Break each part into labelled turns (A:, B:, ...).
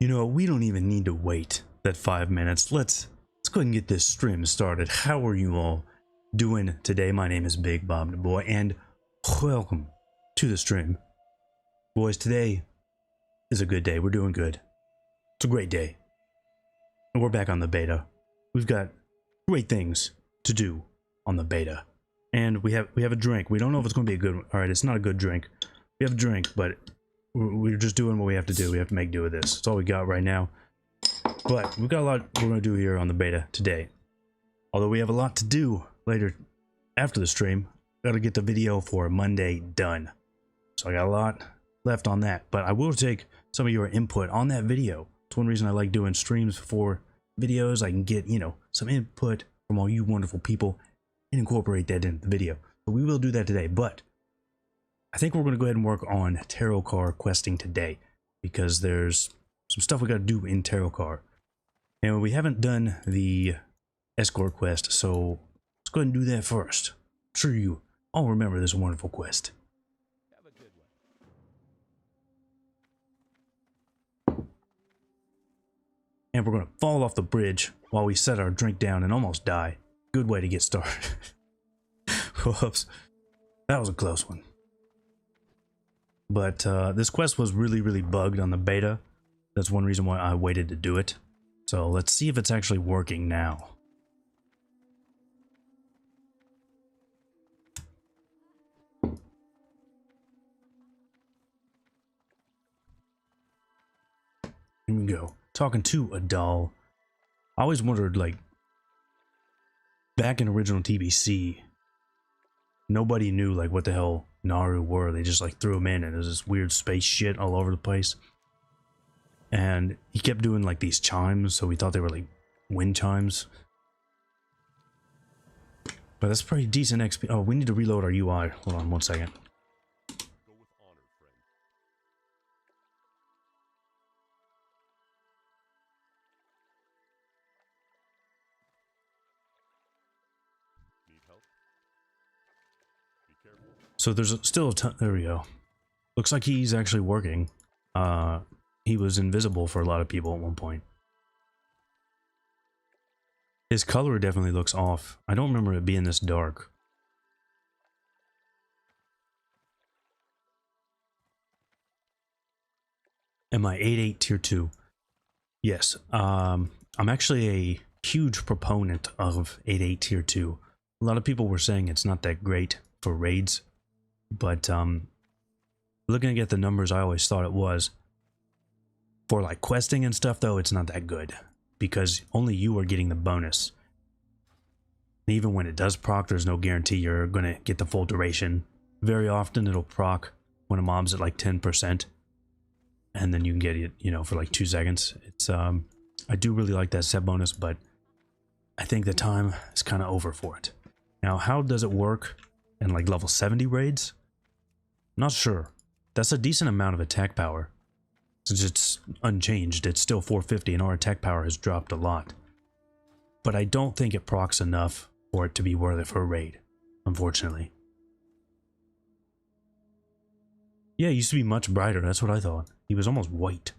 A: You know, we don't even need to wait that 5 minutes. Let's go ahead and get this stream started. How are you all doing today? My name is Big Bob the Boy, and welcome to the stream. Boys, today is a good day. We're doing good. It's a great day. And we're back on the beta. We've got great things to do on the beta. And we have a drink. We don't know if it's going to be a good one. All right, it's not a good drink. We have a drink, but we're just doing what we have to do. We have to make do with this. That's all we got right now. But we've got a lot we're going to do here on the beta today. Although we have a lot to do later after the stream. Got to get the video for Monday done. So I got a lot left on that. But I will take some of your input on that video. It's one reason I like doing streams for videos. I can get, you know, some input from all you wonderful people and incorporate that into the video. So we will do that today. But I think we're going to go ahead and work on tarot card questing today, because there's some stuff we got to do in tarot card. And we haven't done the escort quest, so let's go ahead and do that first. I'm sure you all remember this wonderful quest.
B: Have a good one.
A: And we're going to fall off the bridge while we set our drink down and almost die. Good way to get started. Whoops. That was a close one. But this quest was really bugged on the beta. That's one reason why I waited to do it. So let's see if it's actually working now. Here we go. Talking to a doll. I always wondered, like, back in original TBC, nobody knew, like, what the hell Naru were. They just, like, threw him in, and there's this weird space shit all over the place. And he kept doing, like, these chimes, so we thought they were, like, wind chimes. But that's pretty decent XP. Oh, we need to reload our UI. Hold on 1 second.
B: Go with honor, friend. Need help? Be careful.
A: So there's still a ton. There we go. Looks like he's actually working. He was invisible for a lot of people at one point. His color definitely looks off. I don't remember it being this dark. Am I 8-8 tier 2? Yes. I'm actually a huge proponent of 8-8 tier 2. A lot of people were saying it's not that great for raids, but looking at the numbers, I always thought it was. For like questing and stuff though, it's not that good because only you are getting the bonus. And even when it does proc, there's no guarantee you're gonna get the full duration. Very often it'll proc when a mob's at like 10%, and then you can get it, you know, for like 2 seconds. It's I do really like that set bonus, but I think the time is kind of over for it. Now, how does it work in like level 70 raids? Not sure. That's a decent amount of attack power. Since it's unchanged, it's still 450 and our attack power has dropped a lot. But I don't think it procs enough for it to be worth it for a raid, unfortunately. Yeah, he used to be much brighter, that's what I thought. He was almost white.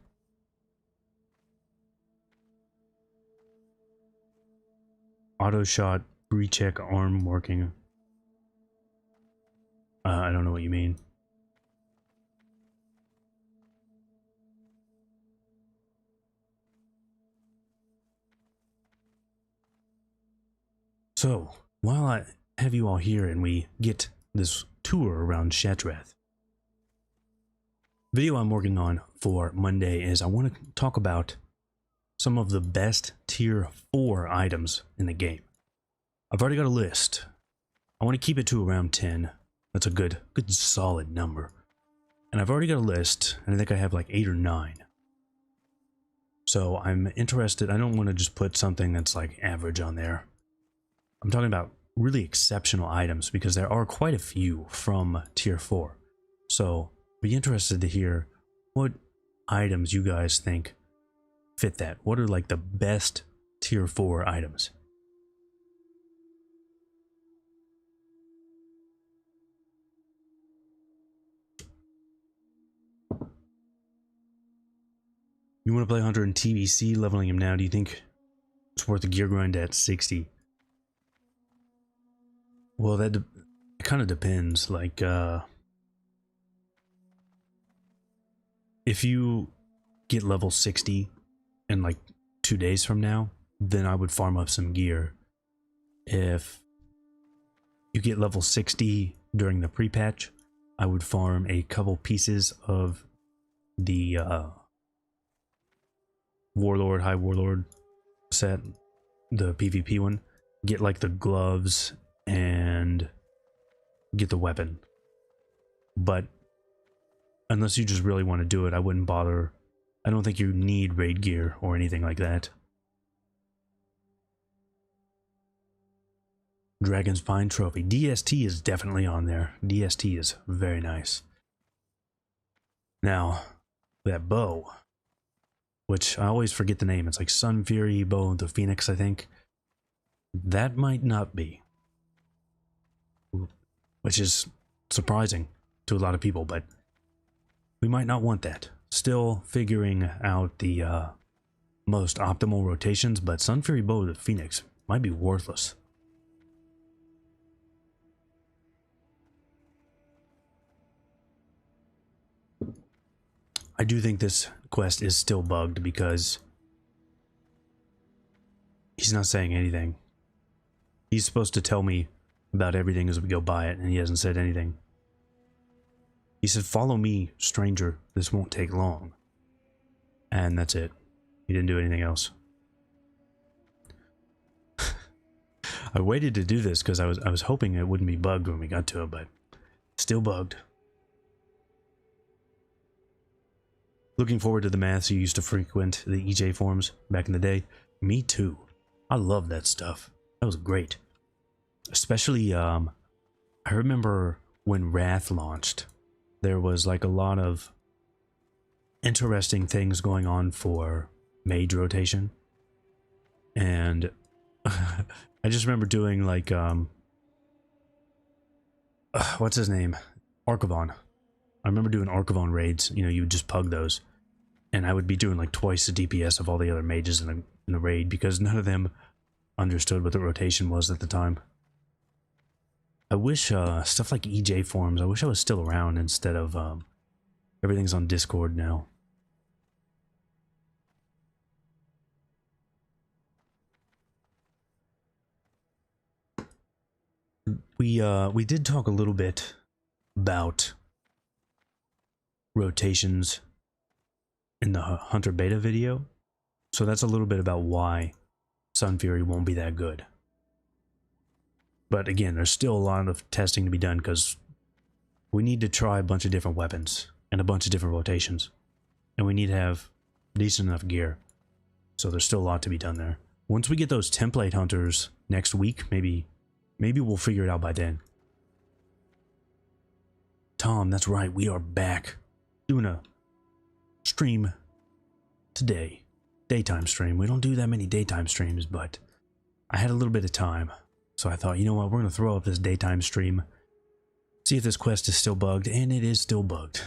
A: Auto shot, recheck, arm working. I don't know what you mean. So, while I have you all here and we get this tour around Shatrath, video I'm working on for Monday is I want to talk about some of the best tier 4 items in the game. I've already got a list. I want to keep it to around 10. That's a good solid number. And I've already got a list, and I think I have like 8 or 9. So I'm interested. I don't want to just put something that's like average on there. I'm talking about really exceptional items because there are quite a few from tier 4. So be interested to hear what items you guys think fit that. What are like the best tier 4 items? You want to play Hunter in TBC, leveling him now? Do you think it's worth the gear grind at 60? Well, it kind of depends. Like, if you get level 60 in like 2 days from now, then I would farm up some gear. If you get level 60 during the pre-patch, I would farm a couple pieces of the Warlord, High Warlord set, the PvP one. Get like the gloves and get the weapon. But unless you just really want to do it, I wouldn't bother. I don't think you need raid gear or anything like that. Dragon's Pine Trophy. DST is definitely on there. DST is very nice. Now, that bow, which I always forget the name. It's like Sun Fury Bow of the Phoenix, I think. That might not be. Which is surprising to a lot of people, but we might not want that. Still figuring out the most optimal rotations, but Sun Fury Bow with Phoenix might be worthless. I do think this quest is still bugged because he's not saying anything. He's supposed to tell me about everything as we go by it, and he hasn't said anything. He said, "Follow me, stranger. This won't take long." And that's it. He didn't do anything else. I waited to do this because I was hoping it wouldn't be bugged when we got to it, but still bugged. Looking forward to the maths you used to frequent the EJ forums back in the day. Me too. I love that stuff. That was great. Especially, I remember when Wrath launched, there was like a lot of interesting things going on for mage rotation. And I just remember doing like, what's his name? Archivon. I remember doing Archivon raids. You know, you would just pug those. And I would be doing like twice the DPS of all the other mages in a raid because none of them understood what the rotation was at the time. I wish stuff like EJ forums, I wish I was still around instead of everything's on Discord now. We did talk a little bit about rotations in the Hunter Beta video, so that's a little bit about why Sun Fury won't be that good. But again, there's still a lot of testing to be done because we need to try a bunch of different weapons and a bunch of different rotations, and we need to have decent enough gear. So there's still a lot to be done there. Once we get those template hunters next week, maybe we'll figure it out by then. Tom, that's right, we are back doing a stream today. Daytime stream. We don't do that many daytime streams, but I had a little bit of time. So I thought, you know what, we're going to throw up this daytime stream. See if this quest is still bugged, and it is still bugged.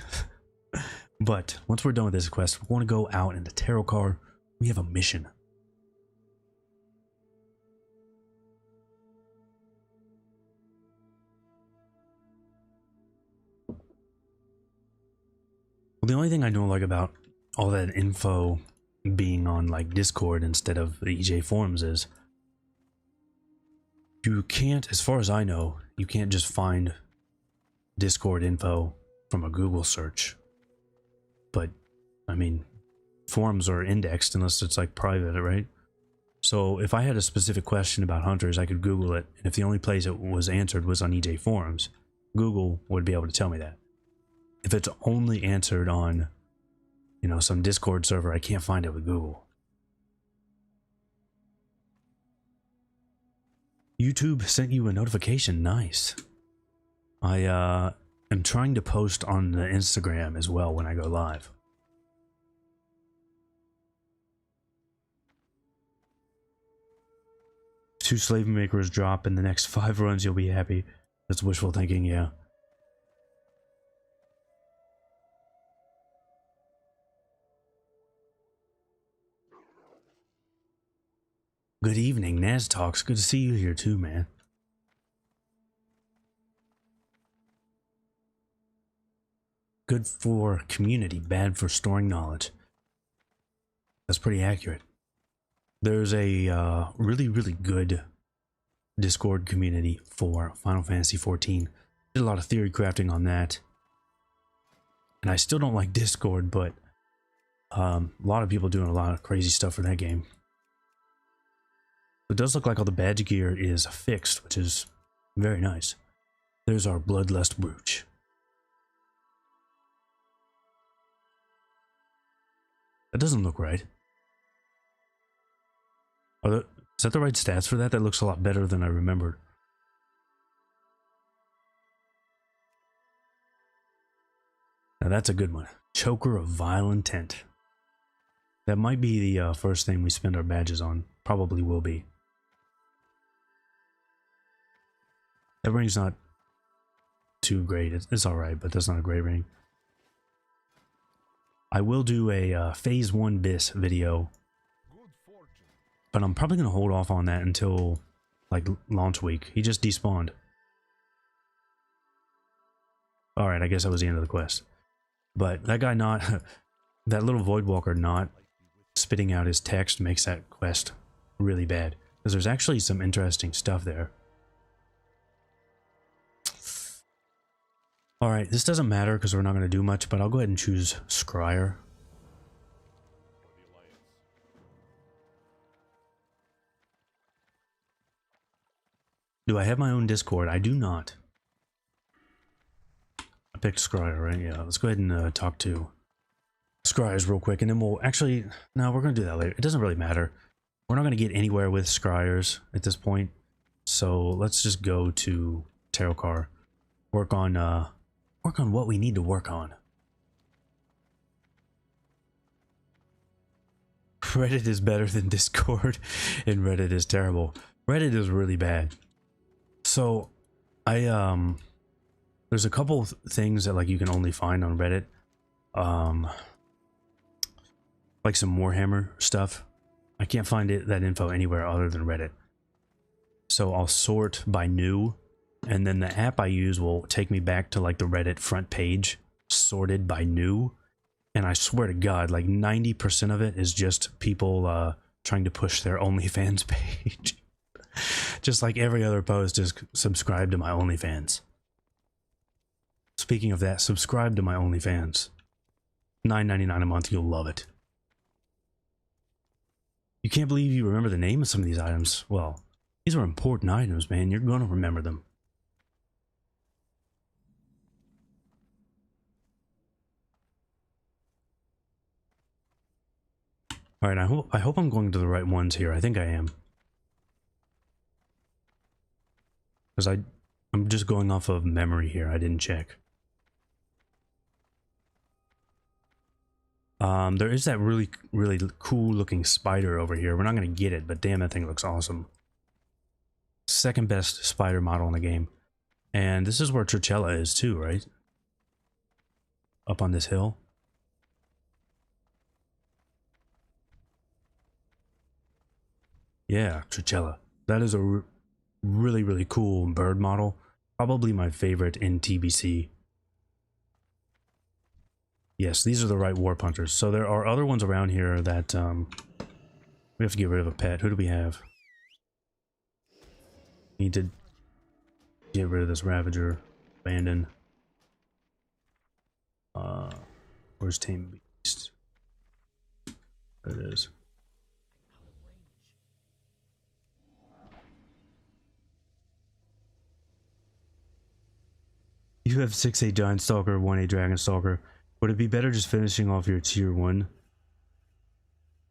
A: But once we're done with this quest, we're going to go out in the tarot car. We have a mission. Well, the only thing I don't like about all that info being on like Discord instead of the EJ forums is you can't, as far as I know, you can't just find Discord info from a Google search. But, I mean, forums are indexed unless it's like private, right? So if I had a specific question about hunters, I could Google it, and if the only place it was answered was on EJ forums, Google would be able to tell me that. If it's only answered on, you know, some Discord server, I can't find it with Google. YouTube sent you a notification. Nice. I am trying to post on the Instagram as well when I go live. Two slave makers drop in the next 5 runs, you'll be happy. That's wishful thinking, yeah. Good evening, Naz Talks. Good to see you here too, man. Good for community, bad for storing knowledge. That's pretty accurate. There's a really good Discord community for Final Fantasy XIV. Did a lot of theory crafting on that. And I still don't like Discord, but a lot of people doing a lot of crazy stuff for that game. It does look like all the badge gear is fixed, which is very nice. There's our Bloodlust brooch. That doesn't look right. Is that the right stats for that? That looks a lot better than I remembered. Now that's a good one. Choker of Vile Intent. That might be the first thing we spend our badges on. Probably will be. That ring's not too great. It's alright, but that's not a great ring. I will do a Phase 1 BIS video but I'm probably gonna hold off on that until like launch week. He just despawned. All right, I guess that was the end of the quest. But that guy not, that little Voidwalker not spitting out his text makes that quest really bad. Because there's actually some interesting stuff there. Alright, this doesn't matter because we're not going to do much, but I'll go ahead and choose Scryer. Do I have my own Discord? I do not. I picked Scryer, right? Yeah, let's go ahead and talk to Scryers real quick, and then we'll actually... No, we're going to do that later. It doesn't really matter. We're not going to get anywhere with Scryers at this point, so let's just go to Tarotcar. Work on what we need to work on. Reddit is better than Discord, and Reddit is terrible. Reddit is really bad. So, there's a couple of things that like you can only find on Reddit. Like some Warhammer stuff. I can't find that info anywhere other than Reddit. So I'll sort by new, and then the app I use will take me back to like the Reddit front page, sorted by new. And I swear to God, like 90% of it is just people trying to push their OnlyFans page. Just like every other post, just subscribe to my OnlyFans. Speaking of that, subscribe to my OnlyFans. $9.99 a month, you'll love it. You can't believe you remember the name of some of these items. Well, these are important items, man. You're going to remember them. Alright, I hope I'm going to the right ones here. I think I am. Because I'm just going off of memory here. I didn't check. There is that really cool looking spider over here. We're not going to get it, but damn, that thing looks awesome. Second best spider model in the game. And this is where Tricella is too, right? Up on this hill. Yeah, Tricella. That is a really cool bird model. Probably my favorite in TBC. Yes, these are the right warp hunters. So there are other ones around here that we have to get rid of a pet. Who do we have? Need to get rid of this Ravager. Abandon. Where's Tame Beast? There it is. You have 6A Giant Stalker, 1A Dragon Stalker. Would it be better just finishing off your tier 1?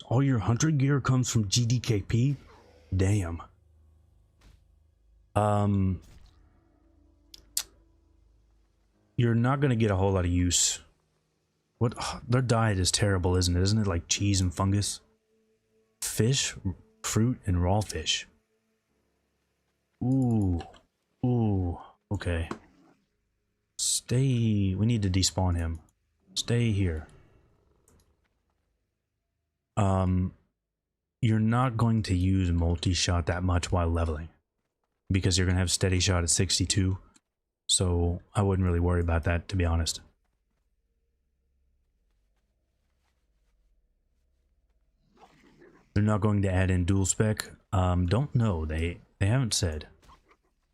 A: All your hunter gear comes from GDKP? Damn. You're not gonna get a whole lot of use. What? Their diet is terrible, isn't it? Isn't it like cheese and fungus? Fish, fruit, and raw fish. Ooh. Ooh. Okay. Stay. We need to despawn him. Stay here. You're not going to use multi-shot that much while leveling, because you're going to have steady shot at 62. So I wouldn't really worry about that, to be honest. They're not going to add in dual spec. Don't know. They haven't said.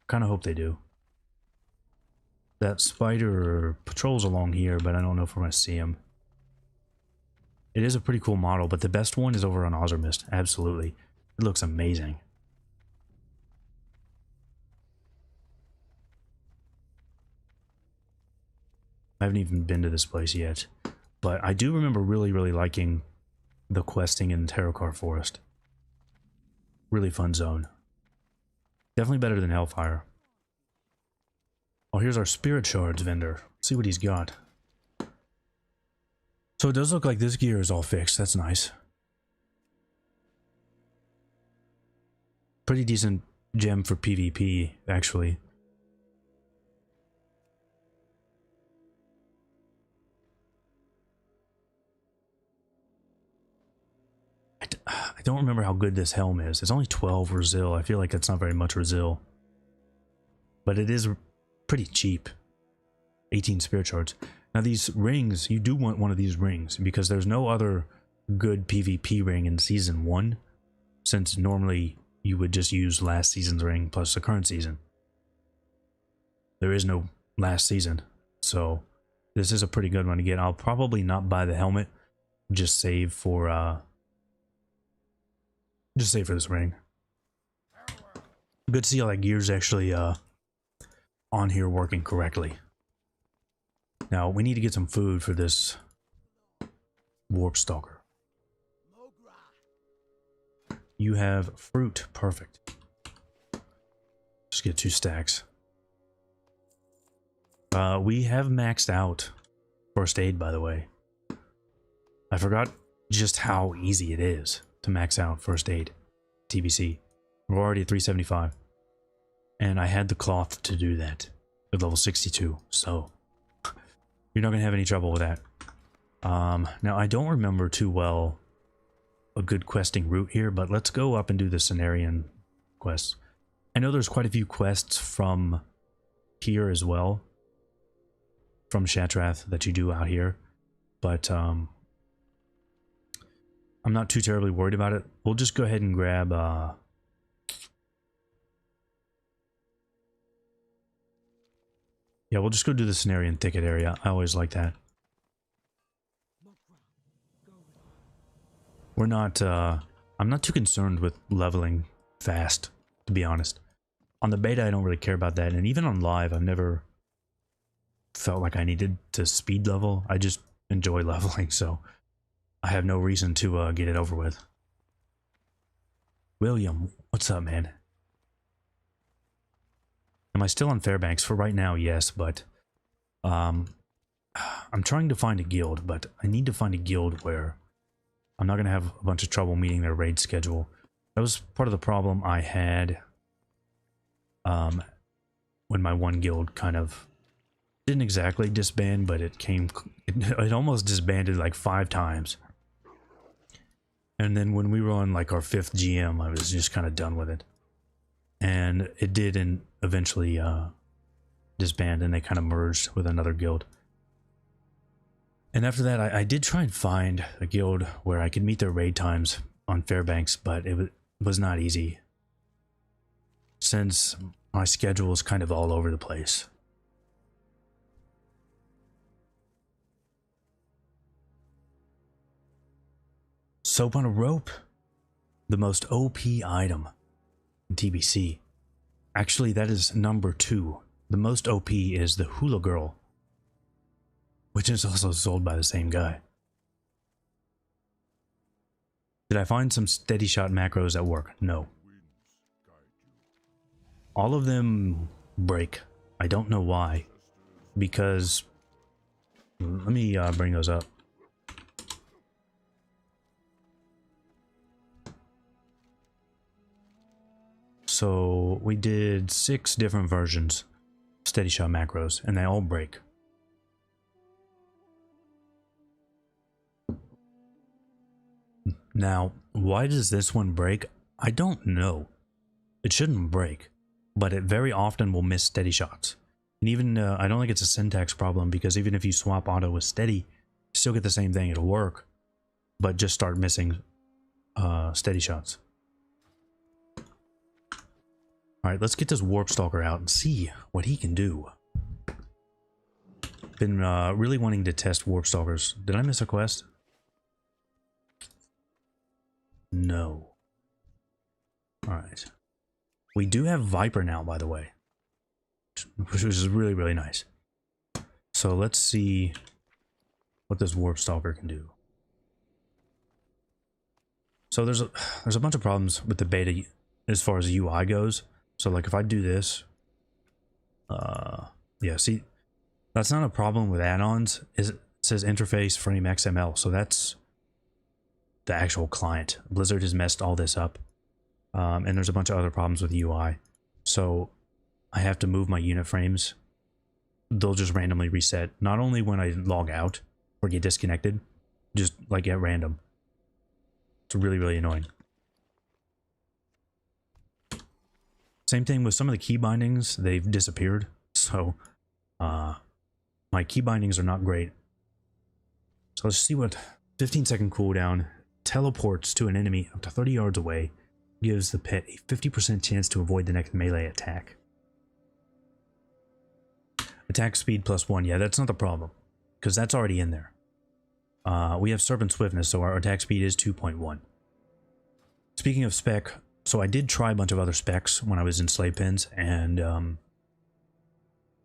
A: Kind of hope they do. That spider patrols along here, but I don't know if we're going to see him. It is a pretty cool model, but the best one is over on Ozermist. Absolutely. It looks amazing. I haven't even been to this place yet, but I do remember really liking the questing in Tarotcar Forest. Really fun zone. Definitely better than Hellfire. Oh, here's our Spirit Shards vendor. Let's see what he's got. So it does look like this gear is all fixed. That's nice. Pretty decent gem for PvP, actually. I don't remember how good this helm is. It's only 12 Resil. I feel like that's not very much Resil. But it is pretty cheap. 18 spirit shards. Now these rings, you do want one of these rings because there's no other good PvP ring in Season 1. Since normally you would just use last season's ring plus the current season. There is no last season. So this is a pretty good one to get. I'll probably not buy the helmet. Just save for this ring. Good to see all that gear's actually on here working correctly. Now we need to get some food for this Warpstalker. You have fruit, perfect. Just get 2 stacks. We have maxed out first aid, by the way. I forgot just how easy it is to max out first aid. TBC. We're already at 375. And I had the cloth to do that at level 62, so you're not going to have any trouble with that. Now, I don't remember too well a good questing route here, but let's go up and do the Cenarian quests. I know there's quite a few quests from here as well, from Shatrath that you do out here, but I'm not too terribly worried about it. We'll just go ahead and grab yeah, we'll just go do the Cenarian thicket area. I always like that. We're not I'm not too concerned with leveling fast, to be honest. On the beta I don't really care about that, and even on live I've never felt like I needed to speed level. I just enjoy leveling, so I have no reason to get it over with. William, what's up, man? Am I still on Fairbanks? For right now, yes, but I'm trying to find a guild, but I need to find a guild where I'm not going to have a bunch of trouble meeting their raid schedule. That was part of the problem I had when my one guild kind of didn't exactly disband, but it almost disbanded like 5 times. And then when we were on like our 5th GM, I was just kind of done with it. And it did eventually disband, and they kind of merged with another guild. And after that, I did try and find a guild where I could meet their raid times on Fairbanks, but it was not easy, since my schedule is kind of all over the place. Soap on a rope, the most OP item in TBC. Actually, that is number 2. The most OP is the Hula Girl, which is also sold by the same guy. Did I find some steady shot macros that work? No. All of them break. I don't know why. Because, let me bring those up. So we did 6 different versions of steady shot macros, and they all break. Now, why does this one break? I don't know. It shouldn't break, but it very often will miss steady shots. And even, I don't think it's a syntax problem, because even if you swap auto with steady, you still get the same thing, it'll work, but just start missing steady shots. Alright, let's get this Warpstalker out and see what he can do. Been really wanting to test Warpstalkers. Did I miss a quest? No. Alright. We do have Viper now, by the way, which is really, really nice. So let's see what this Warpstalker can do. So there's a bunch of problems with the beta as far as UI goes. So like if I do this, yeah, see, that's not a problem with add-ons. It says interface frame XML, so that's the actual client. Blizzard has messed all this up, and there's a bunch of other problems with UI. So I have to move my unit frames. They'll just randomly reset, not only when I log out or get disconnected, just like at random. It's really, really annoying. Same thing with some of the key bindings. They've disappeared. So, my key bindings are not great. So let's see what 15-second cooldown teleports to an enemy up to 30 yards away. Gives the pet a 50% chance to avoid the next melee attack. Attack speed +1. Yeah, that's not the problem, because that's already in there. We have Serpent Swiftness, so our attack speed is 2.1. Speaking of spec, so I did try a bunch of other specs when I was in Slave Pens, and I'm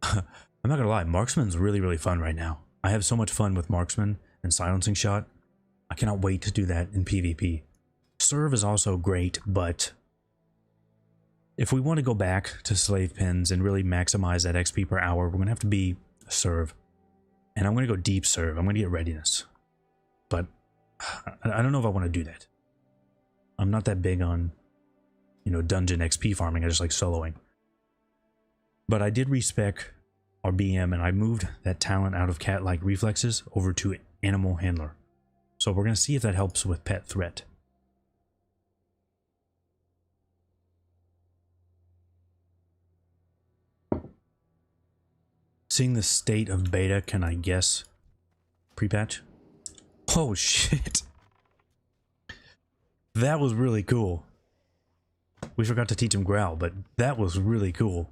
A: not gonna lie, Marksman's really, really fun right now. I have so much fun with Marksman and Silencing Shot. I cannot wait to do that in PvP. Serve is also great, but if we want to go back to Slave Pens and really maximize that XP per hour, we're going to have to be Serve. And I'm going to go deep Serve. I'm going to get Readiness. But I don't know if I want to do that. I'm not that big on, you know, dungeon XP farming. I just like soloing. But I did respec our BM, and I moved that talent out of cat-like reflexes over to Animal Handler. So we're going to see if that helps with pet threat. Seeing the state of beta, can I guess pre-patch? Oh shit. That was really cool. We forgot to teach him growl, but that was really cool.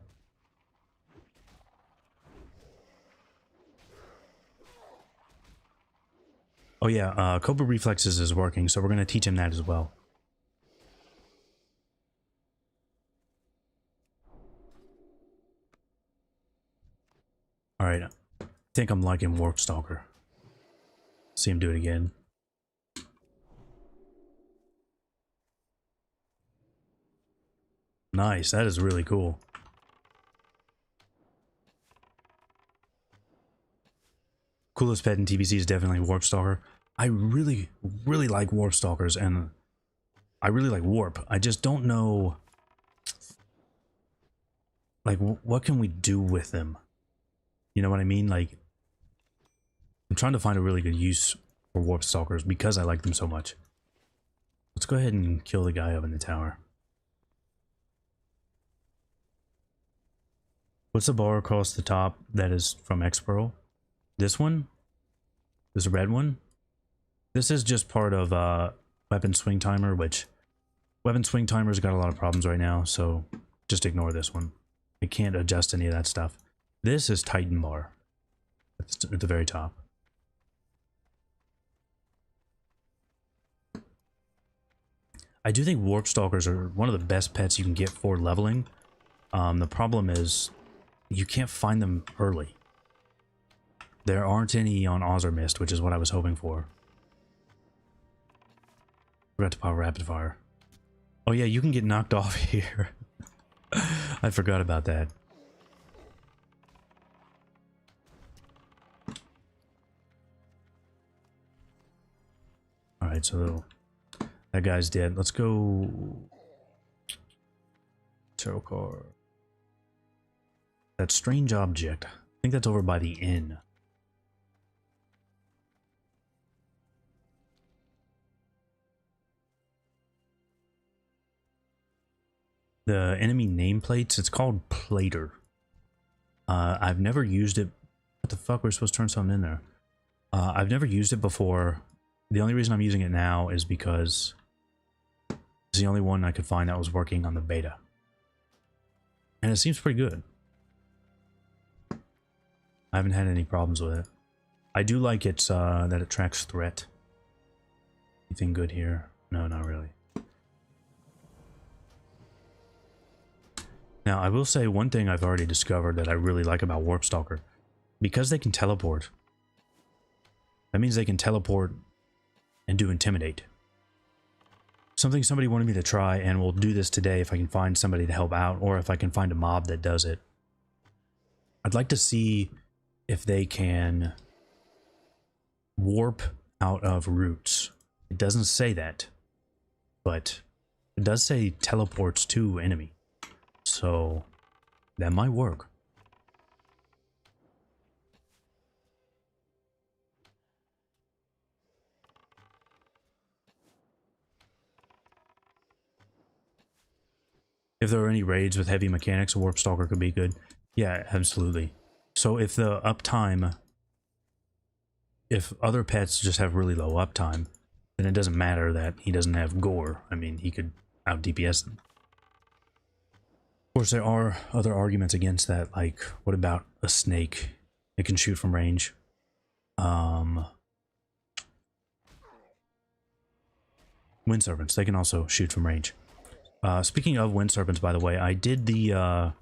A: Oh yeah, Cobra Reflexes is working, so we're going to teach him that as well. Alright, I think I'm liking Warpstalker. See him do it again. Nice, that is really cool. Coolest pet in TBC is definitely Warpstalker. I really, really like Warpstalkers, and I really like Warp. I just don't know, like, what can we do with them? You know what I mean? Like, I'm trying to find a really good use for Warpstalkers because I like them so much. Let's go ahead and kill the guy up in the tower. What's the bar across the top that is from X-Pearl? This one? This red one? This is just part of Weapon Swing Timer, which Weapon Swing Timer's got a lot of problems right now, so just ignore this one. I can't adjust any of that stuff. This is Titan Bar. It's at the very top. I do think Warpstalkers are one of the best pets you can get for leveling. The problem is you can't find them early. There aren't any on Ozzer Mist, which is what I was hoping for. Forgot to power Rapid Fire. Oh yeah, you can get knocked off here. I forgot about that. Alright, so that guy's dead. Let's go... Tarot card. That strange object. I think that's over by the inn. The enemy nameplates, it's called Plater. I've never used it. What the fuck? We're supposed to turn something in there. I've never used it before. The only reason I'm using it now is because it's the only one I could find that was working on the beta. And it seems pretty good. I haven't had any problems with it. I do like its that it tracks threat. Anything good here? No, not really. Now, I will say one thing I've already discovered that I really like about Warpstalker. Because they can teleport. That means they can teleport and do Intimidate. Something somebody wanted me to try, and we'll do this today if I can find somebody to help out, or if I can find a mob that does it. I'd like to see if they can warp out of roots. It doesn't say that, but it does say teleports to enemy. So that might work. If there are any raids with heavy mechanics, a Warpstalker could be good. Yeah, absolutely. So if the uptime, if other pets just have really low uptime, then it doesn't matter that he doesn't have gore. I mean, he could out DPS them. Of course, there are other arguments against that, like, what about a snake? It can shoot from range. Wind serpents, they can also shoot from range. Speaking of wind serpents, by the way, I did the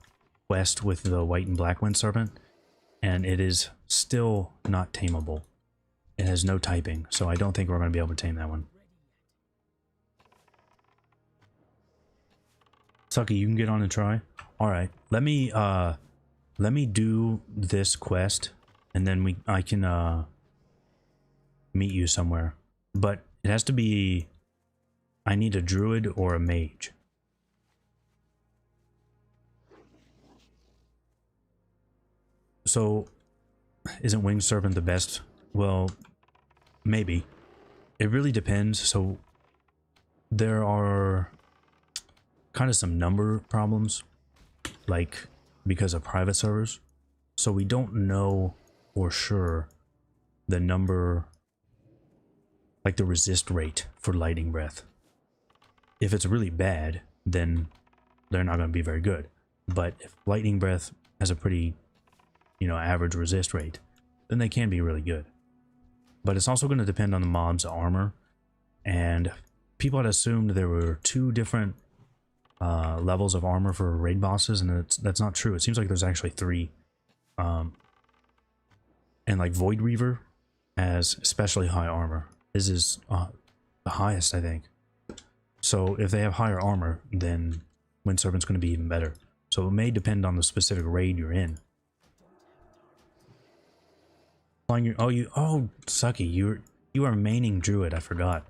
A: quest with the white and black wind serpent, and it is still not tameable. It has no typing, so I don't think we're going to be able to tame that one. Sucky, you can get on and try. All right, let me do this quest, and then I can meet you somewhere. But it has to be. I need a druid or a mage. So, isn't winged serpent the best? Well, maybe. It really depends. So, there are kind of some number problems, like because of private servers. So we don't know for sure the number, like the resist rate for lightning breath. If it's really bad, then they're not going to be very good. But if lightning breath has a pretty, average resist rate, then they can be really good. But it's also going to depend on the mob's armor. And people had assumed there were 2 different levels of armor for raid bosses, and that's not true. It seems like there's actually 3. And like Void Reaver has especially high armor. This is the highest, I think. So if they have higher armor, then Wind Serpent's going to be even better. So it may depend on the specific raid you're in. Oh, Sucky, you are maining Druid. I forgot.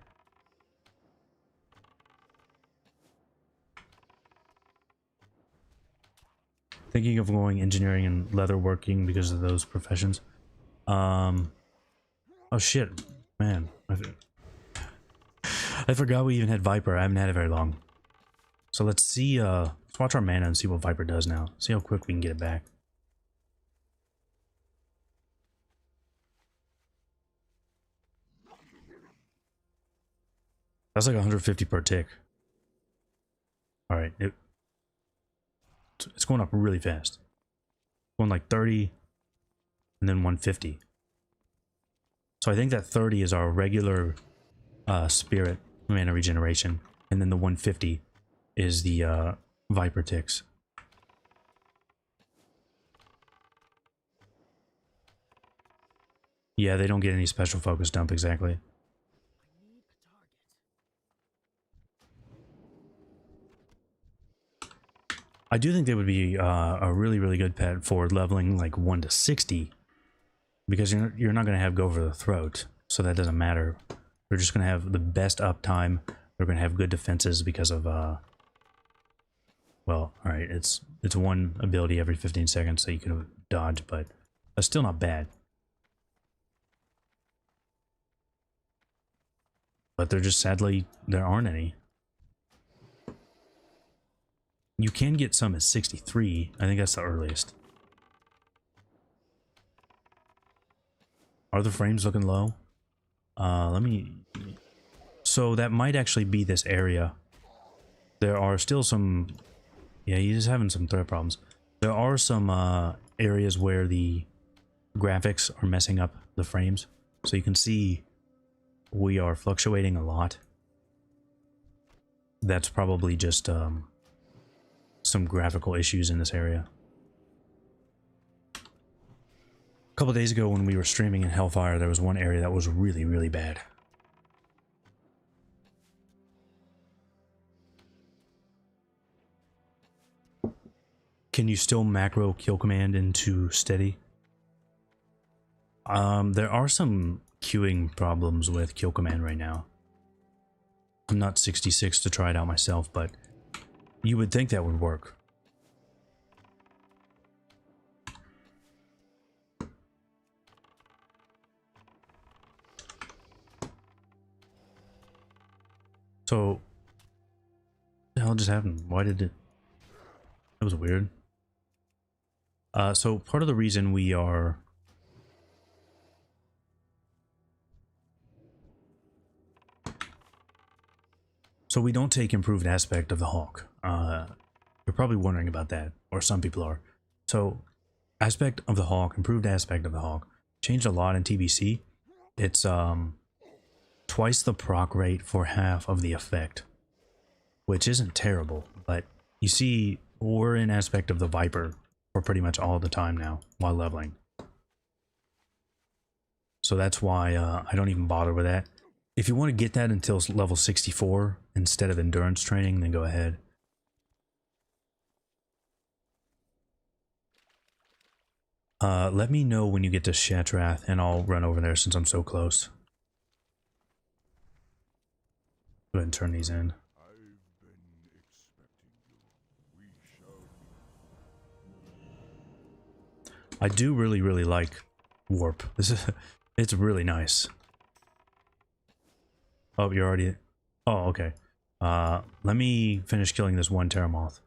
A: Thinking of going engineering and leatherworking because of those professions. Oh shit, man. I forgot we even had Viper. I haven't had it very long. So let's see, let's watch our mana and see what Viper does now. See how quick we can get it back. That's like 150 per tick. Alright, it's going up really fast. Going like 30 and then 150. So I think that 30 is our regular spirit mana regeneration, and then the 150 is the Viper ticks. Yeah, they don't get any special focus dump exactly. I do think they would be a really, really good pet for leveling like 1 to 60, because you're not going to have go for the throat, so that doesn't matter. They're just going to have the best uptime. They're going to have good defenses because of well, all right, it's one ability every 15 seconds, so you can dodge, but that's still not bad. But they're just, sadly, there aren't any. You can get some at 63. I think that's the earliest. Are the frames looking low? Let me... So that might actually be this area. There are still some... Yeah, he's having some threat problems. There are some areas where the graphics are messing up the frames. So you can see we are fluctuating a lot. That's probably just some graphical issues in this area. A couple days ago when we were streaming in Hellfire, there was one area that was really, really bad. Can you still macro kill command into steady? There are some queuing problems with kill command right now. I'm not 66 to try it out myself, but you would think that would work. So, what the hell just happened? Why did it... That was weird. So part of the reason we are... So we don't take improved aspect of the Hawk. You're probably wondering about that, or some people are. So aspect of the Hawk, improved aspect of the Hawk, changed a lot in TBC. It's twice the proc rate for half of the effect, which isn't terrible, but you see we're in aspect of the Viper for pretty much all the time now while leveling. So that's why I don't even bother with that. If you want to get that until level 64 instead of endurance training, then go ahead. Let me know when you get to Shatrath and I'll run over there since I'm so close. Go ahead and turn these in. I do really like Warp. It's really nice. Oh, you're already... Oh, okay. Let me finish killing this one Terramoth.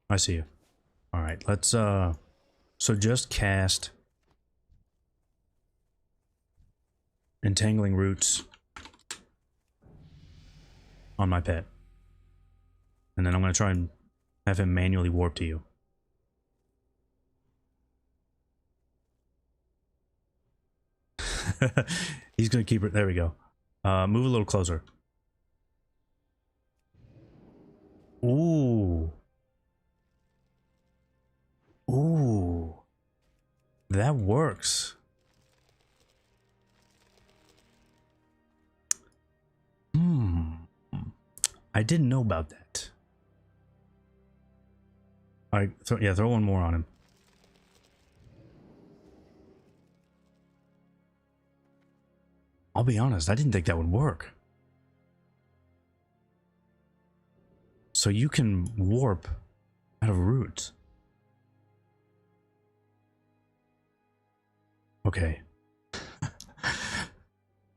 A: I see you. Alright, let's, so just cast Entangling Roots on my pet. And then I'm going to try and have him manually warp to you. He's going to keep it. There we go. Move a little closer. Ooh. Ooh. That works. I didn't know about that. Alright, yeah, throw one more on him. I'll be honest, I didn't think that would work. So you can warp out of roots. Okay.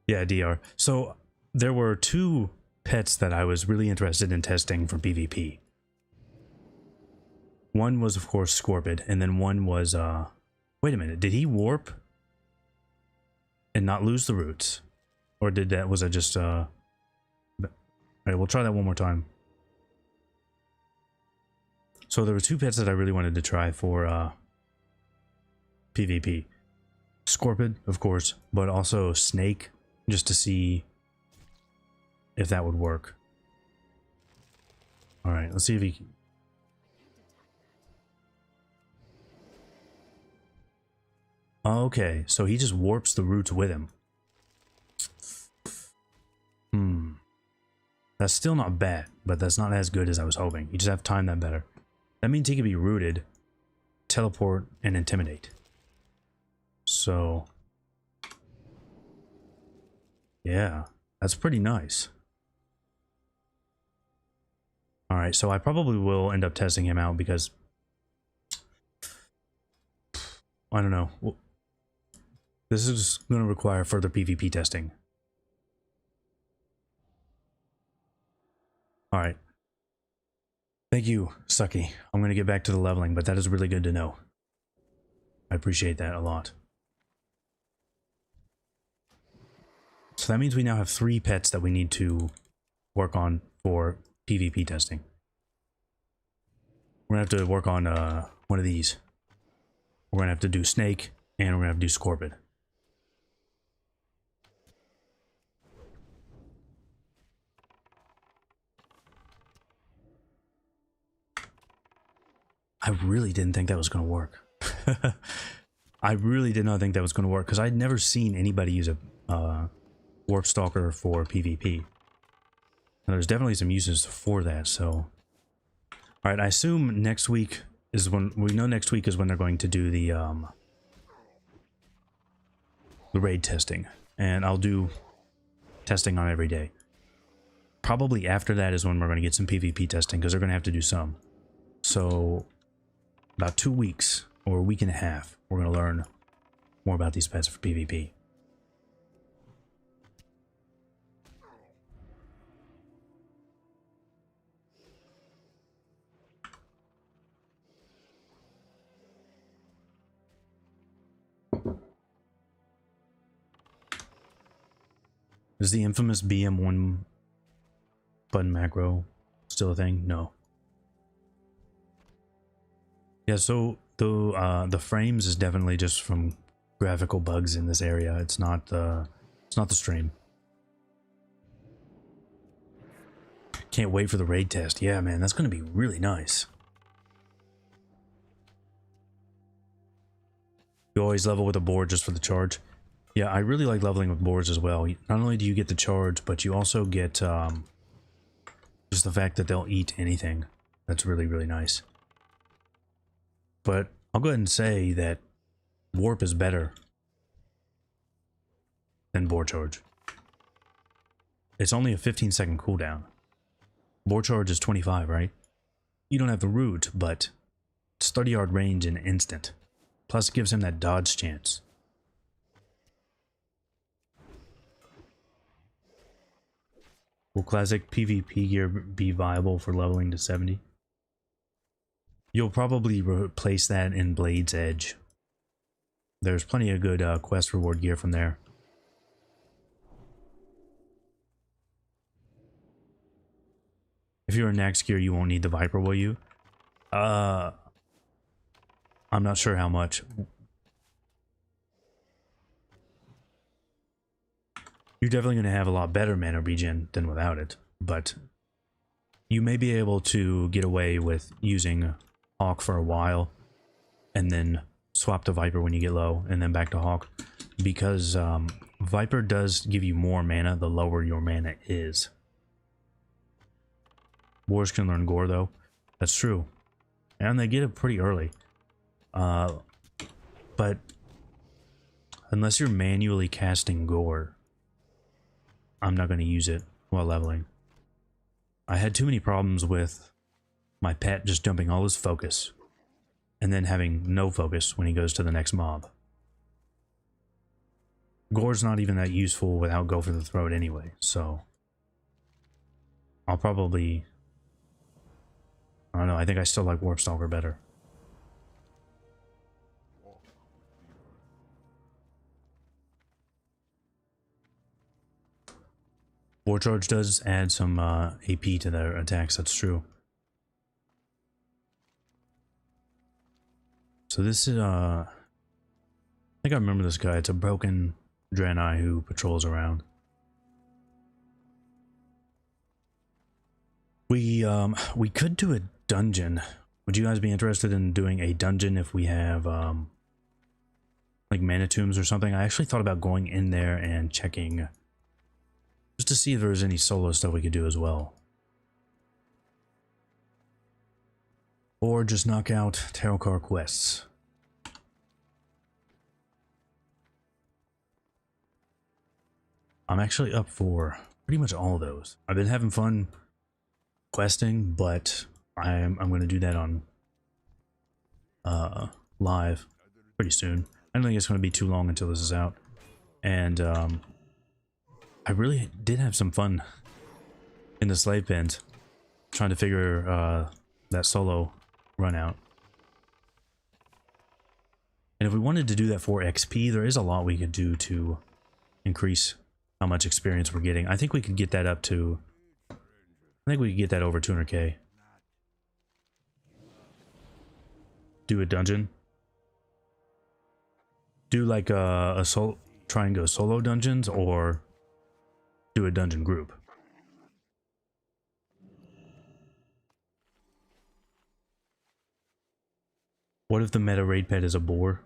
A: Yeah, DR. So there were two pets that I was really interested in testing for PvP. One was, of course, Scorpid, and then one was, wait a minute, did he warp and not lose the roots? Or did that, was it just, alright, we'll try that one more time. So there were two pets that I really wanted to try for, PvP. Scorpid, of course, but also Snake, just to see if that would work. Alright, let's see if he... Okay, so he just warps the roots with him. That's still not bad, but that's not as good as I was hoping. You just have to time that better. That means he can be rooted, teleport, and intimidate. So... yeah, that's pretty nice. Alright, so I probably will end up testing him out because... I don't know. This is going to require further PvP testing. Alright. Thank you, Sucky. I'm going to get back to the leveling, but that is really good to know. I appreciate that a lot. So that means we now have 3 pets that we need to work on for PvP testing. We're going to have to work on one of these. We're going to have to do Snake, and we're going to have to do Scorpid. I really didn't think that was going to work. I really did not think that was going to work, because I'd never seen anybody use a Warpstalker for PvP. And there's definitely some uses for that, so... Alright, I assume next week is when... We know next week is when they're going to do the raid testing. And I'll do testing on every day. Probably after that is when we're going to get some PvP testing, because they're going to have to do some. So... about 2 weeks, or a week and a half, we're going to learn more about these pets for PvP. Is the infamous BM1 button macro still a thing? No. Yeah, so the frames is definitely just from graphical bugs in this area. It's not the stream. Can't wait for the raid test. Yeah, man, that's gonna be really nice. You always level with a board just for the charge. Yeah, I really like leveling with boards as well. Not only do you get the charge, but you also get just the fact that they'll eat anything. That's really, really nice. But I'll go ahead and say that warp is better than board charge. It's only a 15-second cooldown. Board charge is 25, right? You don't have the root, but it's 30-yard range in an instant. Plus it gives him that dodge chance. Will classic PvP gear be viable for leveling to 70? You'll probably replace that in Blade's Edge. There's plenty of good quest reward gear from there. If you're in Nax gear, you won't need the Viper, will you? I'm not sure how much. You're definitely going to have a lot better mana regen than without it, but you may be able to get away with using Hawk for a while and then swap to Viper when you get low and then back to Hawk, because Viper does give you more mana the lower your mana is. Wars can learn Gore though. That's true. And they get it pretty early. But unless you're manually casting Gore, I'm not going to use it while leveling. I had too many problems with my pet just dumping all his focus and then having no focus when he goes to the next mob. Gore's not even that useful without Go for the Throat anyway, so I'll probably... I don't know, I think I still like Warpstalker better. War Charge does add some AP to their attacks, that's true. So this is, I think I remember this guy. It's a broken Draenei who patrols around. We could do a dungeon. Would you guys be interested in doing a dungeon if we have, like mana tombs or something? I actually thought about going in there and checking just to see if there was any solo stuff we could do as well. Or just knock out tarot card quests. I'm actually up for pretty much all of those. I've been having fun questing, but I'm going to do that on live pretty soon. I don't think it's going to be too long until this is out. And I really did have some fun in the slave pens trying to figure that solo run out. And if we wanted to do that for XP, there is a lot we could do to increase how much experience we're getting. I think we could get that up to... I think we could get that over 200k. Do a dungeon. Do like a solo... Try and go solo dungeons, or do a dungeon group. What if the meta raid pet is a boar?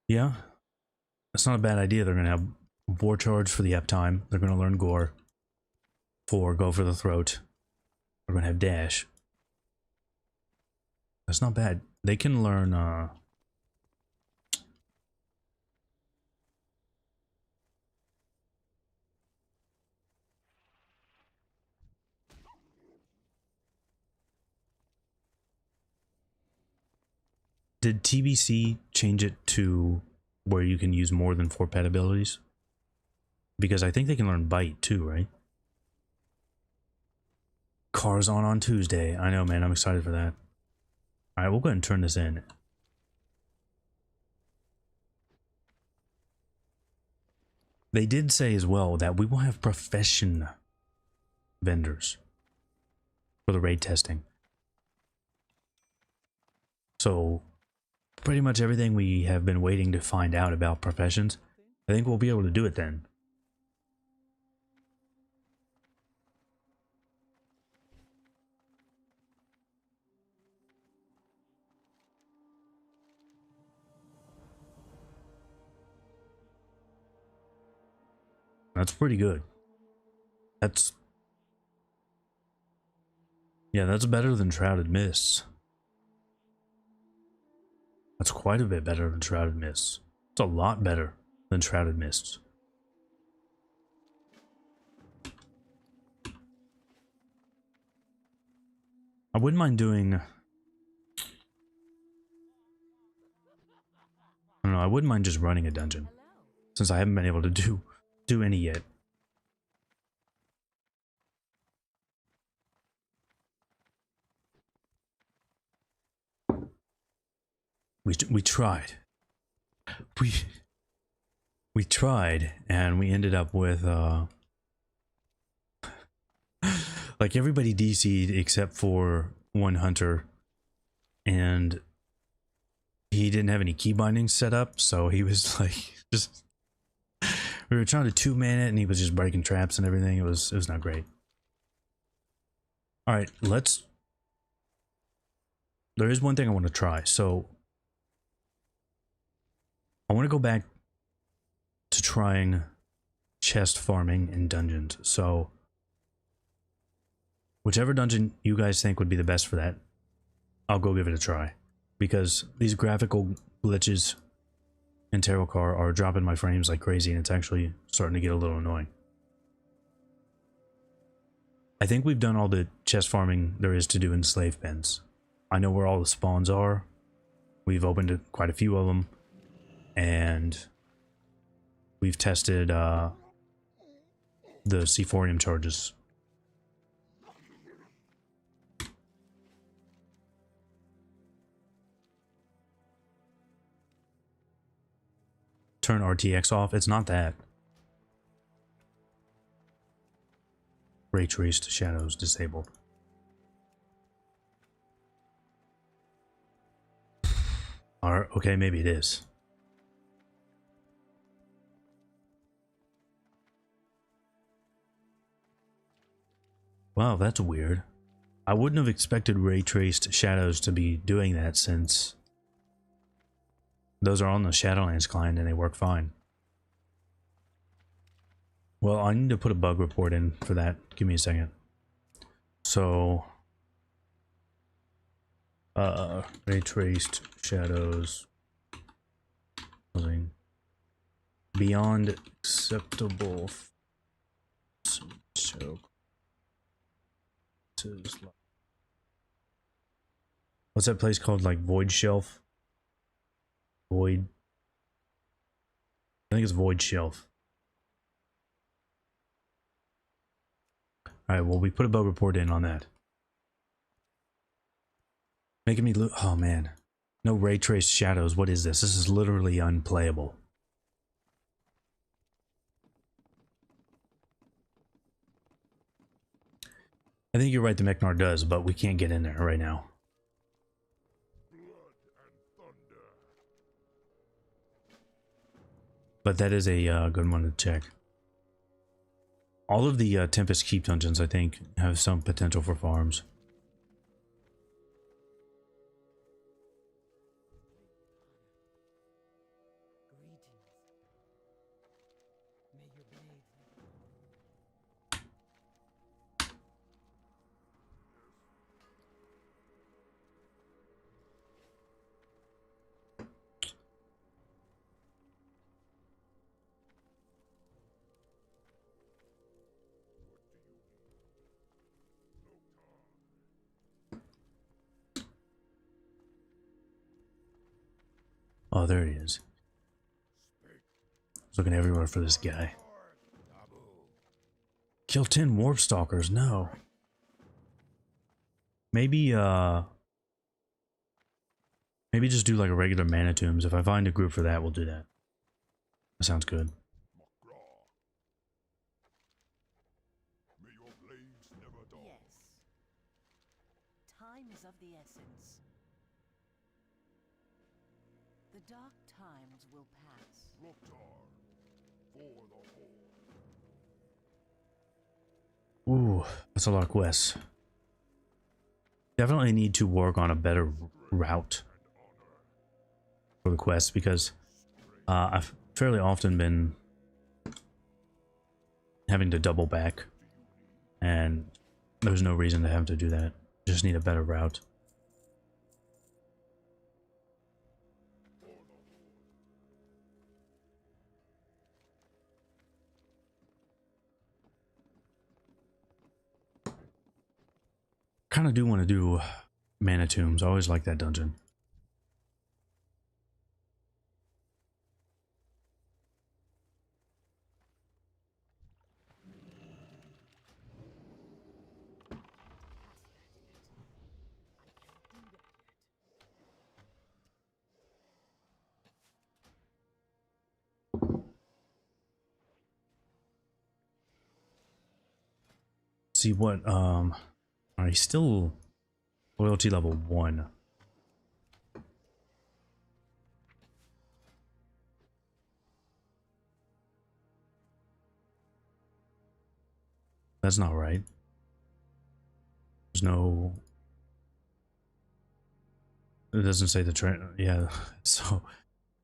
A: Yeah, that's not a bad idea. They're going to have boar charge for the uptime. They're going to learn Gore for Go for the Throat. They're going to have dash. That's not bad. They can learn did TBC change it to where you can use more than 4 pet abilities? Because I think they can learn Bite too, right? Cars on Tuesday. I know, man. I'm excited for that. Alright, we'll go ahead and turn this in. They did say as well that we will have profession vendors for the raid testing. So pretty much everything we have been waiting to find out about professions, I think we'll be able to do it then. That's pretty good. That's... yeah, that's better than Shrouded Mists. That's quite a bit better than Shrouded Mists. It's a lot better than Shrouded Mists. I wouldn't mind doing... I don't know, I wouldn't mind just running a dungeon, since I haven't been able to do any yet. We tried. We tried, and we ended up with like everybody DC'd except for one hunter, and he didn't have any key bindings set up, so he was like just... we were trying to two-man it, and he was just breaking traps and everything. It was not great. All right, let's... there is one thing I want to try. So I want to go back to trying chest farming in dungeons. So whichever dungeon you guys think would be the best for that, I'll go give it a try. Because these graphical glitches in Tarot Car are dropping my frames like crazy, and it's actually starting to get a little annoying. I think we've done all the chest farming there is to do in slave pens. I know where all the spawns are. We've opened quite a few of them, and we've tested the C4M charges. Turn RTX off. It's not that. Ray traced shadows disabled. Alright, okay, maybe it is. Wow, that's weird. I wouldn't have expected ray traced shadows to be doing that, since those are on the Shadowlands client and they work fine. Well, I need to put a bug report in for that. Give me a second. So, ray traced shadows beyond acceptable shadow. What's that place called? Like Void Shelf? Void. I think it's Void Shelf. Alright, well, we put a bug report in on that. Making me look. Oh man. No ray traced shadows. What is this? This is literally unplayable. I think you're right, the Mechnar does, but we can't get in there right now. But that is a good one to check. All of the Tempest Keep dungeons, I think, have some potential for farms. Oh, there he is. I was looking everywhere for this guy. Kill 10 Warpstalkers, no. Maybe, maybe just do like a regular Mana Tombs. If I find a group for that, we'll do that. That sounds good.
C: Time is of the essence. The dark times will pass.
A: Ooh, that's a lot of quests. Definitely need to work on a better route for the quests because I've fairly often been having to double back, and there's no reason to have to do that. Just need a better route. Kind of do want to do Mana Tombs. I always like that dungeon. See what he's still loyalty level 1. That's not right. There's no, it doesn't say the train. Yeah, so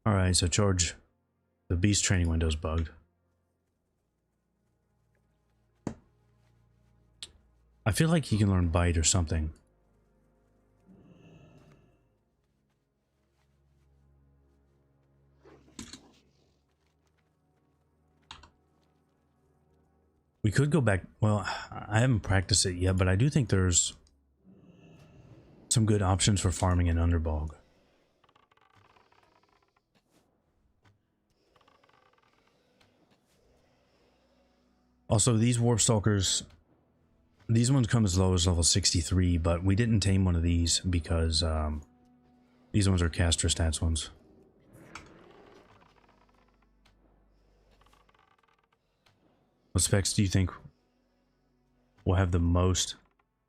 A: all right, so charge the beast training window's bugged. I feel like he can learn bite or something. We could go back. Well, I haven't practiced it yet, but I do think there's some good options for farming in Underbog. Also, these Warpstalkers, these ones come as low as level 63, but we didn't tame one of these because these ones are caster stats ones. What specs do you think will have the most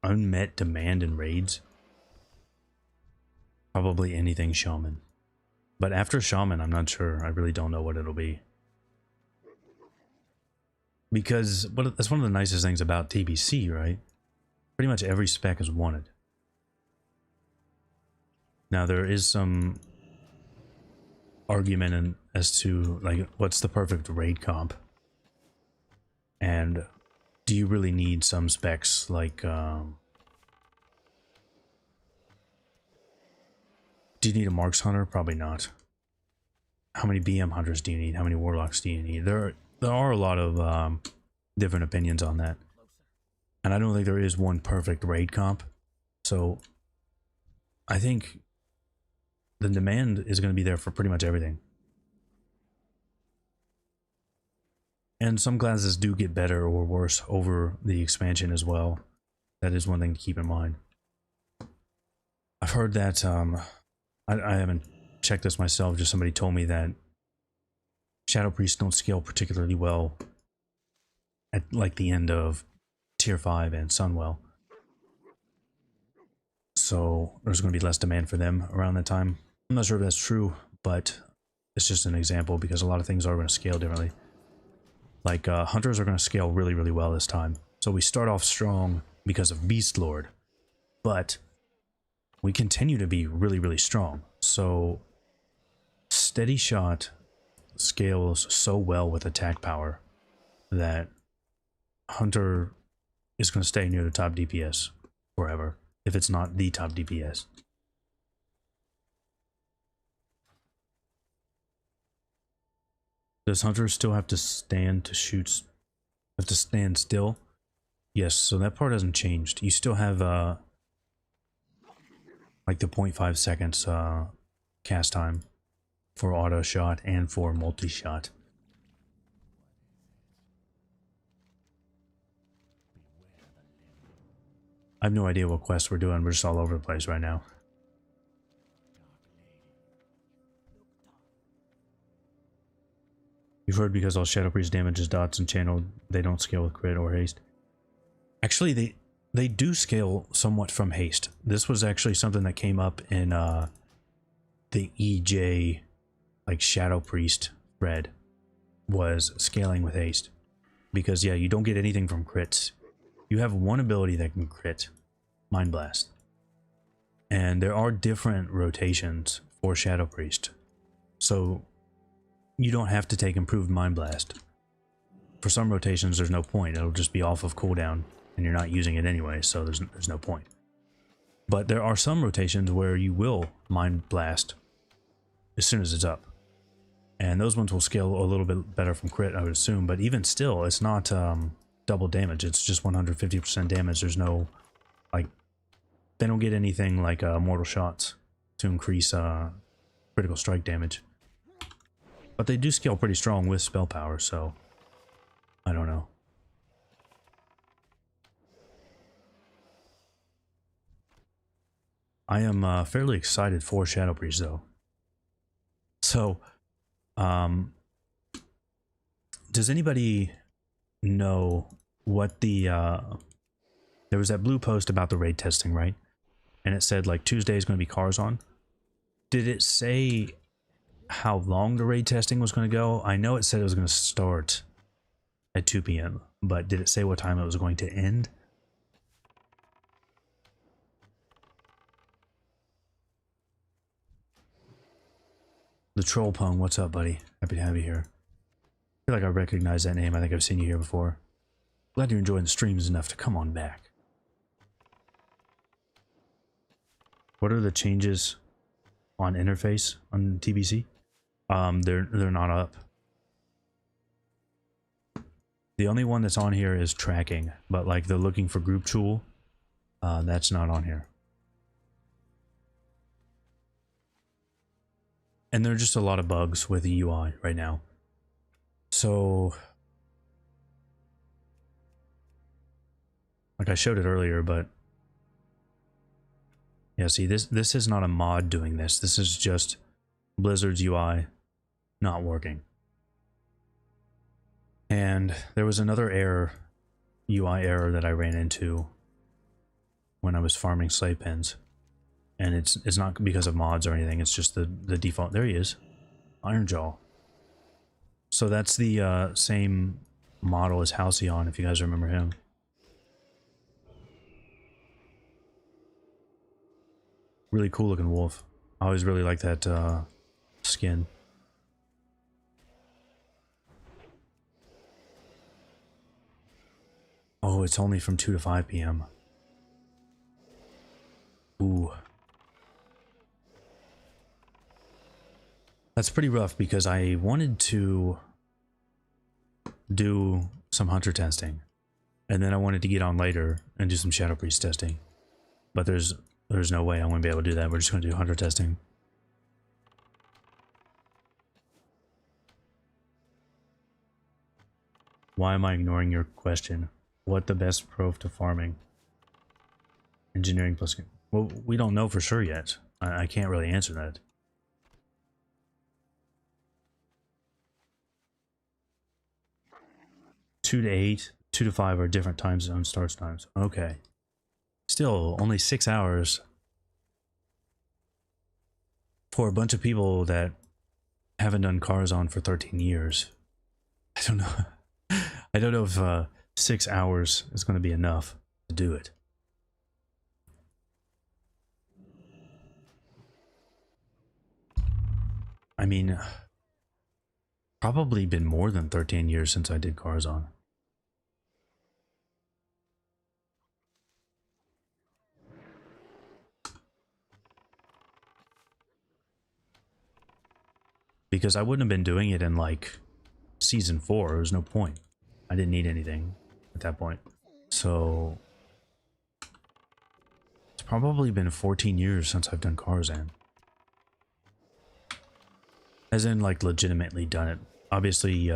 A: unmet demand in raids? Probably anything Shaman. But after Shaman, I'm not sure. I really don't know what it'll be. Because that's one of the nicest things about TBC, right? Pretty much every spec is wanted. Now there is some argument as to like what's the perfect raid comp. And do you really need some specs like do you need a Marks Hunter? Probably not. How many BM Hunters do you need? How many Warlocks do you need? There are a lot of different opinions on that. And I don't think there is one perfect raid comp. So I think the demand is going to be there for pretty much everything. And some classes do get better or worse over the expansion as well. That is one thing to keep in mind. I've heard that, I haven't checked this myself, just somebody told me that Shadow Priests don't scale particularly well at like the end of Tier 5 and Sunwell. So there's going to be less demand for them around that time. I'm not sure if that's true, but it's just an example because a lot of things are going to scale differently. Like Hunters are going to scale really, really well this time. So we start off strong because of Beast Lord, but we continue to be really, really strong. So Steady Shot scales so well with attack power that Hunter is going to stay near the top DPS forever, if it's not the top DPS. Does Hunter still have to stand to shoot? Have to stand still? Yes, so that part hasn't changed. You still have like the 0.5 seconds cast time for auto shot and for multi shot. I have no idea what quests we're doing. We're just all over the place right now. You've heard because all Shadow Priest damage is dots and channel, they don't scale with crit or haste. Actually, they do scale somewhat from haste. This was actually something that came up in the EJ, like Shadow Priest thread, was scaling with haste. Because yeah, you don't get anything from crits. You have one ability that can crit, Mind Blast. And there are different rotations for Shadow Priest. So you don't have to take improved Mind Blast. For some rotations there's no point. It'll just be off of cooldown and you're not using it anyway, so there's no point. But there are some rotations where you will Mind Blast as soon as it's up. And those ones will scale a little bit better from crit, I would assume, but even still, it's not double damage, it's just 150% damage. There's no, like, they don't get anything like mortal shots to increase critical strike damage. But they do scale pretty strong with spell power, so I don't know. I am fairly excited for Shadow Priest though. So, does anybody know what the there was that blue post about the raid testing, right? And it said like Tuesday is going to be cars on. Did it say how long the raid testing was going to go? I know it said it was going to start at 2 p.m, but did it say what time it was going to end? The Troll Pung, what's up, buddy? Happy to have you here. I feel like I recognize that name. I think I've seen you here before. Glad you're enjoying the streams enough to come on back. What are the changes on interface on TBC? They're not up. The only one that's on here is tracking, but like the looking for group tool, that's not on here. And there are just a lot of bugs with the UI right now. So, like I showed it earlier, but yeah, see, this is not a mod doing this. This is just Blizzard's UI not working. And there was another error, UI error, that I ran into when I was farming slave pens. And it's not because of mods or anything, it's just the default. There he is, Ironjaw. So that's the same model as Halcyon, if you guys remember him. Really cool looking wolf. I always really like that skin. Oh, it's only from 2 to 5 p.m. Ooh. That's pretty rough because I wanted to do some hunter testing. And then I wanted to get on later and do some Shadow Priest testing. But there's no way I'm going to be able to do that. We're just going to do hunter testing. Why am I ignoring your question? What the best proof to farming? Engineering plus... Well, we don't know for sure yet. I can't really answer that. 2 to 8, 2 to 5 are different time zone starts times. Okay. Still, only 6 hours for a bunch of people that haven't done cars on for 13 years. I don't know. I don't know if 6 hours is going to be enough to do it. I mean, probably been more than 13 years since I did cars on. Because I wouldn't have been doing it in like season 4. There was no point. I didn't need anything at that point. So it's probably been 14 years since I've done Karzan. As in, like, legitimately done it. Obviously, you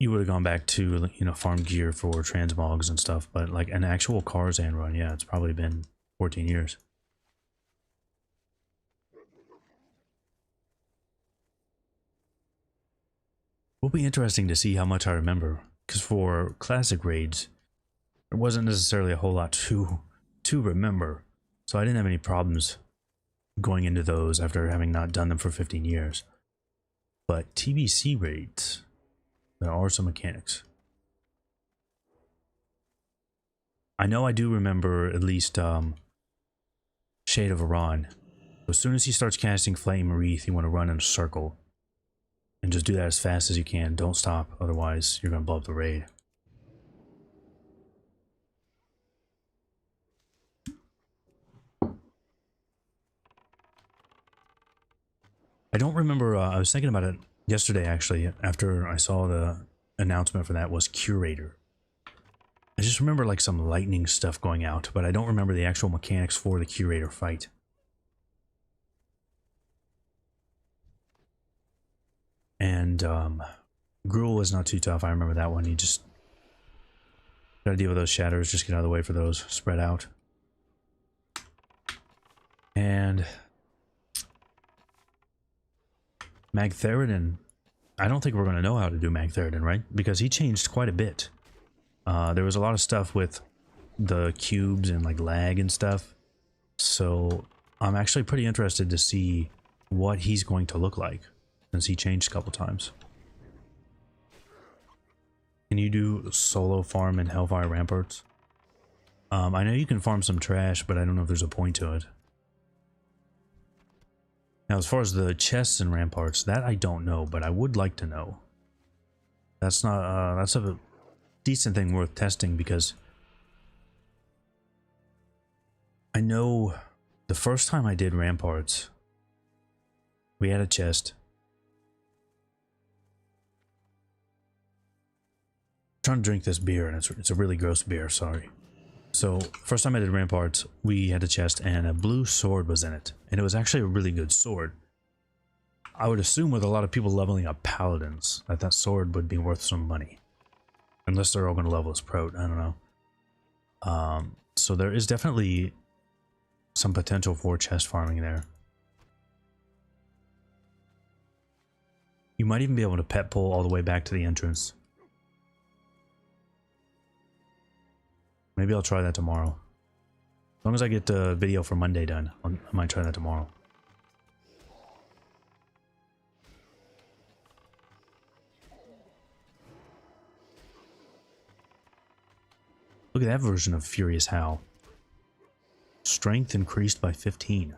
A: would have gone back to, you know, farm gear for transmogs and stuff, but like an actual Karzan run, yeah, it's probably been 14 years. Will be interesting to see how much I remember, because for classic raids, there wasn't necessarily a whole lot to remember, so I didn't have any problems going into those after having not done them for 15 years. But TBC raids, there are some mechanics. I know I do remember at least Shade of Iran. As soon as he starts casting Flame Wreath, you want to run in a circle. And just do that as fast as you can. Don't stop, otherwise you're going to blow up the raid. I don't remember, I was thinking about it yesterday actually, after I saw the announcement for that was Curator. I just remember like some lightning stuff going out, but I don't remember the actual mechanics for the Curator fight. And Gruul is not too tough. I remember that one. You just gotta deal with those shatters. Just get out of the way for those. Spread out. And Magtheridon. I don't think we're gonna know how to do Magtheridon, right? Because he changed quite a bit. There was a lot of stuff with the cubes and like lag and stuff. So I'm actually pretty interested to see what he's going to look like, since he changed a couple times. Can you do solo farm in Hellfire Ramparts? I know you can farm some trash, but I don't know if there's a point to it. Now, as far as the chests and Ramparts, that I don't know, but I would like to know. That's not, that's a decent thing worth testing, because I know the first time I did Ramparts, we had a chest. Trying to drink this beer, and it's a really gross beer, sorry. So first time I did Ramparts, we had a chest and a blue sword was in it, and it was actually a really good sword. I would assume with a lot of people leveling up paladins that sword would be worth some money, unless they're all going to level as prot. I don't know. So there is definitely some potential for chest farming there. You might even be able to pet pull all the way back to the entrance. Maybe I'll try that tomorrow. As long as I get the video for Monday done, I might try that tomorrow. Look at that version of Furious Howl. Strength increased by 15.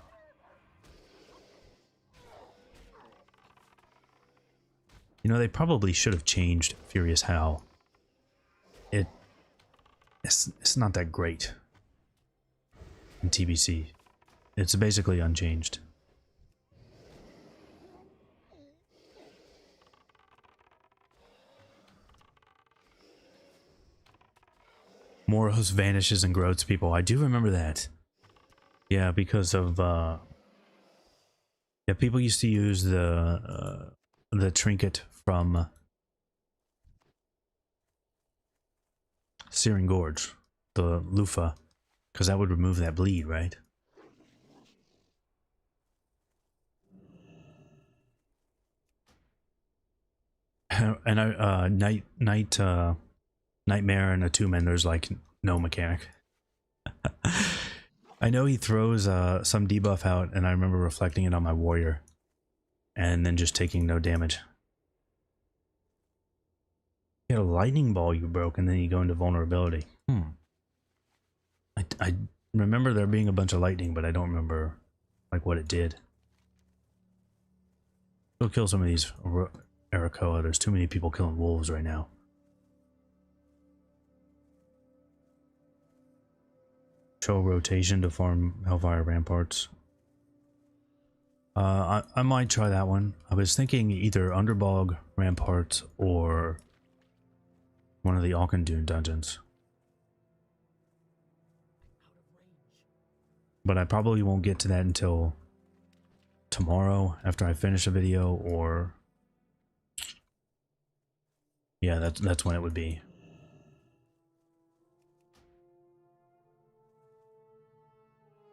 A: You know, they probably should have changed Furious Howl. It's not that great in TBC. It's basically unchanged. Moros vanishes and grows people. I do remember that. Yeah, because of yeah, people used to use the trinket from Searing Gorge, the loofah, because that would remove that bleed, right? And Nightmare and Attumen, there's like no mechanic. I know he throws some debuff out, and I remember reflecting it on my warrior, and then just taking no damage. You had a lightning ball you broke, and then you go into vulnerability. I remember there being a bunch of lightning, but I don't remember like what it did. Go kill some of these Arakoa. There's too many people killing wolves right now. Show rotation to farm Hellfire Ramparts. I might try that one. I was thinking either Underbog Ramparts or one of the Alkandune dungeons. But I probably won't get to that until tomorrow after I finish a video, or yeah, that's when it would be.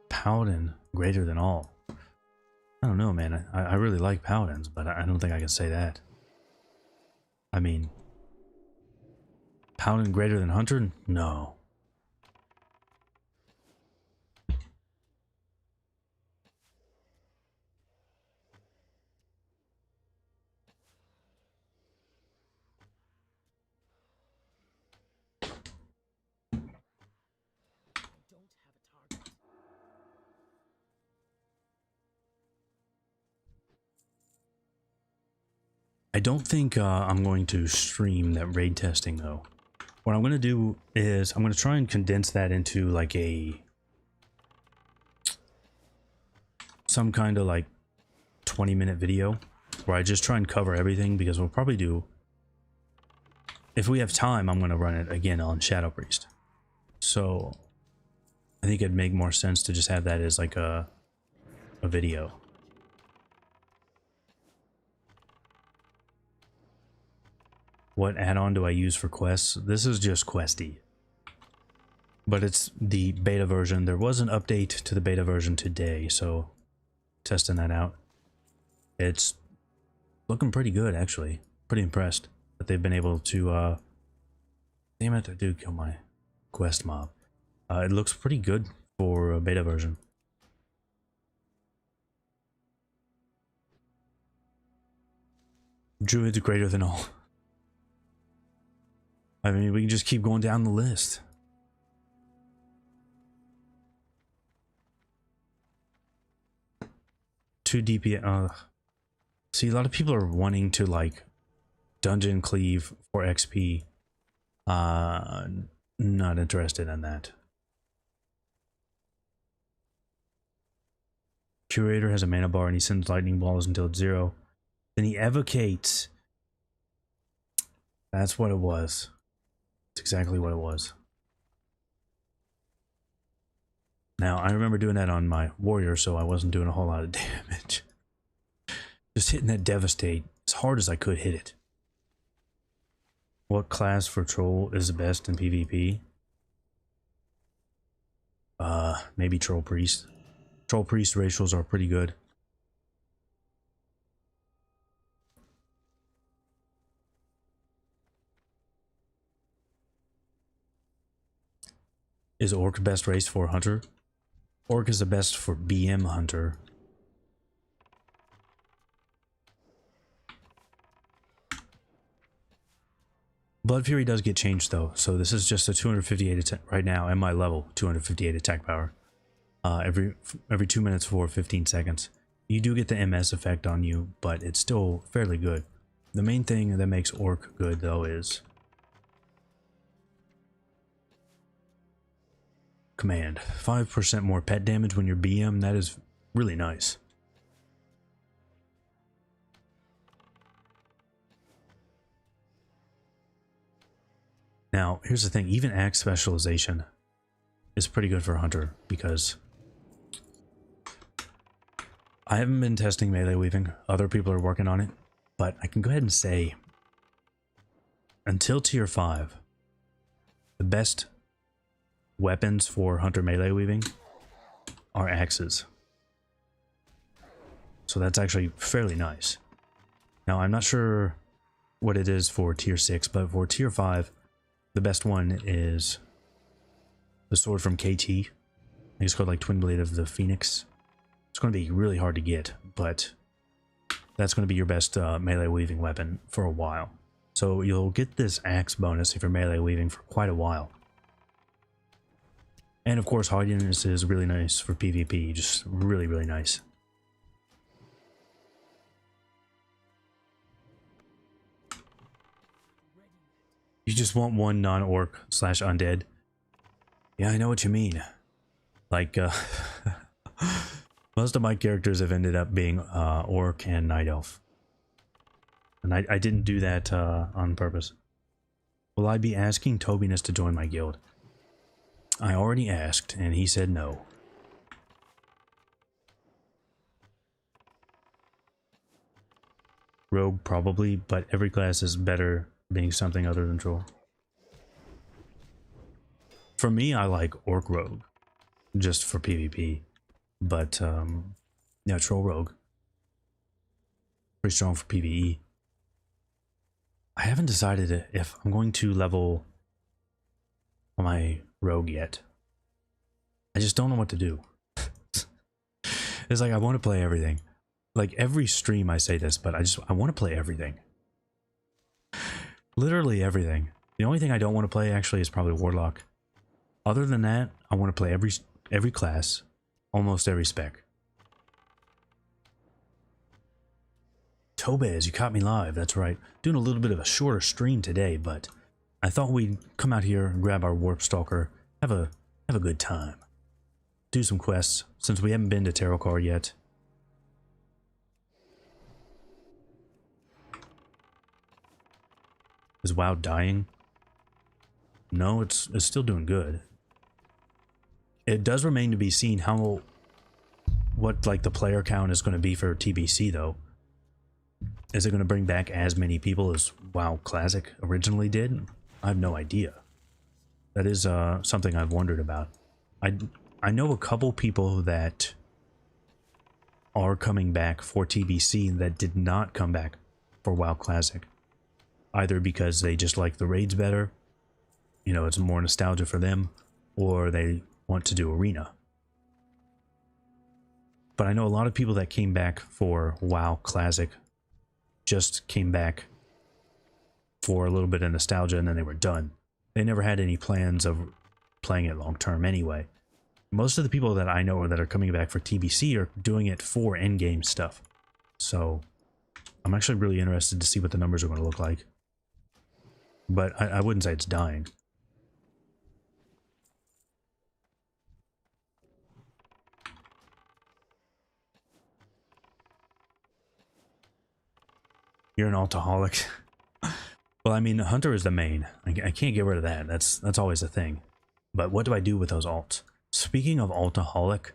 A: Paladin greater than all. I don't know, man. I really like paladins, but I don't think I can say that. I mean, Paladin greater than Hunter? No. I don't think I'm going to stream that raid testing though. What I'm going to do is I'm going to try and condense that into like some kind of like 20-minute video where I just try and cover everything, because we'll probably do, if we have time, I'm going to run it again on Shadow Priest. So I think it'd make more sense to just have that as like a video. What add-on do I use for quests? This is just Questy. But it's the beta version. There was an update to the beta version today, so testing that out. It's looking pretty good, actually. Pretty impressed that they've been able to, damn it, I do kill my quest mob. It looks pretty good for a beta version. Druid's greater than all. I mean, we can just keep going down the list. Two DPS. See, a lot of people are wanting to like dungeon cleave for XP. Not interested in that. Curator has a mana bar and he sends lightning balls until it's 0. Then he evocates. That's what it was. That's exactly what it was. Now, I remember doing that on my warrior, so I wasn't doing a whole lot of damage. Just hitting that devastate as hard as I could hit it. What class for troll is the best in PvP? Maybe troll priest. Troll priest ratios are pretty good. Is Orc best race for Hunter? Orc is the best for BM Hunter. Blood Fury does get changed though, so this is just a 258 attack right now, and my level 258 attack power. Every 2 minutes for 15 seconds. You do get the MS effect on you, but it's still fairly good. The main thing that makes Orc good though is command. 5% more pet damage when you're BM. That is really nice. Now, here's the thing. Even axe specialization is pretty good for Hunter, because I haven't been testing melee weaving. Other people are working on it. But I can go ahead and say, until tier 5, the best weapons for Hunter melee weaving are axes. So that's actually fairly nice. Now, I'm not sure what it is for tier 6, but for tier 5, the best one is the sword from KT. I think it's called like Twin Blade of the Phoenix. It's going to be really hard to get, but that's going to be your best melee weaving weapon for a while. So you'll get this axe bonus if you're melee weaving for quite a while. And of course, hardiness is really nice for PvP, just really, really nice. You just want one non-orc / undead. Yeah, I know what you mean. Like, most of my characters have ended up being orc and night elf. And I didn't do that on purpose. Will I be asking Tobinus to join my guild? I already asked, and he said no. Rogue, probably, but every class is better being something other than troll. For me, I like Orc Rogue, just for PvP. But, yeah, Troll Rogue. Pretty strong for PvE. I haven't decided if I'm going to level on my rogue yet. I just don't know what to do. It's like I want to play everything. Like every stream I say this, but I want to play everything. Literally everything. The only thing I don't want to play actually is probably Warlock. Other than that, I want to play every class, almost every spec. Tobez, you caught me live, that's right. Doing a little bit of a shorter stream today, but I thought we'd come out here and grab our Warpstalker, have a good time. Do some quests, since we haven't been to Terrorcar yet. Is WoW dying? No, it's still doing good. It does remain to be seen what like the player count is going to be for TBC though. Is it going to bring back as many people as WoW Classic originally did? I have no idea. That is something I've wondered about. I know a couple people that are coming back for TBC that did not come back for WoW Classic. Either because they just like the raids better, you know, it's more nostalgia for them, or they want to do Arena. But I know a lot of people that came back for WoW Classic just came back for a little bit of nostalgia and then they were done. They never had any plans of playing it long term anyway. Most of the people that I know that are coming back for TBC are doing it for endgame stuff. So I'm actually really interested to see what the numbers are going to look like. But I wouldn't say it's dying. You're an altaholic. Well, I mean, Hunter is the main. I can't get rid of that. That's always a thing. But what do I do with those alts? Speaking of altaholic,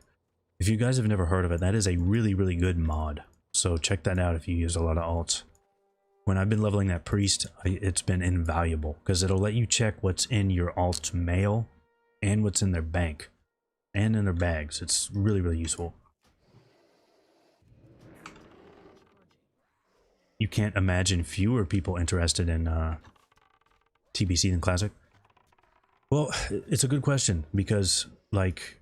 A: if you guys have never heard of it, that is a really, really good mod. So check that out if you use a lot of alts. When I've been leveling that priest, it's been invaluable because it'll let you check what's in your alt's mail and what's in their bank and in their bags. It's really, really useful. You can't imagine fewer people interested in TBC than Classic? Well, it's a good question because, like,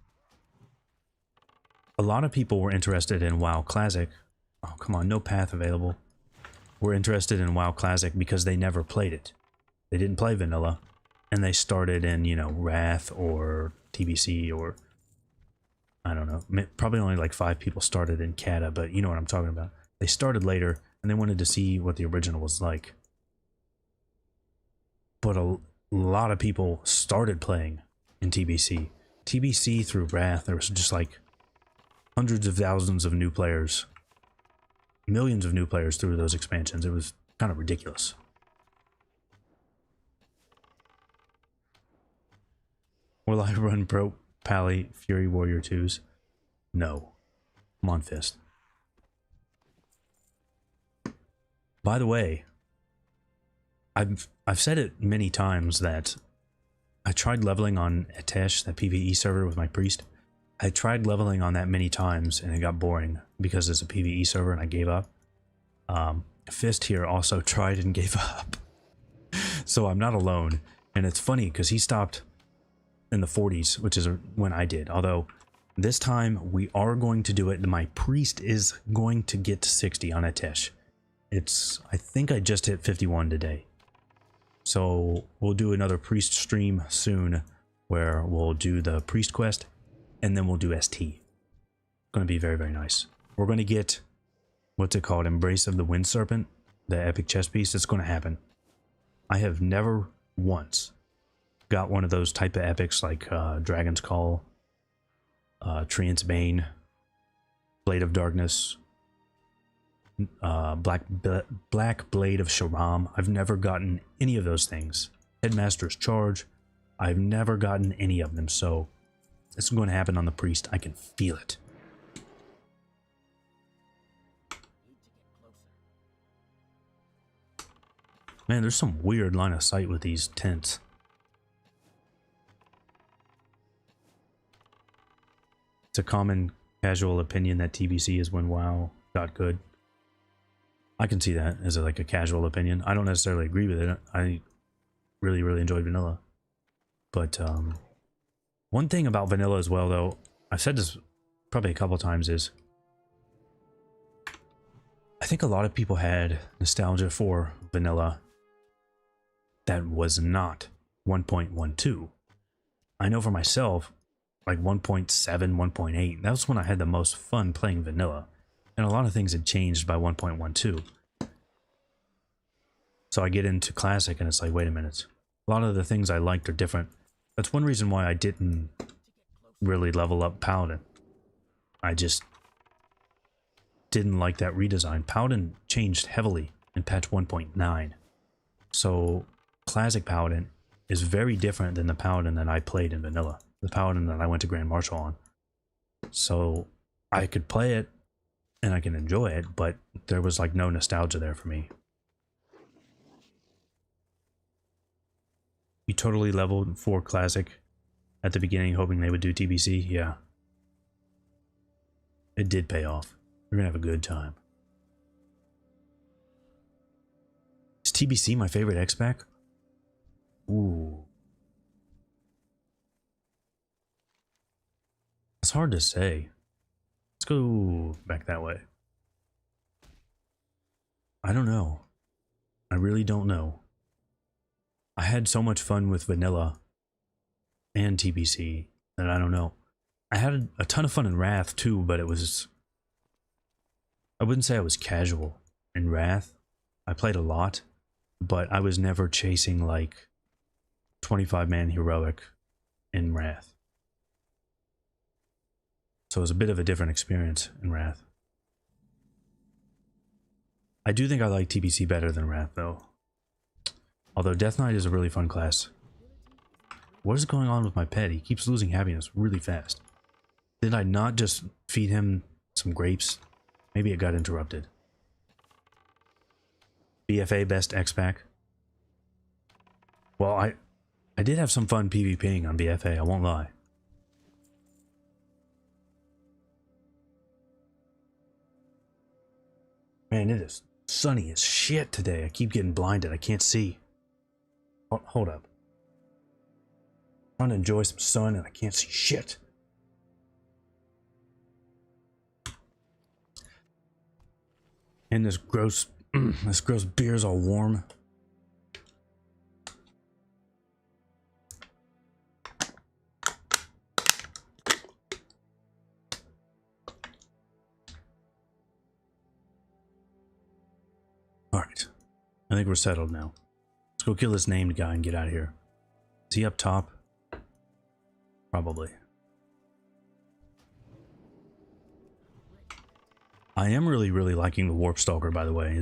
A: a lot of people were interested in WoW Classic. Oh, come on, no path available. Were interested in WoW Classic because they never played it. They didn't play vanilla, and they started in, you know, Wrath or TBC or, I don't know, probably only like 5 people started in Kata, but you know what I'm talking about. They started later, and they wanted to see what the original was like. But a lot of people started playing in TBC. TBC through Wrath, there was just like hundreds of thousands of new players. Millions of new players through those expansions. It was kind of ridiculous. Will I run Pro Pally Fury Warrior 2s? No. Come on, Fist. By the way, I've said it many times that I tried leveling on Etesh, that PvE server with my priest. I tried leveling on that many times and it got boring because it's a PvE server and I gave up. Fist here also tried and gave up. So I'm not alone. And it's funny because he stopped in the 40s, which is when I did. Although this time we are going to do it. My priest is going to get to 60 on Etesh. I think I just hit 51 today. So we'll do another priest stream soon where we'll do the priest quest and then we'll do ST. Going to be very, very nice. We're going to get, what's it called? Embrace of the Wind Serpent, the epic chess piece. It's going to happen. I have never once got one of those type of epics like Dragon's Call, Treant's Bane, Blade of Darkness, Black Blade of Sharam. I've never gotten any of those things. Headmaster's Charge. I've never gotten any of them, so it's going to happen on the priest. I can feel it. Man, there's some weird line of sight with these tents. It's a common casual opinion that TBC is when WoW got good. I can see that as like a casual opinion. I don't necessarily agree with it. I really, really enjoyed vanilla. But one thing about vanilla as well, though, I've said this probably a couple times, is I think a lot of people had nostalgia for vanilla that was not 1.12. I know for myself, like 1.7, 1.8, that was when I had the most fun playing vanilla. And a lot of things had changed by 1.12. So I get into Classic and it's like, wait a minute. A lot of the things I liked are different. That's one reason why I didn't really level up Paladin. I just didn't like that redesign. Paladin changed heavily in patch 1.9. So Classic Paladin is very different than the Paladin that I played in vanilla. The Paladin that I went to Grand Marshal on. So I could play it and I can enjoy it, but there was like no nostalgia there for me. You totally leveled for Classic at the beginning, hoping they would do TBC? Yeah. It did pay off. We're gonna have a good time. Is TBC my favorite X-Pack? Ooh. It's hard to say. Let's go back that way. I don't know. I really don't know. I had so much fun with vanilla and TBC that I don't know. I had a ton of fun in Wrath too, but it was... I wouldn't say I was casual in Wrath. I played a lot, but I was never chasing like 25-man heroic in Wrath. So it was a bit of a different experience in Wrath. I do think I like TBC better than Wrath though. Although Death Knight is a really fun class. What is going on with my pet? He keeps losing happiness really fast. Did I not just feed him some grapes? Maybe it got interrupted. BFA best X-Pack. Well, I did have some fun PvPing on BFA, I won't lie. Man, it is sunny as shit today. I keep getting blinded. I can't see. Hold up. I'm trying to enjoy some sun and I can't see shit. And this gross beer's all warm. Alright. I think we're settled now. Let's go kill this named guy and get out of here. Is he up top? Probably. I am really liking the Warpstalker, by the way.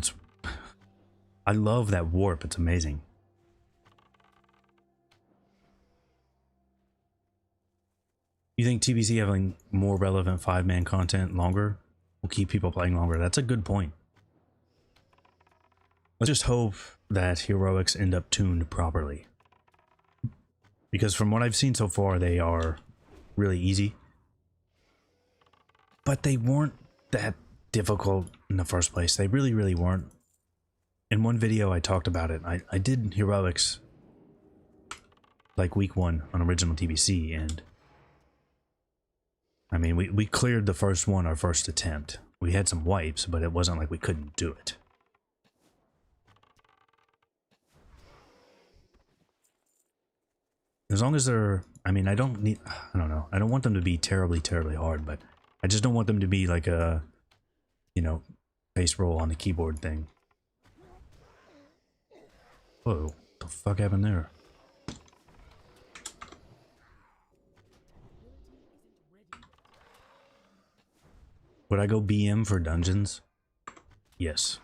A: I love that warp. It's amazing. You think TBC having more relevant 5-man content longer will keep people playing longer? That's a good point. Let's just hope that heroics end up tuned properly. Because from what I've seen so far, they are really easy. But they weren't that difficult in the first place. They really weren't. In one video I talked about it. I did heroics like week 1 on original TBC, and I mean we cleared the first one our first attempt. We had some wipes, but it wasn't like we couldn't do it. As long as they're, I mean, I don't know. I don't want them to be terribly hard, but I just don't want them to be like a, you know, face roll on the keyboard thing. Whoa, what the fuck happened there? Would I go BM for dungeons? Yes,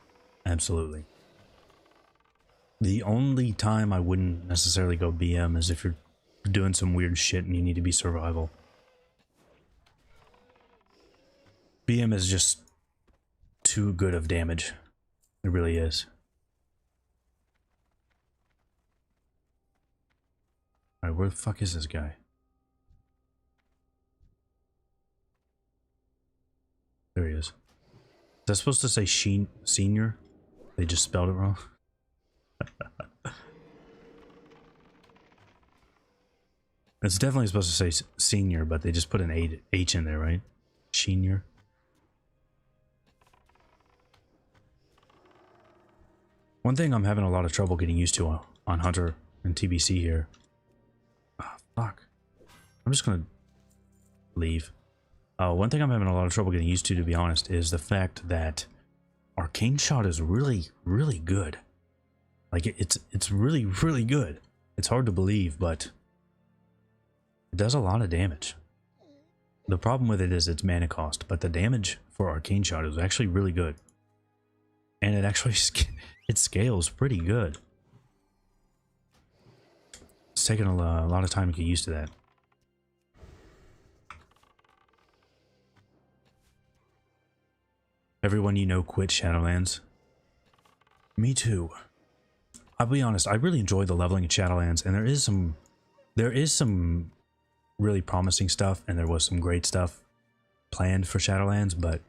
A: absolutely. The only time I wouldn't necessarily go BM is if you're doing some weird shit and you need to be survival. BM is just too good of damage. It really is. Alright, where the fuck is this guy? There he is. Is that supposed to say senior? They just spelled it wrong. It's definitely supposed to say senior, but they just put an H in there, right? Senior. One thing I'm having a lot of trouble getting used to on Hunter and TBC here. Oh, fuck. I'm just gonna leave. One thing I'm having a lot of trouble getting used to be honest, is the fact that Arcane Shot is really, really good. Like, it's really, really good. It's hard to believe, but it does a lot of damage. The problem with it is its mana cost, but the damage for Arcane Shot is actually really good. And it actually it scales pretty good. It's taken a lot of time to get used to that. Everyone you know quit Shadowlands. Me too. I'll be honest, I really enjoy the leveling in Shadowlands, and there is some really promising stuff, and there was some great stuff planned for Shadowlands, but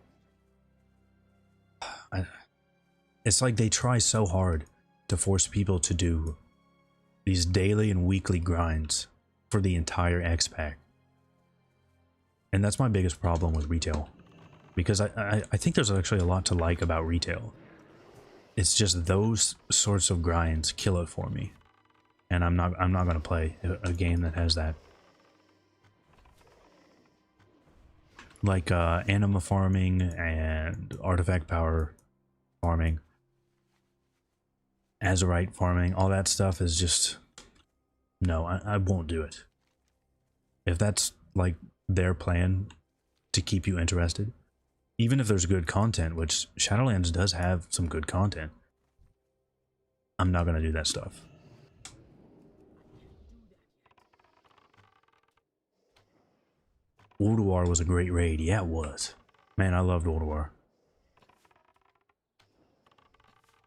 A: it's like they try so hard to force people to do these daily and weekly grinds for the entire X pack. And that's my biggest problem with retail. Because I think there's actually a lot to like about retail. It's just those sorts of grinds kill it for me. And I'm not gonna play a game that has that. Like anima farming and artifact power farming. Azurite farming, all that stuff is just... No, I won't do it. If that's like their plan to keep you interested, even if there's good content, which Shadowlands does have some good content, I'm not gonna do that stuff. Ulduar was a great raid. Yeah, it was. Man, I loved Ulduar.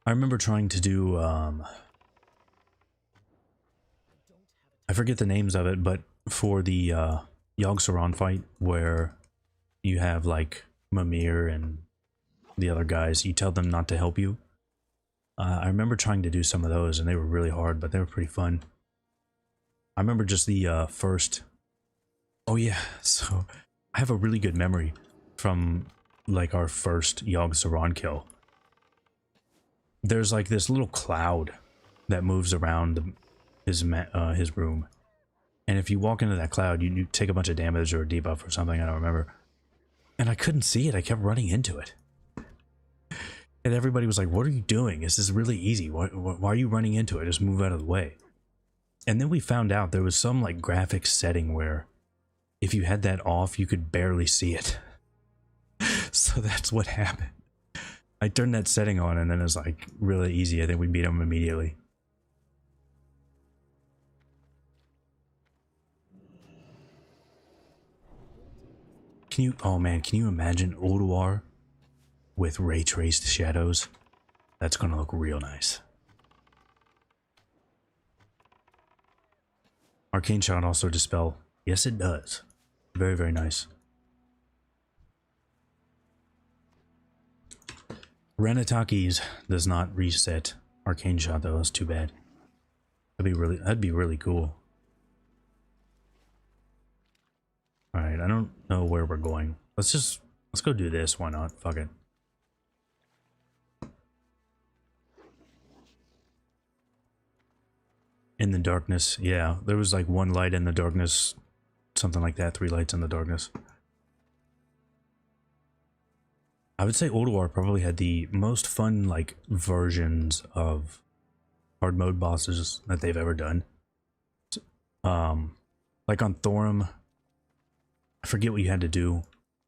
A: I remember trying to do, I forget the names of it, but for the Yogg-Saron fight, where you have like Mimir and the other guys, you tell them not to help you. I remember trying to do some of those, and they were really hard, but they were pretty fun. I remember just the first... Oh yeah, so I have a really good memory from like our first Yogg-Saron kill. There's like this little cloud that moves around his room, and if you walk into that cloud, you take a bunch of damage or a debuff or something, I don't remember. And I couldn't see it, I kept running into it. And everybody was like, what are you doing? This is really easy. Why are you running into it? Just move out of the way. And then we found out there was some like graphics setting where if you had that off, you could barely see it. So that's what happened. I turned that setting on, and then it was like really easy. I think we beat him immediately. Can you, oh man, can you imagine Ulduar with ray traced shadows? That's gonna look real nice. Arcane Shot also dispel. Yes, it does. Very, very nice. Renataki's does not reset Arcane Shot though. That's too bad. That'd be really cool. All right, I don't know where we're going. Let's go do this. Why not? Fuck it. In the darkness, yeah. There was like one light in the darkness, something like that. 3 lights in the darkness. I would say Ulduar probably had the most fun like versions of hard mode bosses that they've ever done. Like on Thorum, I forget what you had to do,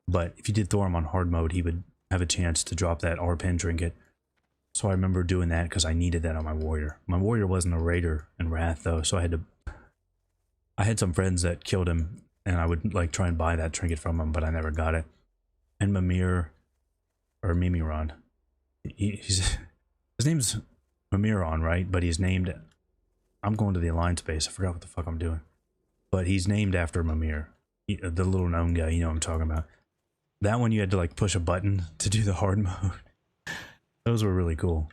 A: but if you did Thorum on hard mode, he would have a chance to drop that R-Pen trinket. So I remember doing that because I needed that on my warrior. My warrior wasn't a raider in Wrath though, so I had some friends that killed him, and I would like try and buy that trinket from him, but I never got it. And Mimir, or Mimiron, his name's Mimiron, right? But he's named, I'm going to the Alliance base, I forgot what the fuck I'm doing. But he's named after Mimir, the little gnome guy, you know what I'm talking about. That one you had to like push a button to do the hard mode. Those were really cool.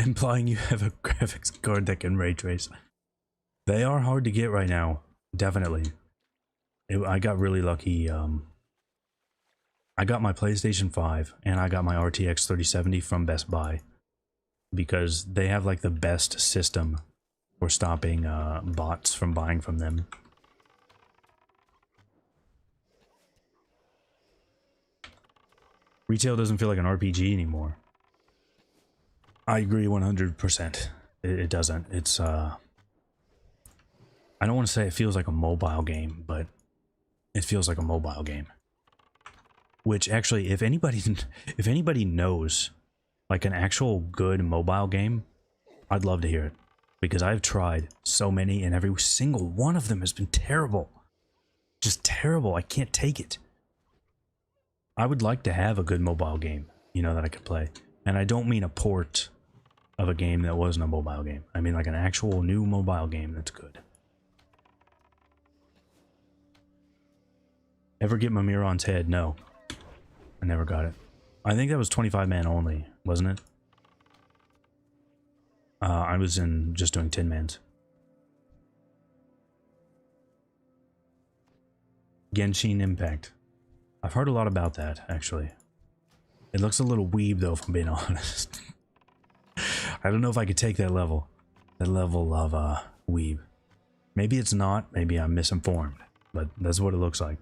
A: implying you have a graphics card that can ray trace. They are hard to get right now, definitely. I got really lucky. I got my PlayStation 5 and I got my RTX 3070 from Best Buy because they have like the best system for stopping bots from buying from them. Retail doesn't feel like an RPG anymore. I agree 100%. It doesn't. It's I don't want to say it feels like a mobile game, but it feels like a mobile game. Which actually, if anybody knows like an actual good mobile game, I'd love to hear it. Because I've tried so many and every single one of them has been terrible. Just terrible. I can't take it. I would like to have a good mobile game, you know, that I could play. And I don't mean a port of a game that wasn't a mobile game. I mean like an actual new mobile game that's good. Ever get Mimiron's head? No. I never got it. I think that was 25 man only, wasn't it? I was just doing 10 mans. Genshin Impact. I've heard a lot about that, actually. It looks a little weeb, though, if I'm being honest. I don't know if I could take that level. That level of, weeb. Maybe it's not. Maybe I'm misinformed. But that's what it looks like.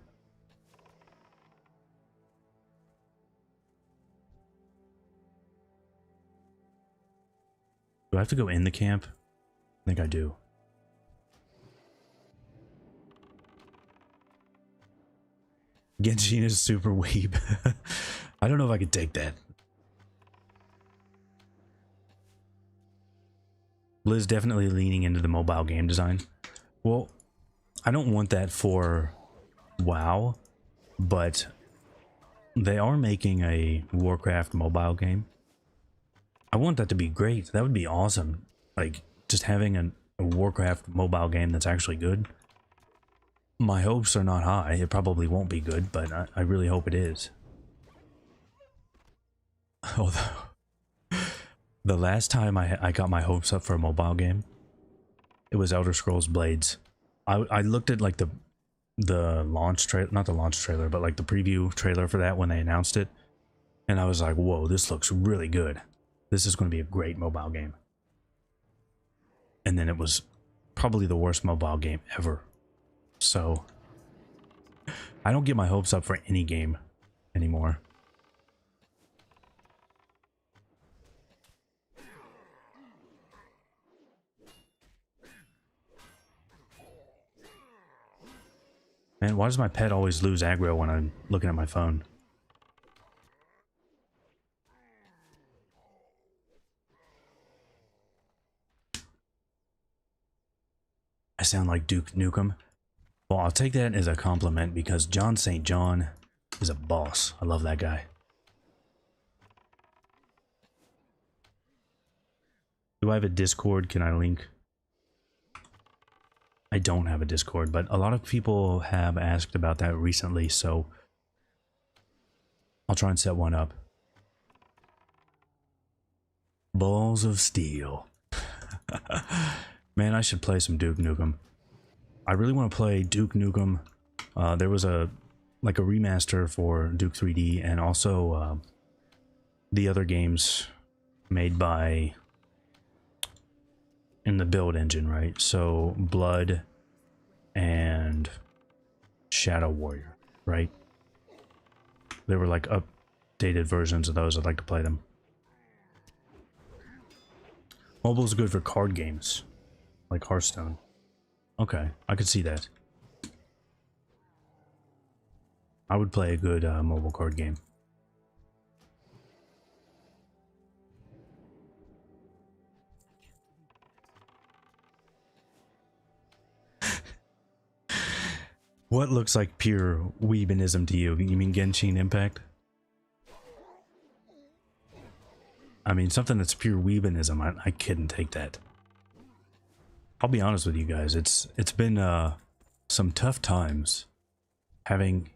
A: Do I have to go in the camp? I think I do. Genshin is super weeb. I don't know if I could take that. Liz definitely leaning into the mobile game design. Well, I don't want that for WoW, but they are making a Warcraft mobile game. I want that to be great. That would be awesome. Like, just having a Warcraft mobile game that's actually good. My hopes are not high. It probably won't be good, but I really hope it is. Although, the last time I got my hopes up for a mobile game, it was Elder Scrolls Blades. I looked at like the launch trailer, not the launch trailer, but like the preview trailer for that when they announced it. And I was like, whoa, this looks really good. This is going to be a great mobile game. And then it was probably the worst mobile game ever. So, I don't get my hopes up for any game anymore. Man, why does my pet always lose aggro when I'm looking at my phone? I sound like Duke Nukem. Well, I'll take that as a compliment because John St. John is a boss. I love that guy. Do I have a Discord? Can I link? I don't have a Discord, but a lot of people have asked about that recently, so I'll try and set one up. Balls of Steel. Man, I should play some Duke Nukem. I really want to play Duke Nukem. There was a remaster for Duke 3D and also the other games made by in the build engine, right? So Blood and Shadow Warrior, right? They were like updated versions of those. I'd like to play them. Mobile's good for card games, like Hearthstone. Okay, I could see that. I would play a good mobile card game. What looks like pure weebinism to you? You mean Genshin Impact? I mean, something that's pure weebinism, I couldn't take that. I'll be honest with you guys, it's been some tough times having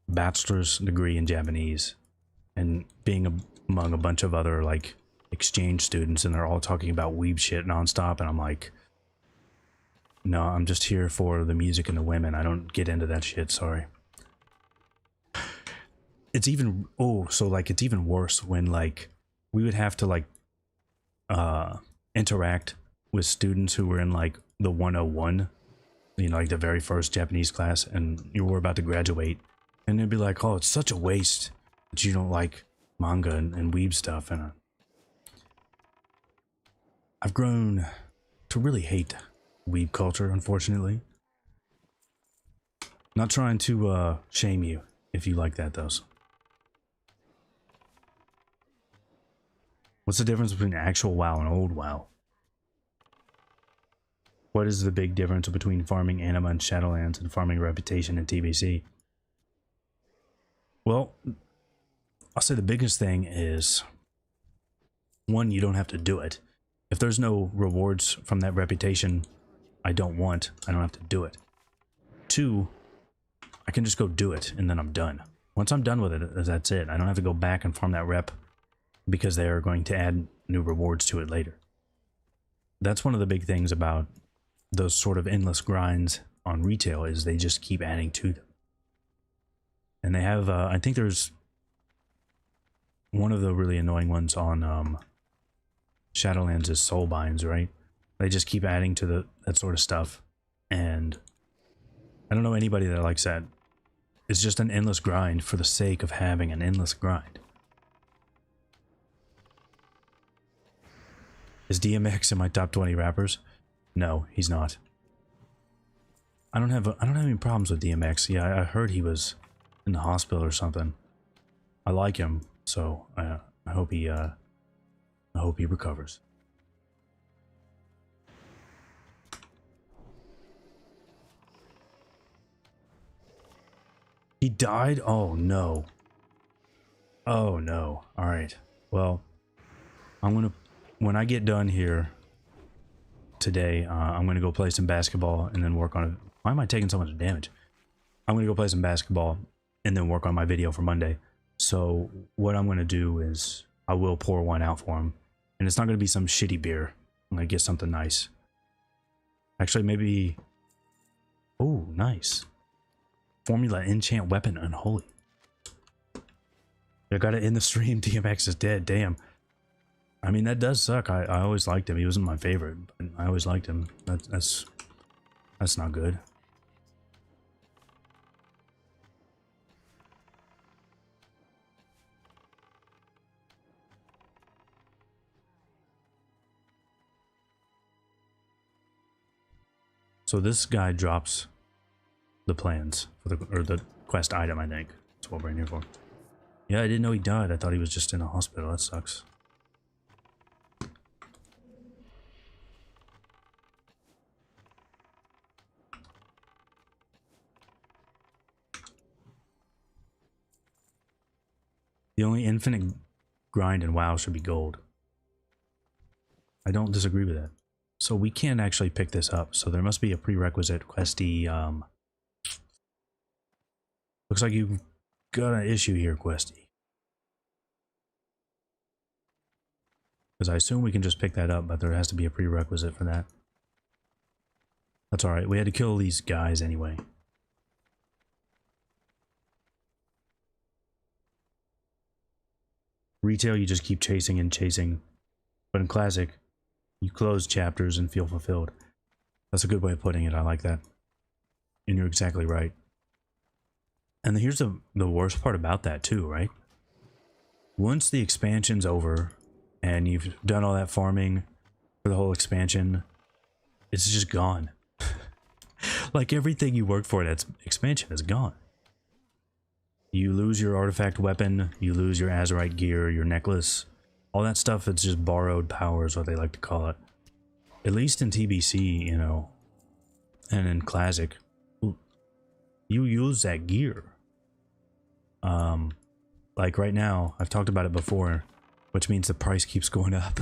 A: bachelor's degree in Japanese and being among a bunch of other like exchange students, and they're all talking about weeb shit nonstop, and I'm like, no, I'm just here for the music and the women. I don't get into that shit, sorry. It's even, oh, so like it's even worse when like we would have to like interact with students who were in like the 101, you know, like the very first Japanese class, and you were about to graduate, and they'd be like, oh, it's such a waste that you don't like manga and weeb stuff. And I've grown to really hate weeb culture, unfortunately. Not trying to shame you if you like that, though. What's the difference between actual WoW and old WoW? What is the big difference between farming anima in Shadowlands and farming reputation in TBC? Well, I'll say the biggest thing is, one, you don't have to do it. If there's no rewards from that reputation I don't have to do it. Two, I can just go do it and then I'm done. Once I'm done with it, that's it. I don't have to go back and farm that rep because they are going to add new rewards to it later. That's one of the big things about those sort of endless grinds on retail, is they just keep adding to them. And they have, I think there's one of the really annoying ones on Shadowlands is soul binds, right? They just keep adding to that sort of stuff, and I don't know anybody that likes that. It's just an endless grind for the sake of having an endless grind. Is DMX in my top 20 rappers? No, he's not. I don't have any problems with DMX. Yeah, I heard he was in the hospital or something. I like him, so I hope he recovers. He died? Oh no. Oh no. All right. Well, when I get done here today, I'm gonna go play some basketball and then work on it. Why am I taking so much damage? I'm gonna go play some basketball and then work on my video for Monday. So what I'm gonna do is I will pour one out for him, and it's not gonna be some shitty beer. I'm gonna get something nice. Actually, maybe. Oh, nice. Formula enchant weapon unholy. I got it in the stream. DMX is dead. Damn. I mean, that does suck. I always liked him. He wasn't my favorite, but I always liked him. That's not good. So this guy drops the plans for the quest item, I think. That's what we're in here for. Yeah, I didn't know he died. I thought he was just in a hospital. That sucks. The only infinite grind in WoW should be gold. I don't disagree with that. So we can't actually pick this up, so there must be a prerequisite questy. Looks like you've got an issue here, questy. Because I assume we can just pick that up, but there has to be a prerequisite for that. That's alright, we had to kill these guys anyway. Retail, you just keep chasing and chasing. But in Classic, you close chapters and feel fulfilled. That's a good way of putting it. I like that. And you're exactly right. And here's the worst part about that too, right? Once the expansion's over and you've done all that farming for the whole expansion, it's just gone. Like everything you worked for that expansion is gone. You lose your artifact weapon, you lose your Azurite gear, your necklace, all that stuff. It's just borrowed power is what they like to call it. At least in TBC, you know, and in Classic, you use that gear. Like right now, I've talked about it before, which means the price keeps going up.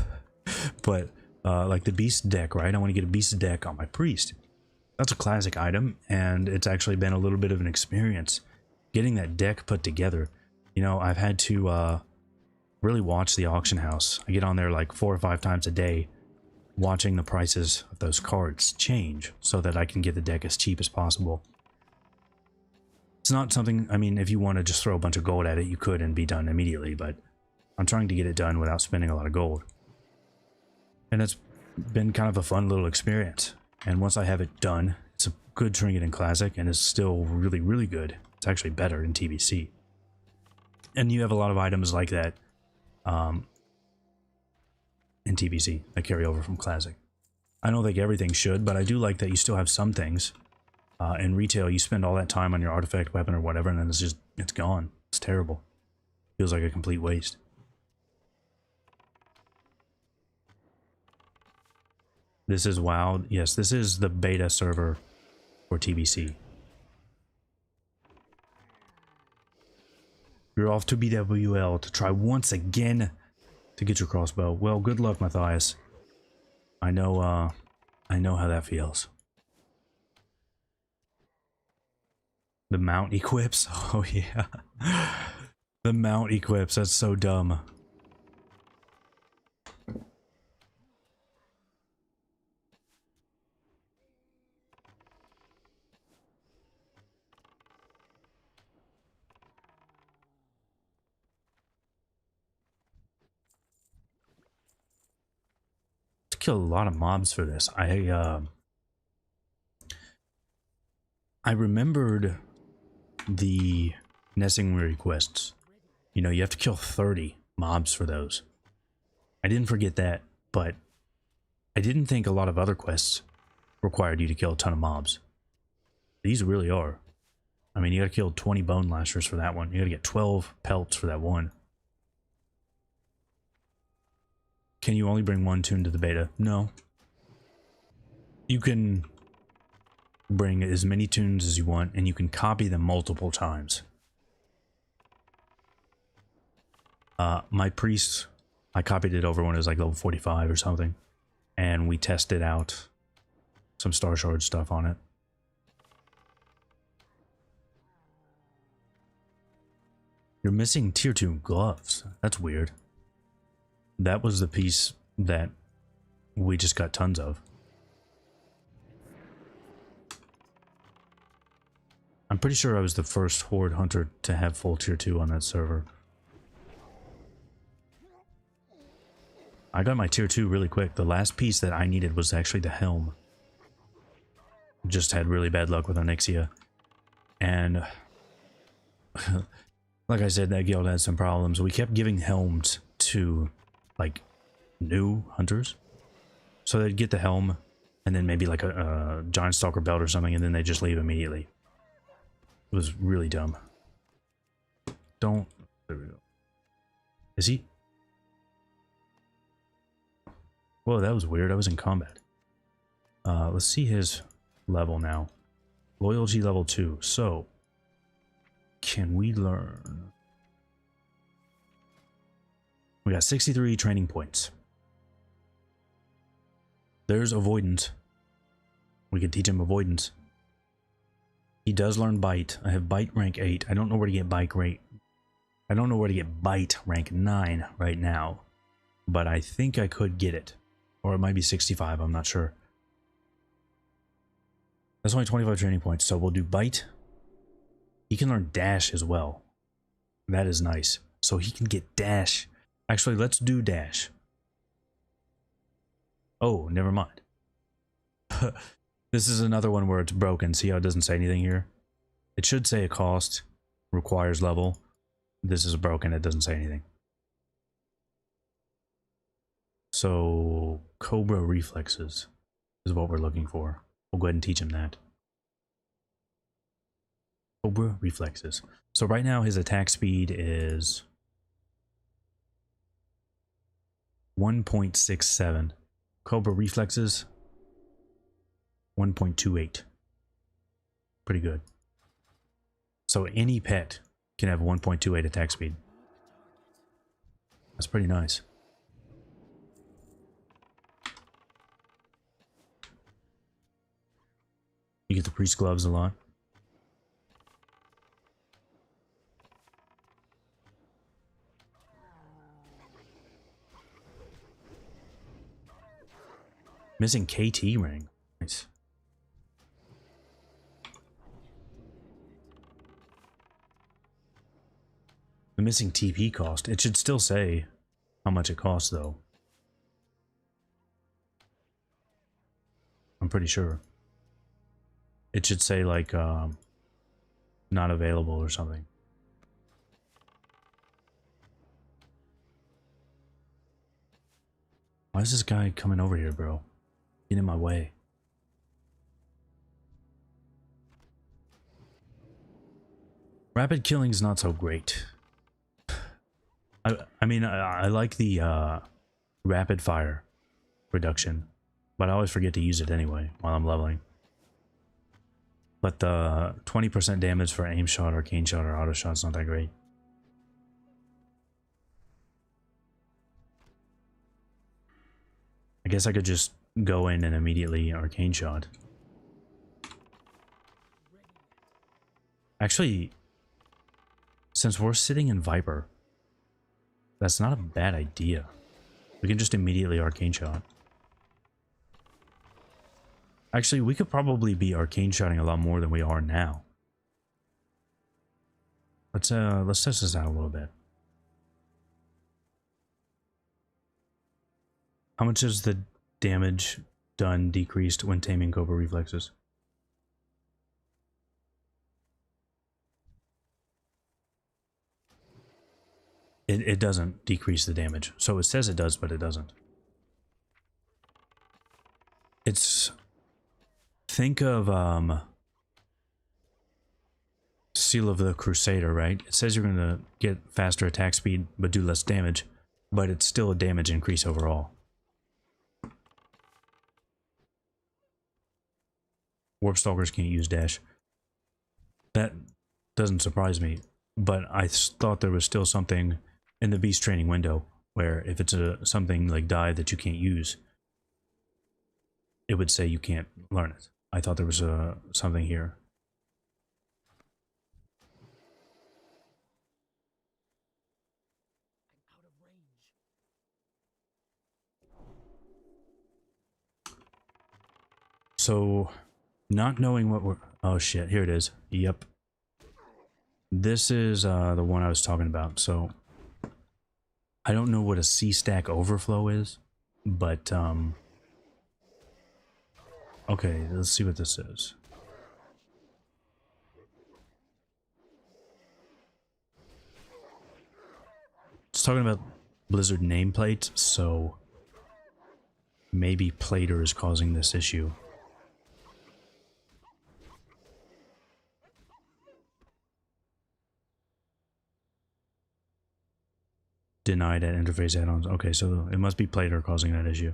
A: But like the beast deck, right? I want to get a beast deck on my priest. That's a Classic item, and it's actually been a little bit of an experience getting that deck put together. You know, I've had to really watch the auction house. I get on there like 4 or 5 times a day, watching the prices of those cards change so that I can get the deck as cheap as possible. It's not something, I mean, if you want to just throw a bunch of gold at it, you could and be done immediately, but I'm trying to get it done without spending a lot of gold. And it's been kind of a fun little experience. And once I have it done, it's a good trinket in Classic, and it's still really, really good. It's actually better in TBC. And you have a lot of items like that in TBC that carry over from Classic. I don't think everything should, but I do like that you still have some things. In retail, you spend all that time on your artifact, weapon, or whatever, and then it's gone. It's terrible. Feels like a complete waste. This is WoW. Yes, this is the beta server for TBC. You're off to BWL to try once again to get your crossbow. Well, good luck, Matthias. I know how that feels. The mount equips? Oh yeah. The mount equips, that's so dumb. To kill a lot of mobs for this. I remembered the Nessingweary quests. You know, you have to kill 30 mobs for those. I didn't forget that, but I didn't think a lot of other quests required you to kill a ton of mobs. These really are. I mean, you gotta kill 20 bone lashers for that one. You gotta get 12 pelts for that one. Can you only bring one tune to the beta? No. You can bring as many tunes as you want, and you can copy them multiple times. My priest, I copied it over when it was like level 45 or something, and we tested out some Star Shard stuff on it. You're missing tier 2 gloves. That's weird. That was the piece that we just got tons of. I'm pretty sure I was the first Horde Hunter to have full tier 2 on that server. I got my tier 2 really quick. The last piece that I needed was actually the helm. Just had really bad luck with Onyxia. And like I said, that guild had some problems. We kept giving helms to like new hunters. So they'd get the helm and then maybe like a Giant Stalker belt or something, and then they just leave immediately. It was really dumb. Don't. There we go. Is he? Whoa, that was weird. I was in combat. Let's see his level now. Loyalty level 2. So, can we learn? We got 63 training points. There's avoidance. We could teach him avoidance. He does learn bite. I have bite rank 8. I don't know where to get bite rank. I don't know where to get bite rank 9 right now, but I think I could get it, or it might be 65. I'm not sure. That's only 25 training points, so we'll do bite. He can learn dash as well. That is nice. So he can get dash. Actually, let's do dash. Oh, never mind. This is another one where it's broken. See how it doesn't say anything here? It should say a cost, requires level. This is broken. It doesn't say anything. So, Cobra reflexes is what we're looking for. We'll go ahead and teach him that. Cobra reflexes. So right now his attack speed is 1.67. Cobra reflexes 1.28. Pretty good. So any pet can have 1.28 attack speed. That's pretty nice. You get the priest gloves a lot. Missing KT ring. Nice. The missing TP cost. It should still say how much it costs, though. I'm pretty sure. It should say, like, not available or something. Why is this guy coming over here, bro? Get in my way. Rapid killing's not so great. I mean, I like the rapid fire reduction, but I always forget to use it anyway while I'm leveling. But the 20% damage for aim shot, arcane shot, or auto shot's not that great. I guess I could just go in and immediately arcane shot. Actually, since we're sitting in Viper, that's not a bad idea. We can just immediately arcane shot. Actually, we could probably be arcane shotting a lot more than we are now. Let's test this out a little bit. How much is the damage done decreased when taming Cobra reflexes? It doesn't decrease the damage. So it says it does, but it doesn't. It's... Think of Seal of the Crusader, right? It says you're going to get faster attack speed, but do less damage. But it's still a damage increase overall. Warpstalkers can't use dash. That doesn't surprise me. But I thought there was still something in the beast training window where if it's something like dive that you can't use, it would say you can't learn it. I thought there was something here. So, not knowing what we're... Oh shit, here it is. Yep. This is the one I was talking about. So, I don't know what a C-stack overflow is, but okay, let's see what this is. It's talking about Blizzard nameplate, so maybe Plater is causing this issue. Denied at interface add-ons. Okay, so it must be Plater causing that issue.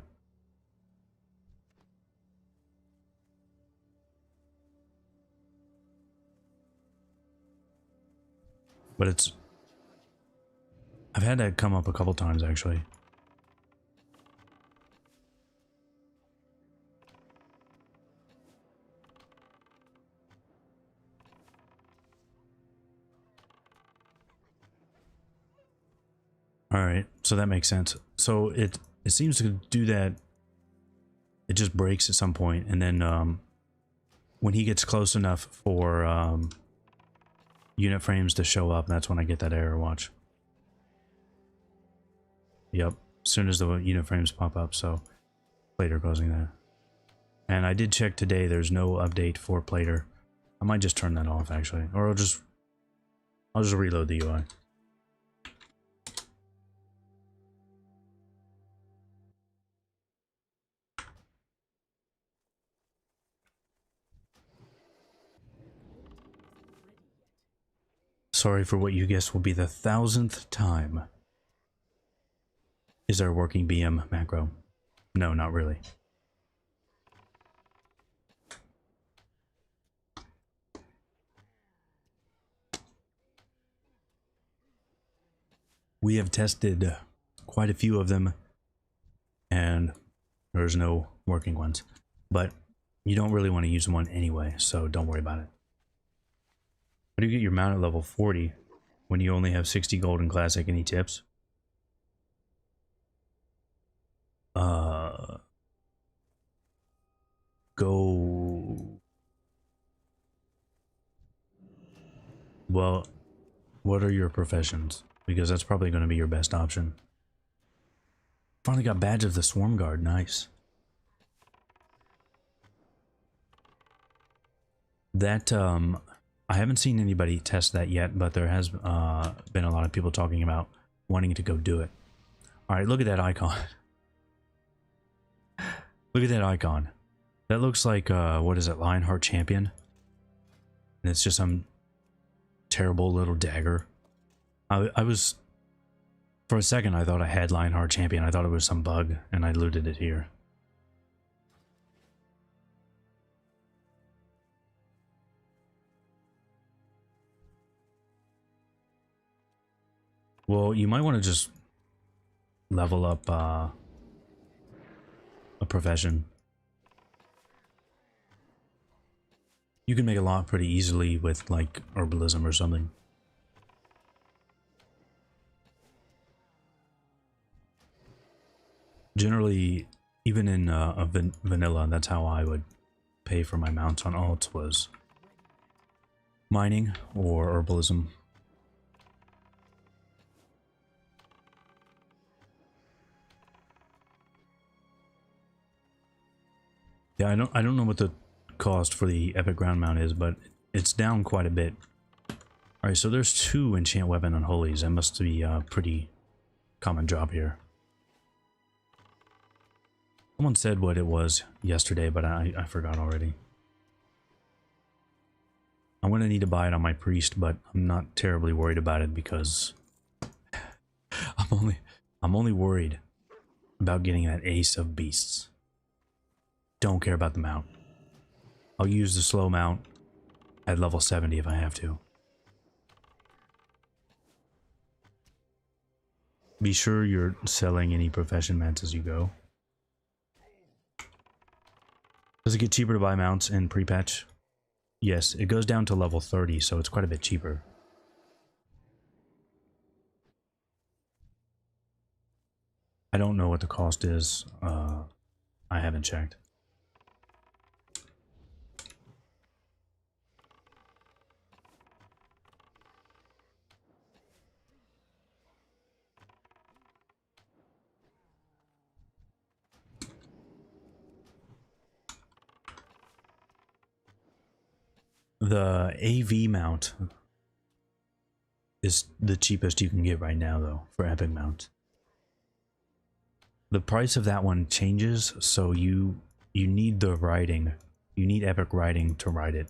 A: But it's... I've had that come up a couple times, actually. Alright, so that makes sense. So it seems to do that. It just breaks at some point, and then when he gets close enough for unit frames to show up, that's when I get that error, watch. Yep, as soon as the unit frames pop up, so Plater causing that. And I did check today, there's no update for Plater. I might just turn that off, actually. Or I'll just reload the UI. Sorry for what you guess will be the 1000th time. Is there a working BM macro? No, not really. We have tested quite a few of them, and there's no working ones. But you don't really want to use one anyway, so don't worry about it. How do you get your mount at level 40 when you only have 60 gold in Classic? Any tips? Well, what are your professions? Because that's probably going to be your best option. Finally got badge of the Swarm Guard. Nice. That, I haven't seen anybody test that yet, but there has been a lot of people talking about wanting to go do it. Alright, look at that icon. Look at that icon. That looks like, what is it, Lionheart Champion? And it's just some terrible little dagger. I was, for a second I thought I had Lionheart Champion. I thought it was some bug, and I looted it here. Well, you might want to just level up a profession. You can make a lot pretty easily with like herbalism or something. Generally, even in vanilla, that's how I would pay for my mounts on alts, was mining or herbalism. Yeah, I don't know what the cost for the epic ground mount is, but it's down quite a bit. Alright, so there's 2 enchant weapon unholies. That must be a pretty common job here. Someone said what it was yesterday, but I forgot already. I'm gonna need to buy it on my priest, but I'm not terribly worried about it because I'm only worried about getting that ace of beasts. Don't care about the mount. I'll use the slow mount at level 70 if I have to. Be sure you're selling any profession mounts as you go. Does it get cheaper to buy mounts in pre-patch? Yes, it goes down to level 30, so it's quite a bit cheaper. I don't know what the cost is. I haven't checked. The AV mount is the cheapest you can get right now, though, for epic mount. The price of that one changes, so you need the riding. You need epic riding to ride it.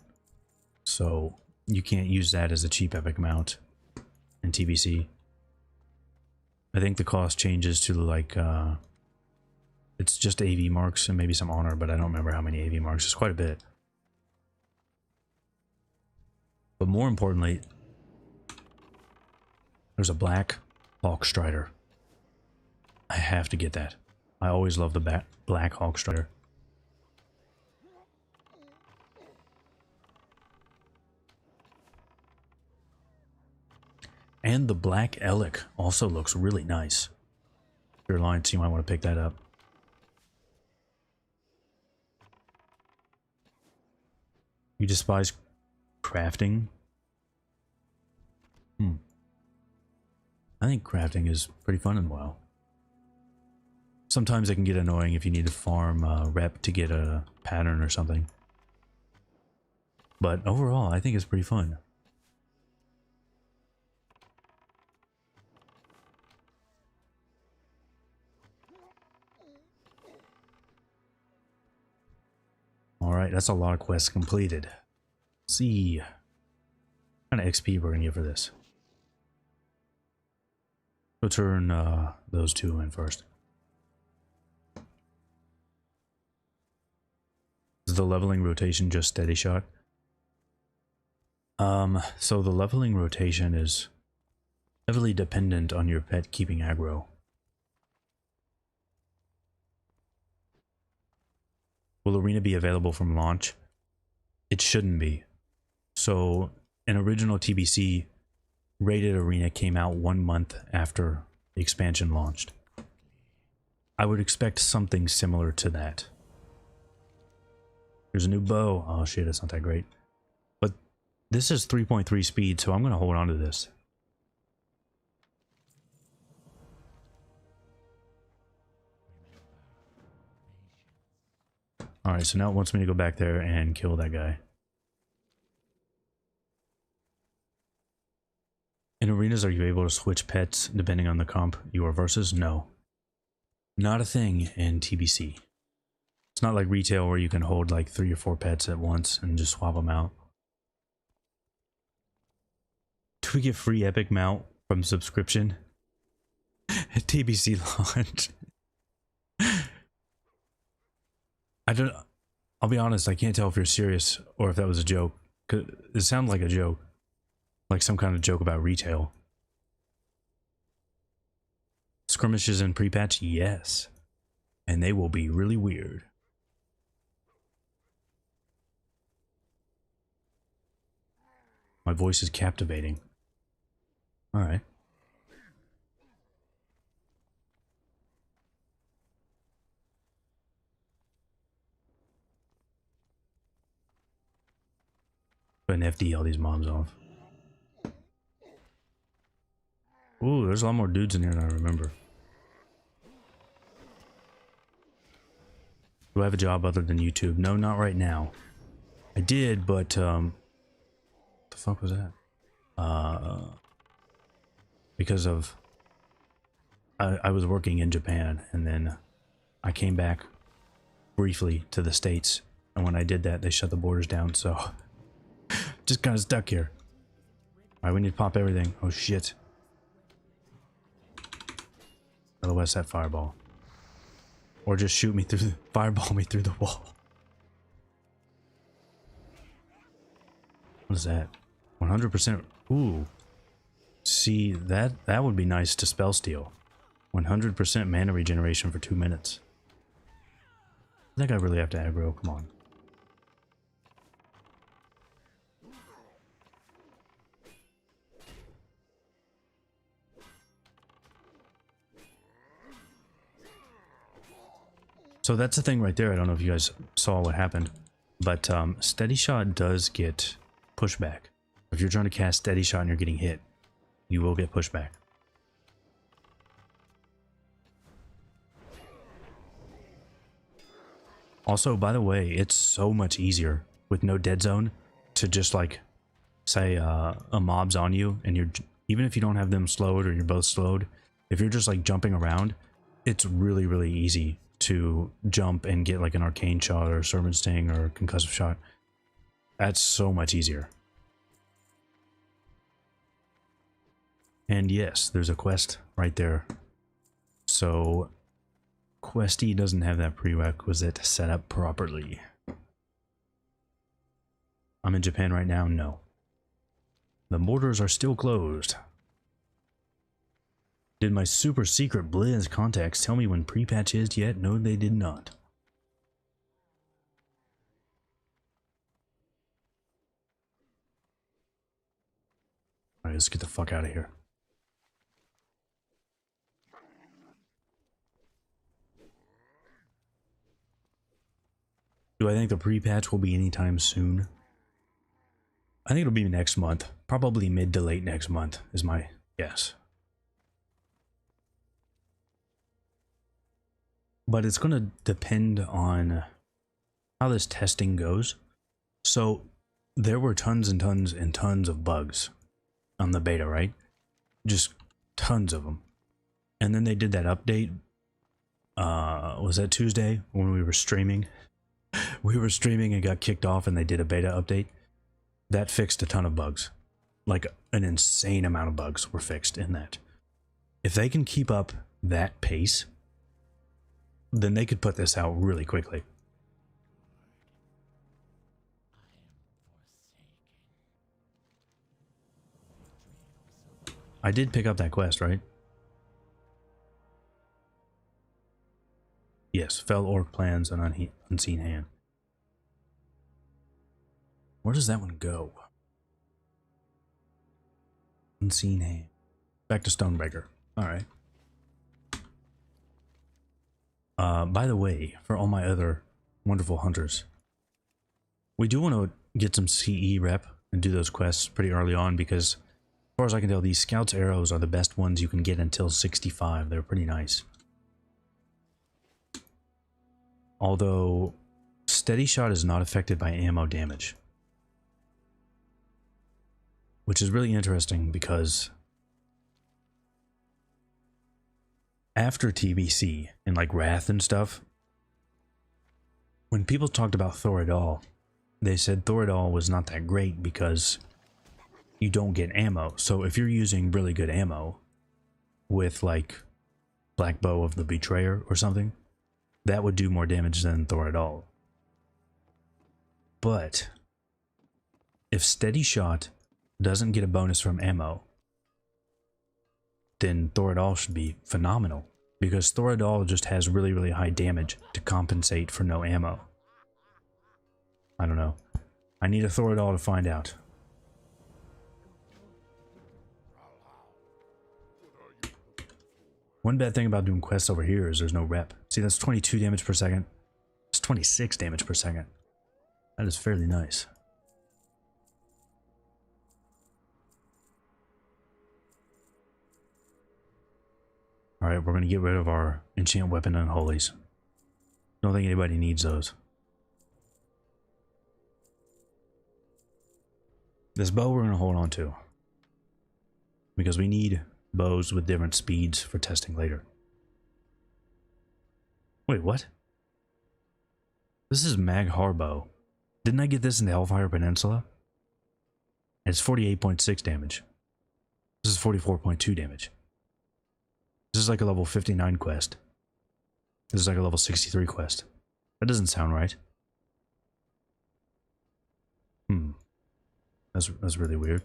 A: So you can't use that as a cheap epic mount in TBC. I think the cost changes to like it's just AV marks and maybe some honor, but I don't remember how many AV marks. It's quite a bit. But more importantly, there's a black Hawk Strider. I have to get that. I always love the black Hawk Strider. And the black Elec also looks really nice. If you're Alliance, you might want to pick that up. You despise crafting? I think crafting is pretty fun in WoW. Sometimes it can get annoying if you need to farm rep to get a pattern or something. But overall, I think it's pretty fun. Alright, that's a lot of quests completed. Let's see what kind of XP we're going to get for this. Go turn those 2 in first. Is the leveling rotation just steady shot? So the leveling rotation is heavily dependent on your pet keeping aggro. Will Arena be available from launch? It shouldn't be. So, an original TBC rated Arena came out 1 month after the expansion launched. I would expect something similar to that. There's a new bow. Oh shit, that's not that great. But This is 3.3 speed, so I'm going to hold on to this. Alright, so now it wants me to go back there and kill that guy. In arenas, are you able to switch pets depending on the comp you are versus? No. Not a thing in TBC. It's not like retail where you can hold like 3 or 4 pets at once and just swap them out. Do we get free epic mount from subscription? At TBC launch. I'll be honest, I can't tell if you're serious or if that was a joke. 'Cause it sounded like a joke. Like some kind of joke about retail. Skirmishes in pre-patch? Yes. And they will be really weird. My voice is captivating. Alright. Go ahead and FD all these mobs off. Ooh, there's a lot more dudes in here than I remember. Do I have a job other than YouTube? No, not right now. I did, but what the fuck was that? Because of I was working in Japan, and then I came back briefly to the States, and when I did that, they shut the borders down, so just kind of stuck here. Alright, we need to pop everything. Oh shit. Otherwise that fireball. Or just shoot me through the fireball me through the wall. What is that? 100%. Ooh. See, that would be nice to spell steal. 100% mana regeneration for 2 minutes. I think I really have to aggro. Come on. So that's the thing right there. I don't know if you guys saw what happened, but steady shot does get pushback. If you're trying to cast steady shot and you're getting hit, you will get pushback. Also, by the way, it's so much easier with no dead zone to just like say a mob's on you and you're, even if you don't have them slowed or you're both slowed, if you're just like jumping around, it's really, really easy to jump and get like an arcane shot or a servant sting or a concussive shot. That's so much easier. And yes, there's a quest right there. So Questy doesn't have that prerequisite set up properly. I'm in Japan right now? No. The borders are still closed. Did my super secret Blizz contacts tell me when pre-patch is yet? No, they did not. Alright, let's get the fuck out of here. Do I think the pre-patch will be anytime soon? I think it'll be next month. Probably mid to late next month is my guess. But it's going to depend on how this testing goes. So there were tons and tons and tons of bugs on the beta, right? Just tons of them. And then they did that update. Was that Tuesday when we were streaming? We were streaming and got kicked off and they did a beta update. That fixed a ton of bugs. Like an insane amount of bugs were fixed in that. If they can keep up that pace, then they could put this out really quickly. I did pick up that quest, right? Yes, fell orc plans an unseen hand. Where does that one go? Unseen hand. Back to Stonebreaker. Alright. By the way, for all my other wonderful hunters, we do want to get some CE rep and do those quests pretty early on because, as far as I can tell, these Scout's arrows are the best ones you can get until 65. They're pretty nice. Although, steady shot is not affected by ammo damage. Which is really interesting because after TBC and like Wrath and stuff, when people talked about Thoradol, they said Thoradol was not that great because you don't get ammo. So if you're using really good ammo with like Black Bow of the Betrayer or something, that would do more damage than Thoradol. But if steady shot doesn't get a bonus from ammo, then Thoradol should be phenomenal, because Thoradol just has really, really high damage to compensate for no ammo. I don't know. I need a Thoradol to find out. One bad thing about doing quests over here is there's no rep. See, that's 22 damage per second. It's 26 damage per second. That is fairly nice. Alright, we're going to get rid of our enchant weapon and holies. Don't think anybody needs those. This bow we're going to hold on to, because we need bows with different speeds for testing later. Wait, what? This is Mag Harbow. Didn't I get this in the Hellfire Peninsula? And it's 48.6 damage. This is 44.2 damage. This is like a level 59 quest. This is like a level 63 quest. That doesn't sound right. That's really weird.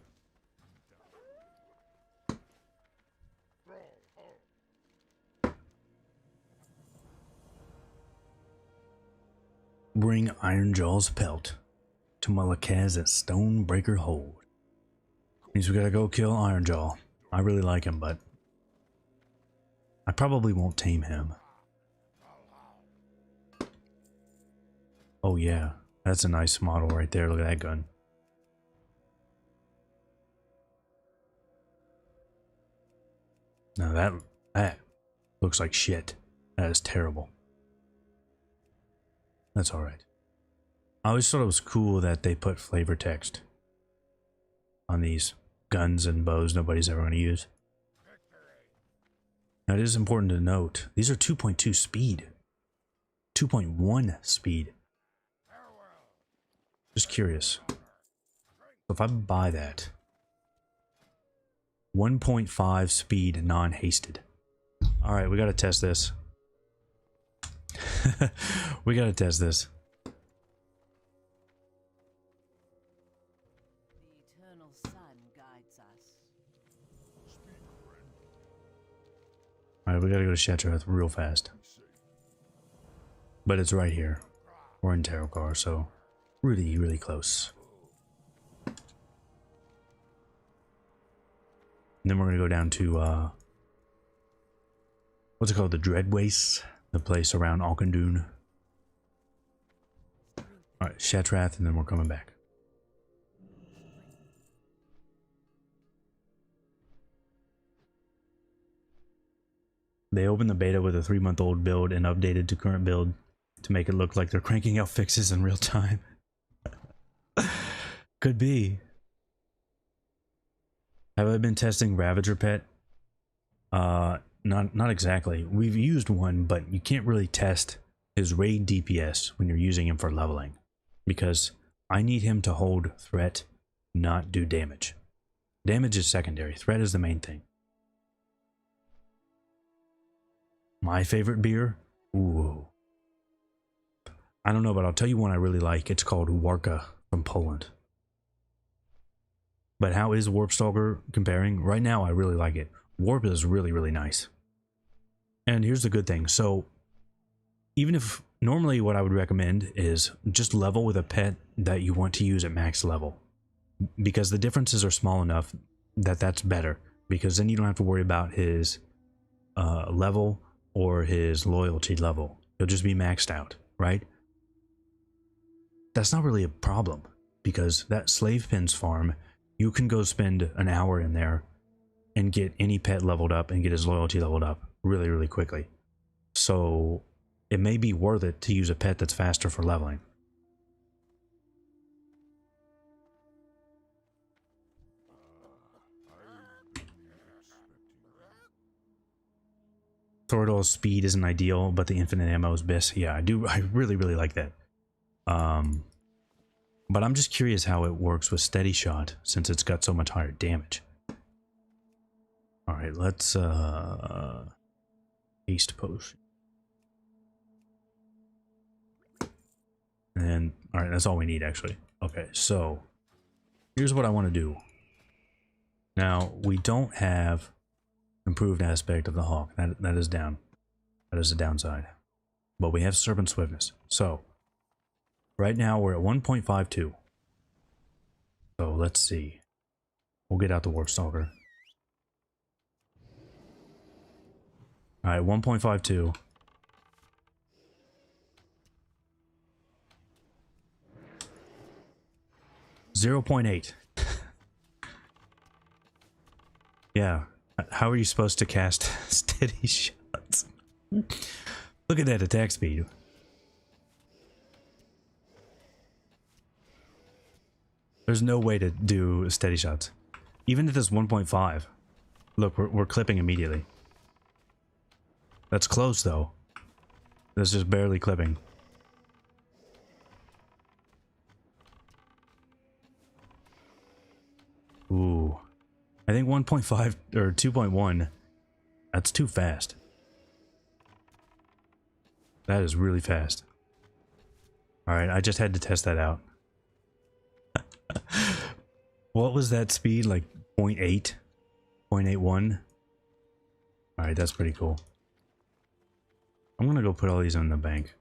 A: Bring Ironjaw's pelt to Malakaz's Stonebreaker hold. Means we gotta go kill Ironjaw. I really like him, but I probably won't tame him. Oh yeah, that's a nice model right there. Look at that gun. Now that looks like shit. That is terrible. That's alright. I always thought it was cool that they put flavor text on these guns and bows nobody's ever going to use. Now it is important to note, these are 2.2 speed. 2.1 speed. Just curious. So if I buy that, 1.5 speed non-hasted. Alright, we gotta test this. We gotta test this.
C: The eternal sun guides us.
A: Alright, we gotta go to Shatrath real fast. But it's right here. We're in Tarokar, so really, really close. And then we're gonna go down to what's it called? The Dread Wastes, the place around Alkandun. Alright, Shatrath, and then we're coming back. They opened the beta with a 3-month-old build and updated to current build to make it look like they're cranking out fixes in real time. Could be. Have I been testing Ravager Pet? Not exactly. We've used one, but you can't really test his raid DPS when you're using him for leveling, because I need him to hold threat, not do damage. Damage is secondary. Threat is the main thing. My favorite beer? Ooh. I don't know, but I'll tell you one I really like. It's called Warka from Poland. But how is Warpstalker comparing? Right now, I really like it. Warp is really, really nice. And here's the good thing. So, even if normally what I would recommend is just level with a pet that you want to use at max level, because the differences are small enough that that's better, because then you don't have to worry about his level or his loyalty level. He'll just be maxed out, right? That's not really a problem. because that slave pins farm, you can go spend an hour in there and get any pet leveled up and get his loyalty leveled up really, really quickly. So it may be worth it to use a pet that's faster for leveling. Thoradol's speed isn't ideal, but the infinite ammo is best. Yeah, I really, really like that. But I'm just curious how it works with steady shot since it's got so much higher damage. Alright, let's haste potion. And alright, that's all we need actually. Okay, so here's what I want to do. Now, we don't have improved aspect of the hawk. That is down. That is a downside. But we have serpent swiftness. So right now we're at 1.52. So let's see. We'll get out the Warpstalker. Alright, 1.52. .8. Yeah. How are you supposed to cast steady shots? Look at that attack speed. There's no way to do steady shots. Even if it's 1.5. Look, we're clipping immediately. That's close though. That's just barely clipping. Ooh. I think 1.5 or 2.1, that's too fast. That is really fast. Alright, I just had to test that out. What was that speed? Like 0.8? 0.81? Alright, that's pretty cool. I'm gonna go put all these in the bank.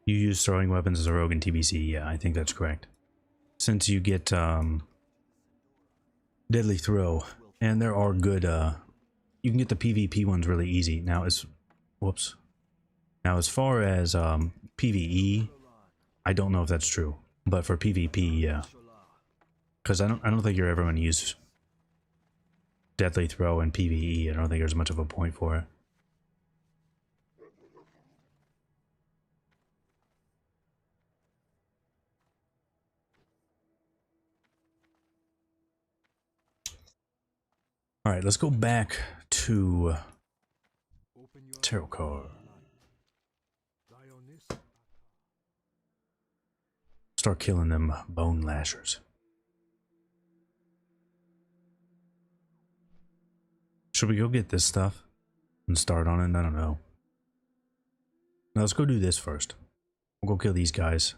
A: You use throwing weapons as a rogue in TBC, yeah, I think that's correct. Since you get deadly throw, and there are good you can get the PvP ones really easy. Now as whoops. Now as far as PvE, I don't know if that's true. But for PvP, yeah. Because I don't think you're ever gonna use deadly throw in PvE. I don't think there's much of a point for it. Alright, let's go back to tarot card. Start killing them bone lashers. Should we go get this stuff and start on it? I don't know. Now let's go do this first. We'll go kill these guys,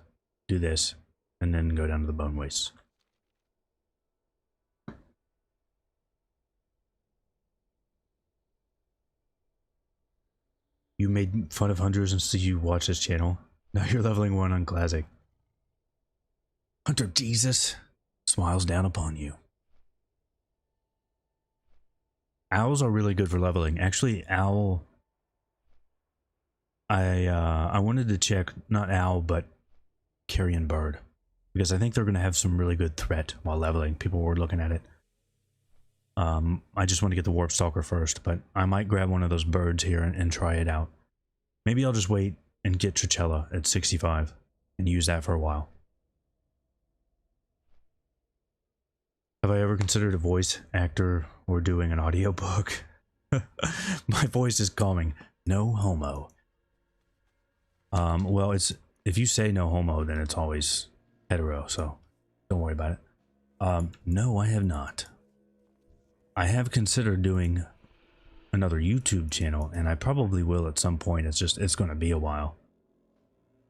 A: do this, and then go down to the bone wastes. You made fun of hunters since you watch this channel. Now you're leveling 1 on Classic. Hunter Jesus smiles down upon you. Owls are really good for leveling. Actually, owl... I wanted to check, not owl, but carrion bird. Because I think they're going to have some really good threat while leveling. People were looking at it. I just want to get the Warpstalker first, but I might grab one of those birds here and try it out. Maybe I'll just wait and get Tricella at 65 and use that for a while. Have I ever considered a voice actor or doing an audiobook? My voice is calming. No homo. Well, it's if you say no homo, then it's always hetero, so don't worry about it. No, I have not. I have considered doing another YouTube channel, and I probably will at some point. It's going to be a while.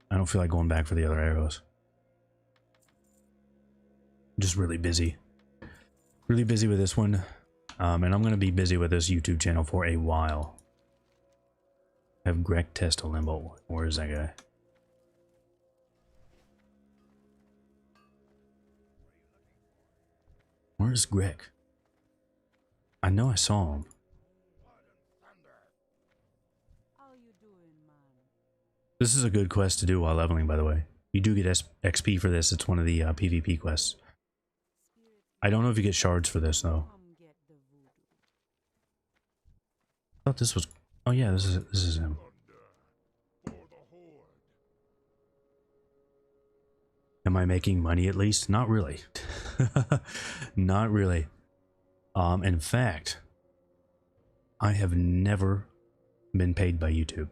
A: I don't feel like going back for the other arrows. I'm just really busy. Really busy with this one. And I'm going to be busy with this YouTube channel for a while. Have Greg test a limbo. Where is that guy? Where's Greg? I know I saw him. This is a good quest to do while leveling, by the way. You do get XP for this. It's one of the PvP quests. I don't know if you get shards for this, though. I thought this was... Oh yeah, this is him. Am I making money at least? Not really. Not really. In fact, I have never been paid by YouTube.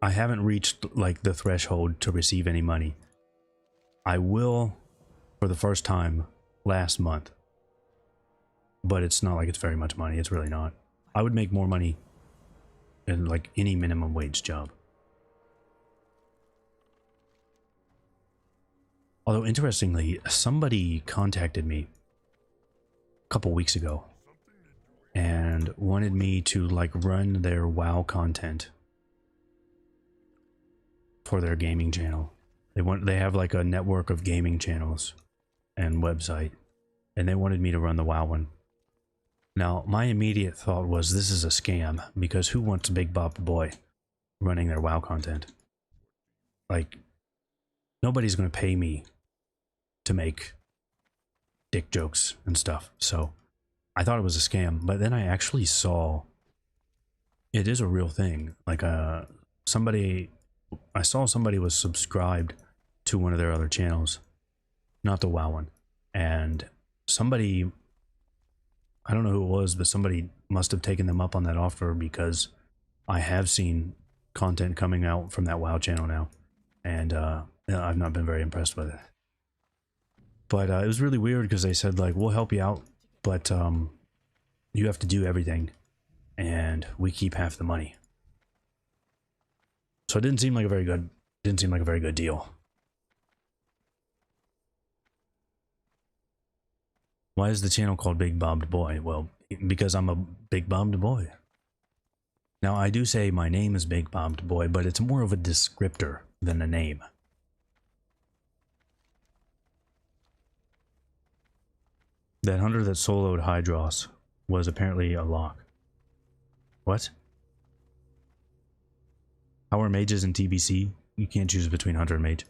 A: I haven't reached like the threshold to receive any money. I will for the first time last month. But it's not like it's very much money. It's really not. I would make more money in like any minimum wage job. Although interestingly, somebody contacted me a couple weeks ago and wanted me to like run their WoW content for their gaming channel. They have like a network of gaming channels and website, and they wanted me to run the WoW one. Now, my immediate thought was this is a scam, because who wants Big Bob the Boy running their WoW content? Like, nobody's going to pay me to make dick jokes and stuff. So I thought it was a scam, but then I actually saw it is a real thing. Like I saw somebody was subscribed to one of their other channels, not the WoW one, and somebody, I don't know who it was, but somebody must have taken them up on that offer, because I have seen content coming out from that WoW channel now, and I've not been very impressed with it. But it was really weird because they said like, we'll help you out, but you have to do everything, and we keep half the money. So it didn't seem like a very good deal. Why is the channel called Big Bobbed Boy? Well, because I'm a big bobbed boy. Now, I do say my name is Big Bobbed Boy, but it's more of a descriptor than a name. That hunter that soloed Hydros was apparently a lock. What? How are mages in TBC? You can't choose between hunter and mage.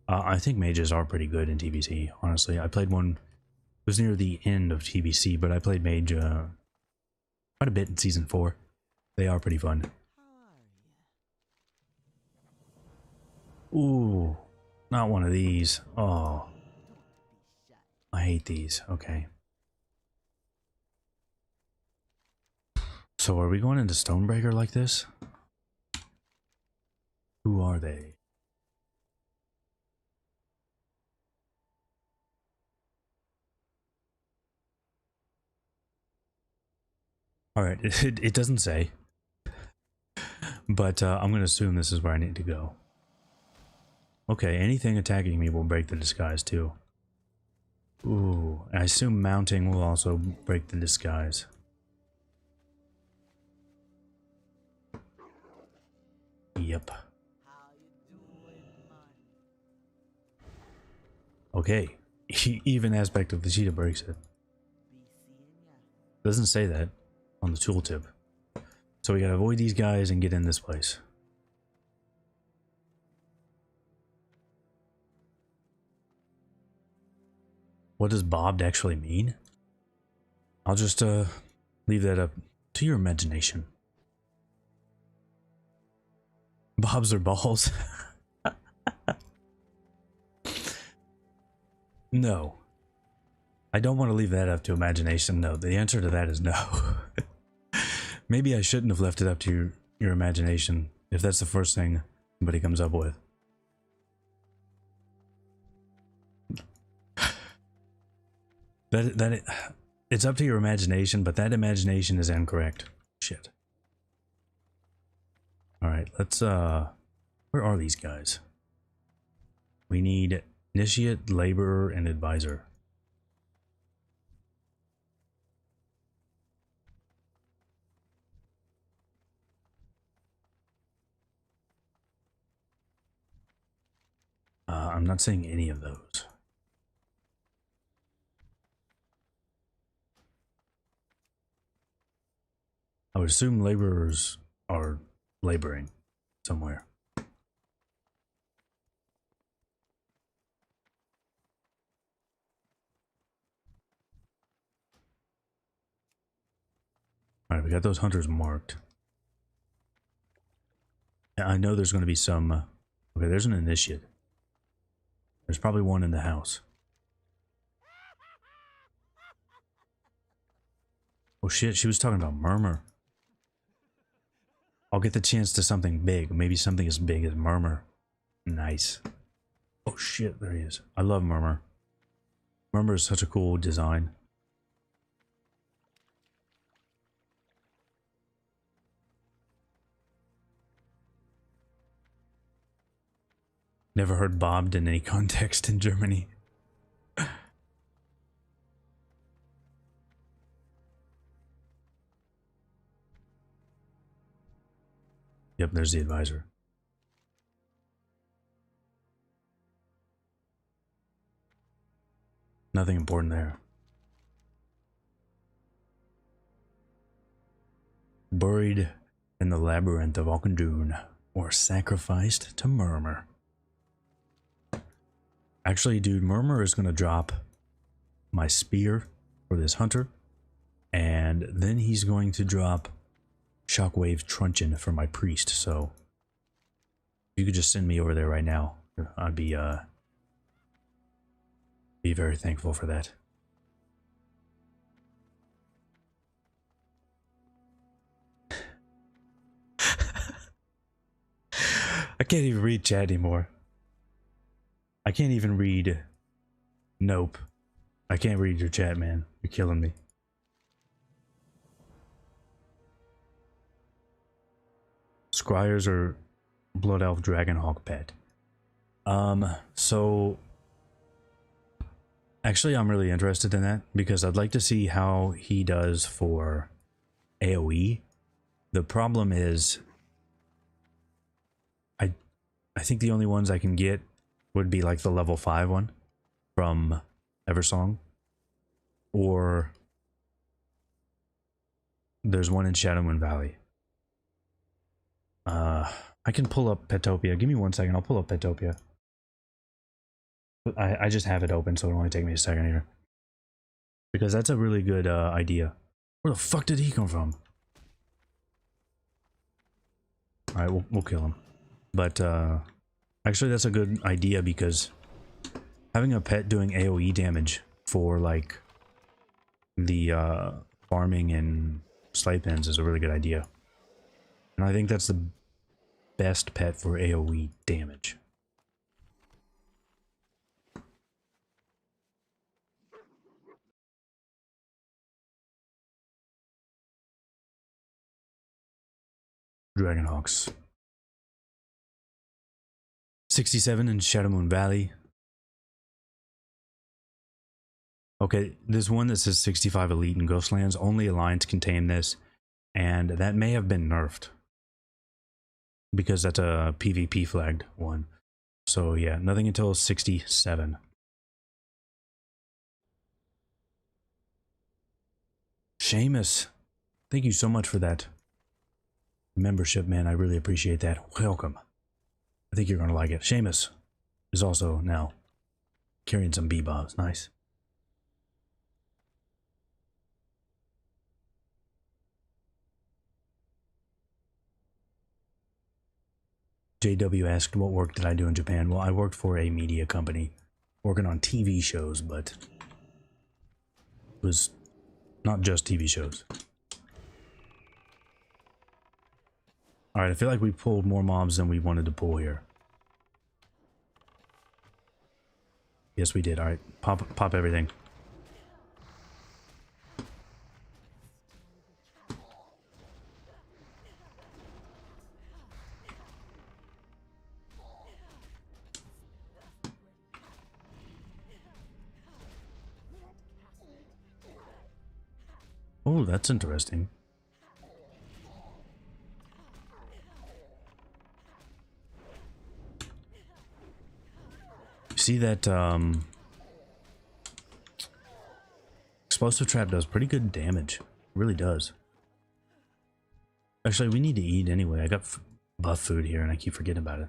A: I think mages are pretty good in TBC, honestly. I played one... It was near the end of TBC, but I played mage quite a bit in season 4. They are pretty fun. Ooh, not one of these. Oh, I hate these. Okay. So are we going into Stonebreaker like this? Who are they? Alright, it doesn't say. But I'm going to assume this is where I need to go. Okay, anything attacking me will break the disguise too. Ooh, I assume mounting will also break the disguise. Yep. Okay, even aspect of the cheetah breaks it. Doesn't say that on the tooltip. So we gotta avoid these guys and get in this place. What does bobbed actually mean? I'll just leave that up to your imagination. Bobs or balls? No. I don't want to leave that up to imagination. No, the answer to that is no. Maybe I shouldn't have left it up to your imagination if that's the first thing somebody comes up with. It's up to your imagination, but that imagination is incorrect. Shit. Alright, let's where are these guys? We need initiate, laborer, and advisor. I'm not seeing any of those. I would assume laborers are laboring. somewhere. All right, we got those hunters marked. I know there's going to be some... okay, there's an initiate. There's probably one in the house. Oh shit, she was talking about Murmur. I'll get the chance to something big. Maybe something as big as Murmur. Nice. Oh shit, there he is. I love Murmur. Murmur is such a cool design. Never heard bobbed in any context in Germany. Yep, there's the advisor. Nothing important there. Buried in the labyrinth of Alkandun, or sacrificed to Murmur. Actually, dude, Murmur is going to drop my spear for this hunter, and then he's going to drop Shockwave Truncheon for my priest. So if you could just send me over there right now, I'd be very thankful for that. I can't even read chat anymore. I can't even read. Nope. I can't read your chat, man. You're killing me. Scryers or Blood Elf Dragonhawk pet. So actually I'm really interested in that because I'd like to see how he does for AoE. The problem is I think the only ones I can get would be like the level 5 one from Eversong, or there's one in Shadowmoon Valley. I can pull up Petopia. Give me 1 second. I'll pull up Petopia. I just have it open, so it'll only take me a second here. Because that's a really good idea. Where the fuck did he come from? Alright, we'll kill him. But actually that's a good idea because having a pet doing AoE damage for like the farming and slave pens is a really good idea. And I think that's the best pet for AoE damage. Dragonhawks. 67 in Shadowmoon Valley. Okay, there's one that says 65 Elite in Ghostlands. Only Alliance can tame this, and that may have been nerfed. Because that's a PvP flagged one. So yeah, nothing until 67. Seamus, thank you so much for that membership, man. I really appreciate that. Welcome. I think you're going to like it. Seamus is also now carrying some bebobs. Nice. JW asked, what work did I do in Japan? Well, I worked for a media company working on TV shows, but it was not just TV shows. Alright, I feel like we pulled more mobs than we wanted to pull here. Yes, we did. Alright, pop everything. Oh, that's interesting. See that explosive trap does pretty good damage. It really does. Actually, we need to eat anyway. I got buff food here and I keep forgetting about it.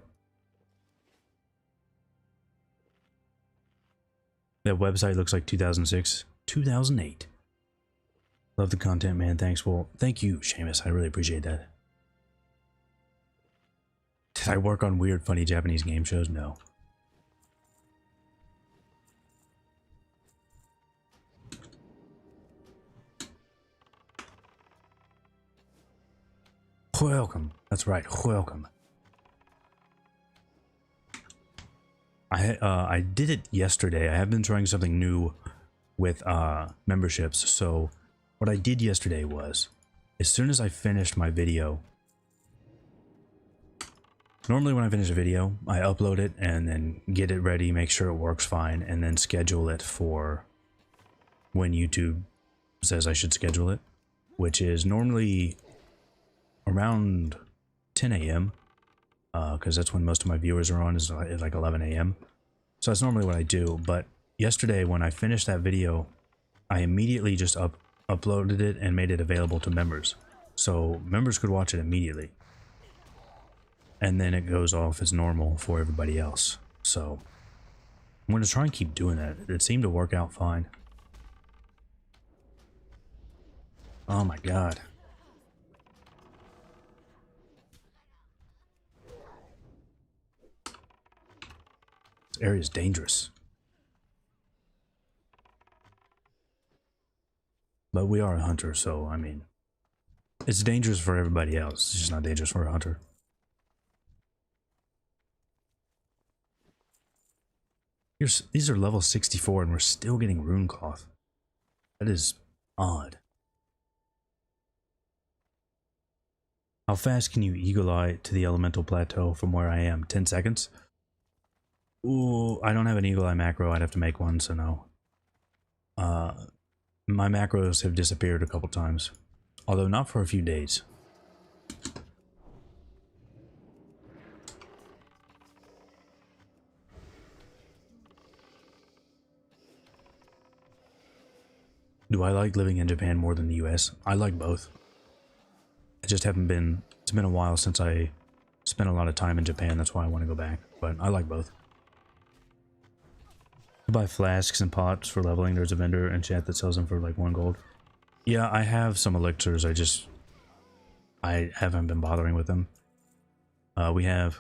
A: That website looks like 2006, 2008. Love the content, man. Thanks. Well, thank you, Seamus. I really appreciate that. Did I work on weird, funny Japanese game shows? No. Welcome. That's right. Welcome. I did it yesterday. I have been trying something new with memberships. So what I did yesterday was, as soon as I finished my video, normally when I finish a video, I upload it and then get it ready, make sure it works fine, and then schedule it for when YouTube says I should schedule it, which is normally around 10 a.m. Because that's when most of my viewers are on, is like 11 a.m. So that's normally what I do. But yesterday when I finished that video, I immediately just uploaded it and made it available to members. So members could watch it immediately. And then it goes off as normal for everybody else. So I'm going to try and keep doing that. It seemed to work out fine. Oh my god. This area is dangerous. But we are a hunter, so I mean, it's dangerous for everybody else. It's just not dangerous for a hunter. These are level 64 and we're still getting rune cloth. That is odd. How fast can you eagle eye to the elemental plateau from where I am? 10 seconds? Ooh, I don't have an eagle eye macro. I'd have to make one, so no. My macros have disappeared a couple times. Although not for a few days. Do I like living in Japan more than the US? I like both. I just haven't been, it's been a while since I spent a lot of time in Japan, that's why I want to go back, but I like both. I buy flasks and pots for leveling. There's a vendor in chat that sells them for like 1 gold. Yeah, I have some elixirs, I haven't been bothering with them. We have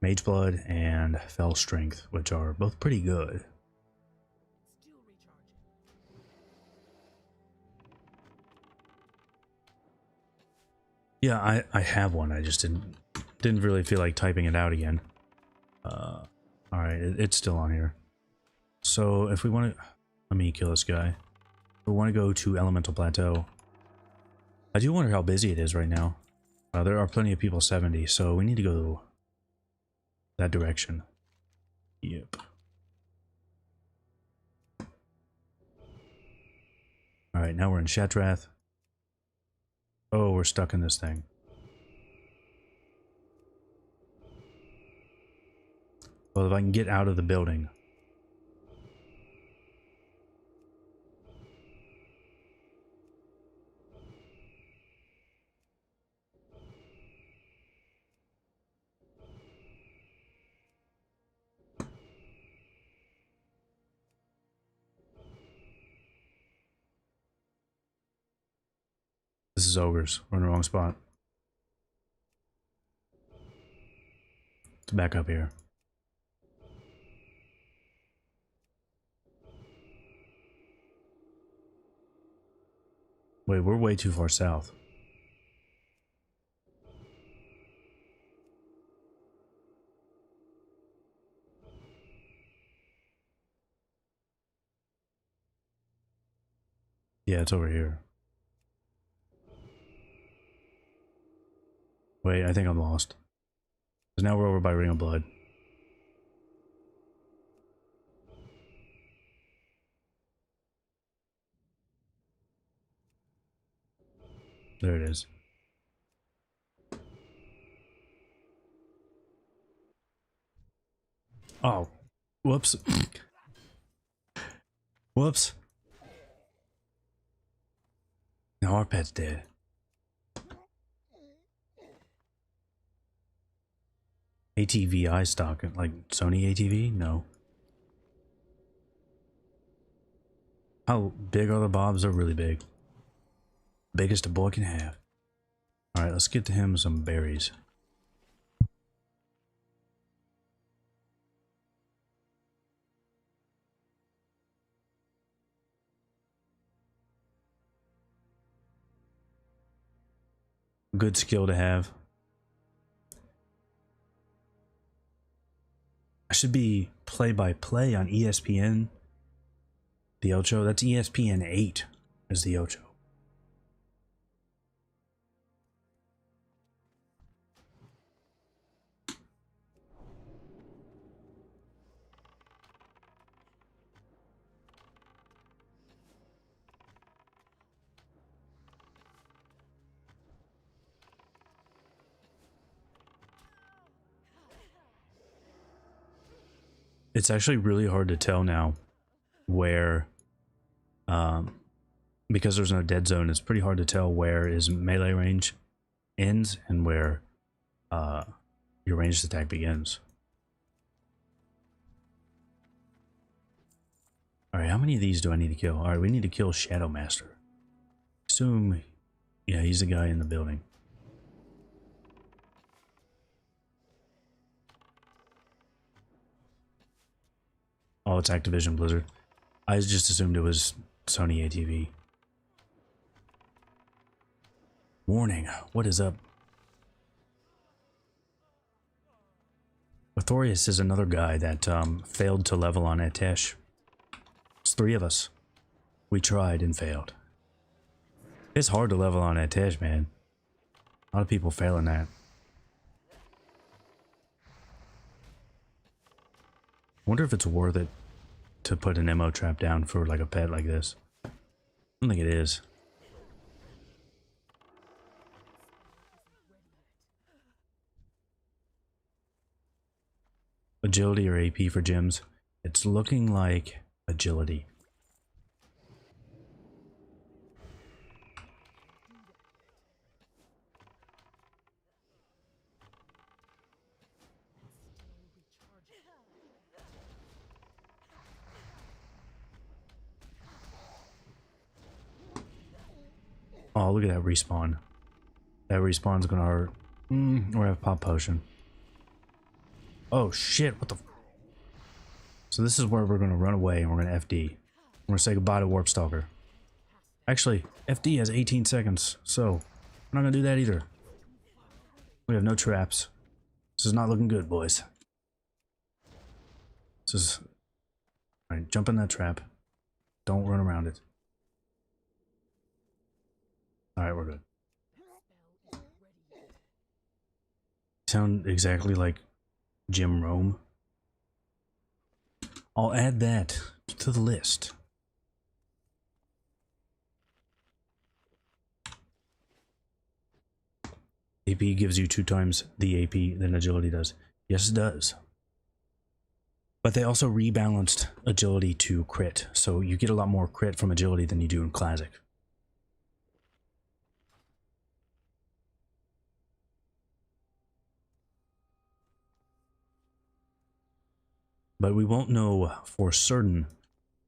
A: Mage Blood and Fell Strength, which are both pretty good. Yeah, I have one. I just didn't really feel like typing it out again. Alright, it's still on here. So if we want to, let me kill this guy. If we want to go to Elemental Plateau. I do wonder how busy it is right now. There are plenty of people 70, so we need to go that direction. Yep. Alright, now we're in Shatrath. Oh, we're stuck in this thing. Well, if I can get out of the building. This is ogres. We're in the wrong spot. Let's back up here. Wait, we're way too far south. Yeah, it's over here. Wait, I think I'm lost. Because now we're over by Ring of Blood. There it is. Oh, whoops. Whoops. Now our pet's dead. ATVI stock, like Sony ATV? No. How big are the bobs? They're really big. Biggest a boy can have. Alright, let's get to him some berries. Good skill to have. I should be play-by-play on ESPN. The Ocho. That's ESPN 8 is the Ocho. It's actually really hard to tell now where, because there's no dead zone, it's pretty hard to tell where is melee range ends and where your ranged attack begins. Alright, how many of these do I need to kill? Alright, we need to kill Shadow Master. Assume, yeah, he's the guy in the building. Oh, it's Activision Blizzard. I just assumed it was Sony ATV. Warning, what is up? Arthurius is another guy that failed to level on Atesh. It's 3 of us. We tried and failed. It's hard to level on Atesh, man. A lot of people fail in that. Wonder if it's worth it to put an ammo trap down for like a pet like this. I don't think it is. Agility or AP for gyms? It's looking like agility. Oh, look at that respawn. That respawn's gonna hurt. Or have pop potion. Oh shit, what the f— So this is where we're gonna run away and we're gonna FD. We're gonna say goodbye to Warpstalker. Actually, FD has 18 seconds, so we're not gonna do that either. We have no traps. This is not looking good, boys. This is... Alright, jump in that trap. Don't run around it. Alright, we're good. Sound exactly like Jim Rome. I'll add that to the list. AP gives you 2 times the AP than agility does. Yes, it does. But they also rebalanced agility to crit, so you get a lot more crit from agility than you do in Classic. But we won't know for certain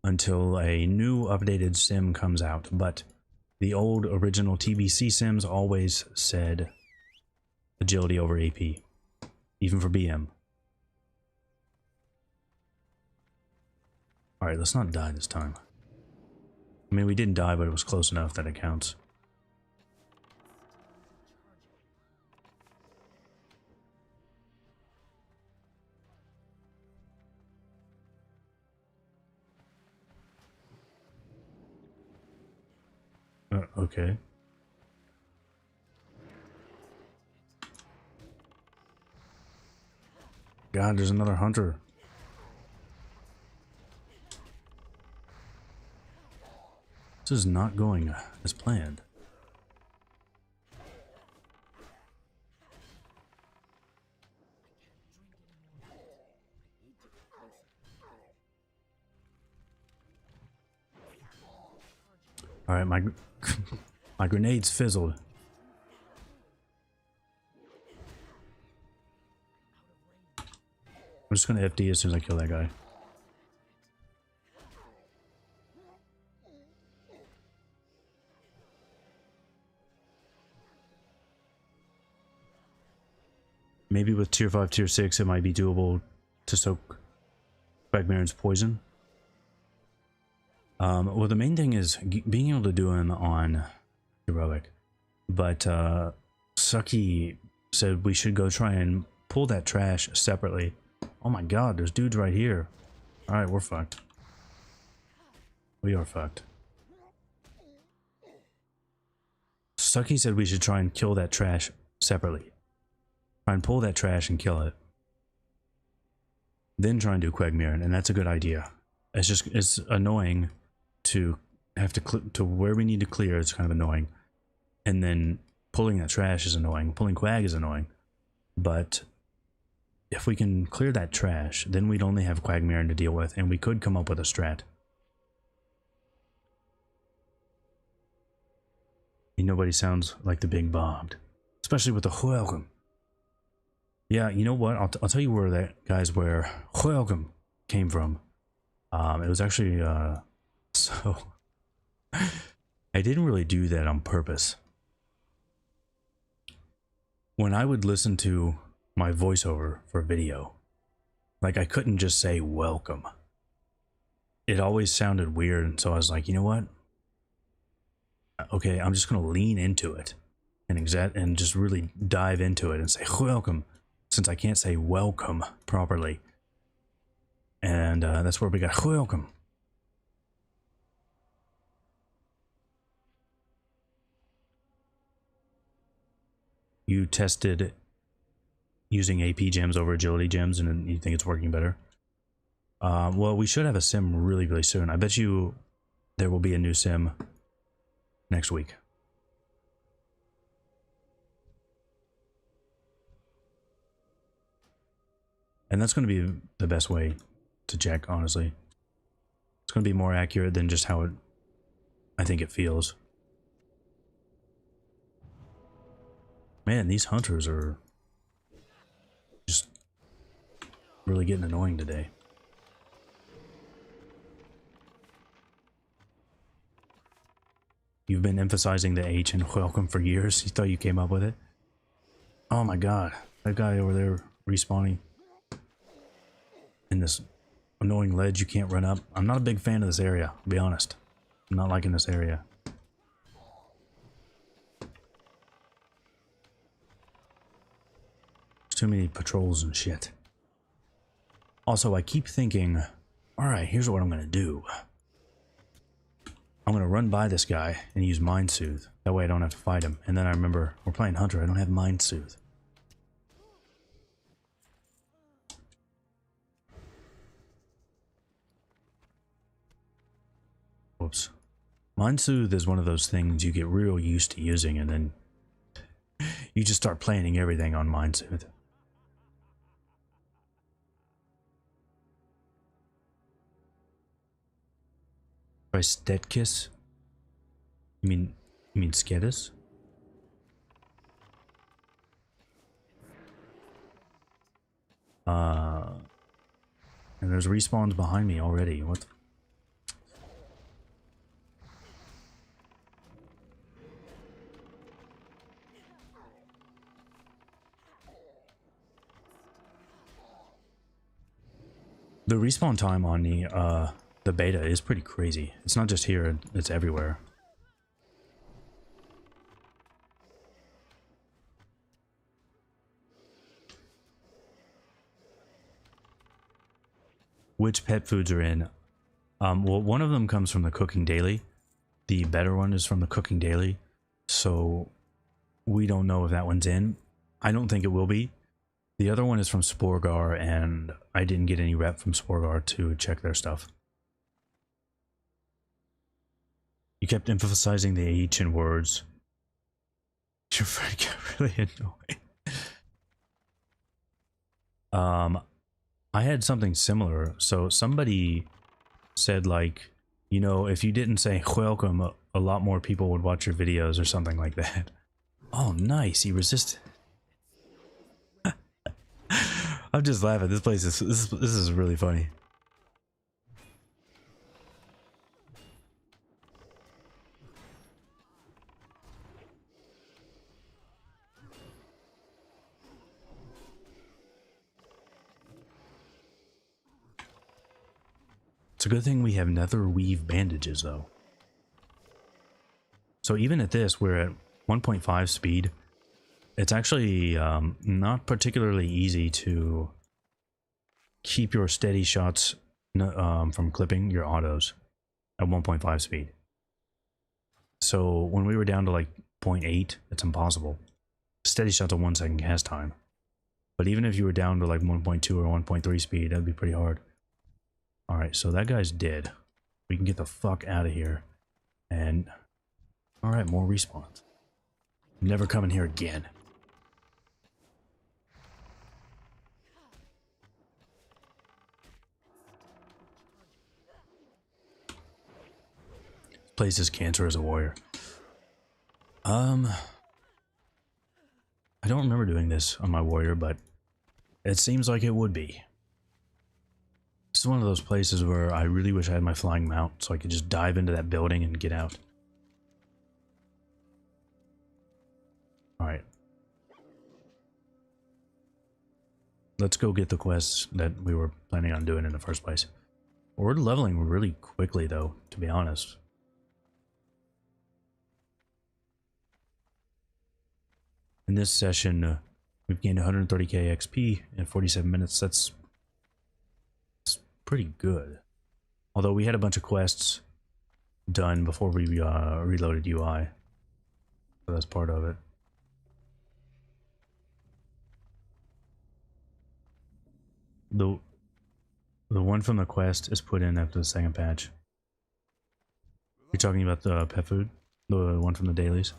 A: until a new updated sim comes out. But the old original TBC sims always said agility over AP, even for BM. Alright, let's not die this time. I mean, we didn't die, but it was close enough that it counts. Okay. God, there's another hunter. This is not going as planned. All right, my my grenades fizzled. I'm just gonna FD as soon as I kill that guy. Maybe with tier 5, tier 6, it might be doable to soak Quagmire's poison. Well, the main thing is being able to do him on heroic. But Sucky said we should go try and pull that trash separately. Oh my god, there's dudes right here. Alright, we're fucked. We are fucked. Sucky said we should try and kill that trash separately. Try and pull that trash and kill it. Then try and do Quagmire, and that's a good idea. It's annoying to have to where we need to clear. It's kind of annoying, and then pulling that trash is annoying. Pulling Quag is annoying, but if we can clear that trash, then we'd only have Quagmire to deal with, and we could come up with a strat. Nobody sounds like the Big Bobbed, especially with the welcome. Yeah, you know what? I'll tell you where that guys where welcome came from. It was actually so I didn't really do that on purpose. When I would listen to my voiceover for video, like I couldn't just say welcome. It always sounded weird, and so I was like, you know what? Okay, I'm just gonna lean into it and just really dive into it and say welcome, since I can't say welcome properly. And that's where we got welcome. You tested using AP gems over agility gems, and you think it's working better? Well, we should have a sim really, really soon. I bet you there will be a new sim next week. And that's going to be the best way to check, honestly. It's going to be more accurate than just how I think it feels. Man, these hunters are just really getting annoying today. You've been emphasizing the H in welcome for years. You thought you came up with it? Oh my god. That guy over there respawning in this annoying ledge you can't run up. I'm not a big fan of this area, to be honest. I'm not liking this area. Too many patrols and shit. Also, I keep thinking, alright, here's what I'm gonna do. I'm gonna run by this guy and use Mind Soothe. That way I don't have to fight him. And then I remember, we're playing Hunter, I don't have Mind Soothe. Whoops. Mind Soothe is one of those things you get real used to using, and then you just start planning everything on Mind Soothe. Try Stetkiss? You mean Skedis? And there's respawns behind me already. What the The respawn time on the beta is pretty crazy. It's not just here, it's everywhere. Which pet foods are in? Well, one of them comes from the Cooking Daily. The better one is from the Cooking Daily. So we don't know if that one's in. I don't think it will be. The other one is from Sporgar, and I didn't get any rep from Sporgar to check their stuff. You kept emphasizing the H in words. Your friend got really annoying. I had something similar. So somebody said, like, you know, if you didn't say welcome, a lot more people would watch your videos or something like that. Oh, nice. He resisted. I'm just laughing. This place is this is really funny. It's a good thing we have nether weave bandages though. So even at this, we're at 1.5 speed. It's actually not particularly easy to keep your steady shots from clipping your autos at 1.5 speed. So when we were down to like 0.8, it's impossible. Steady shots at 1 second cast time. But even if you were down to like 1.2 or 1.3 speed, that'd be pretty hard. Alright, so that guy's dead. We can get the fuck out of here. And... alright, more respawns. I'm never coming here again. This place is cancer as a warrior. I don't remember doing this on my warrior, but it seems like it would be. This is one of those places where I really wish I had my flying mount so I could just dive into that building and get out. Alright. Let's go get the quests that we were planning on doing in the first place. We're leveling really quickly though, to be honest. In this session, we've gained 130k XP in 47 minutes. That's pretty good. Although we had a bunch of quests done before we reloaded UI. So that's part of it. The one from the quest is put in after the second patch. You're talking about the pet food? The one from the dailies?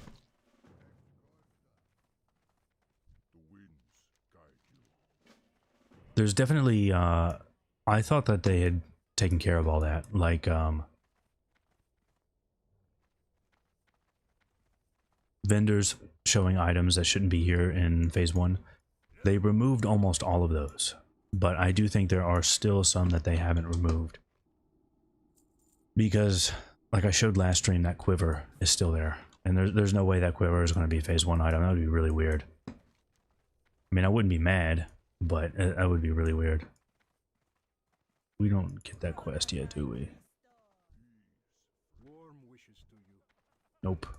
A: There's definitely, I thought that they had taken care of all that. Like, vendors showing items that shouldn't be here in Phase 1. They removed almost all of those. But I do think there are still some that they haven't removed. Because, like I showed last stream, that quiver is still there. And there's no way that quiver is going to be a Phase 1 item. That would be really weird. I mean, I wouldn't be mad, but that would be really weird. We don't get that quest yet, do we? Nope. I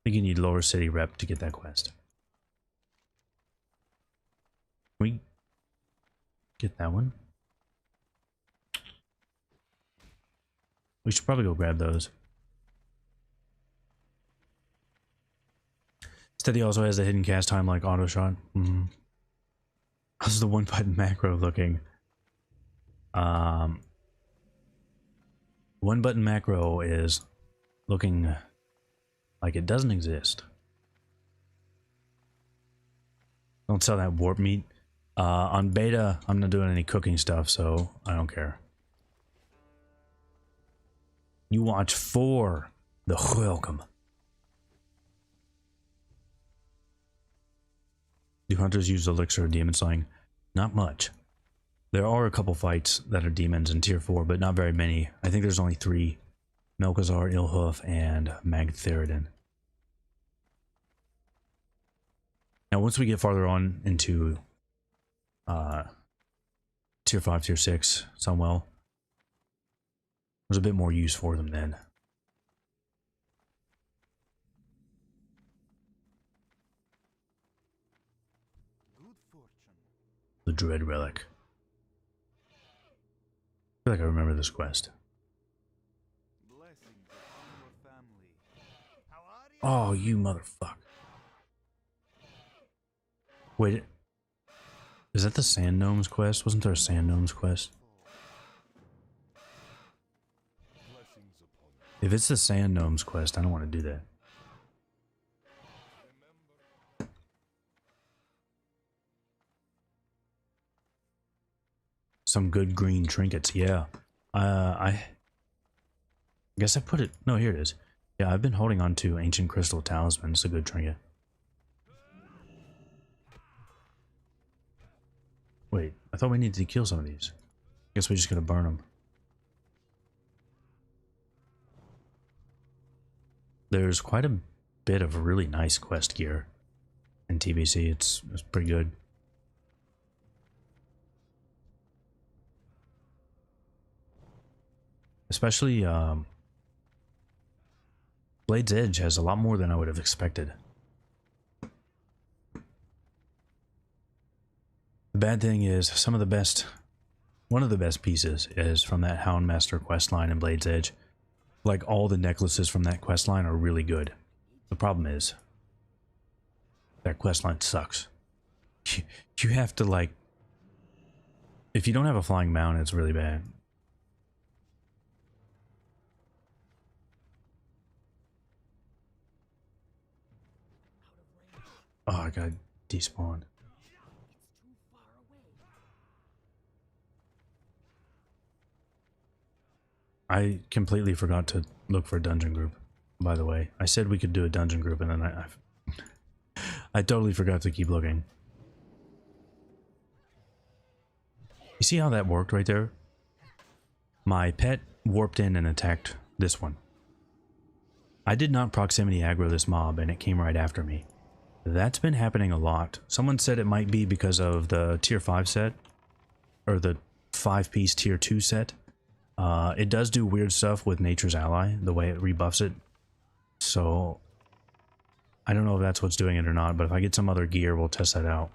A: think you need Lower City Rep to get that quest. We get that one. We should probably go grab those. Steady also has a hidden cast time like auto shot. How's the one button macro looking? One button macro is looking like it doesn't exist. Don't sell that warp meat. On beta, I'm not doing any cooking stuff, so I don't care. You watch for the welcome. Do hunters use elixir or demon slaying? Not much. There are a couple fights that are demons in tier 4, but not very many. I think there's only 3. Melkazar, Ilhoof, and Magtheridon. Now once we get farther on into tier 5, tier 6, Sunwell, there's a bit more use for them then. The Dread Relic. I feel like I remember this quest. Oh, you motherfucker. Wait, is that the Sand Gnomes quest? Wasn't there a Sand Gnomes quest? If it's the Sand Gnomes quest, I don't want to do that. Some good green trinkets, yeah. I guess I put it... No, here it is. Yeah, I've been holding on to Ancient Crystal Talisman. It's a good trinket. Wait, I thought we needed to kill some of these. Guess we just gotta burn them. There's quite a bit of really nice quest gear in TBC. It's pretty good. Especially, Blade's Edge has a lot more than I would have expected. The bad thing is, one of the best pieces is from that Houndmaster questline in Blade's Edge. Like, all the necklaces from that questline are really good. The problem is, that questline sucks. You have to, like, if you don't have a flying mount, it's really bad. Oh, I got despawned. I completely forgot to look for a dungeon group, by the way. I said we could do a dungeon group, and then I totally forgot to keep looking. You see how that worked right there? My pet warped in and attacked this one. I did not proximity aggro this mob, and it came right after me. That's been happening a lot. Someone said it might be because of the tier 5 set, or the 5-piece tier 2 set. It does do weird stuff with Nature's Ally, the way it rebuffs it. So, I don't know if that's what's doing it or not, but if I get some other gear, we'll test that out.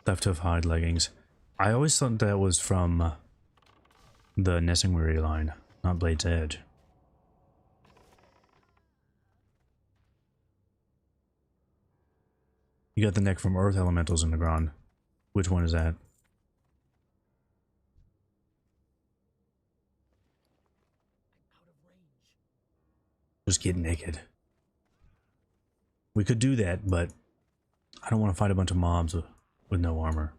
A: Theft of Hide leggings. I always thought that was from the Nessingweary line, not Blade's Edge. You got the neck from Earth Elementals in the ground. Which one is that? Just get naked. We could do that, but I don't want to fight a bunch of mobs with no armor.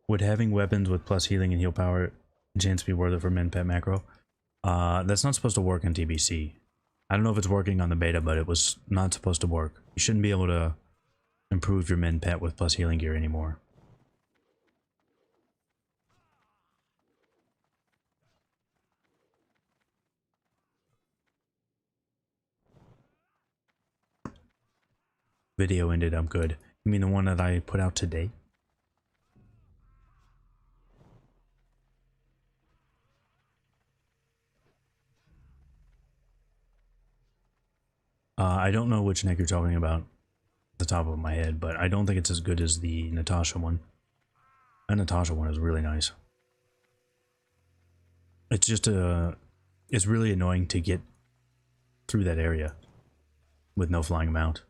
A: Would having weapons with plus healing and heal power chance be worth it for min pet macro? That's not supposed to work in TBC. I don't know if it's working on the beta, but it was not supposed to work. You shouldn't be able to improve your min pet with plus healing gear anymore. Video ended, I'm good. You mean the one that I put out today? I don't know which neck you're talking about at the top of my head, but I don't think it's as good as the Natasha one. That Natasha one is really nice. It's just it's really annoying to get through that area with no flying mount.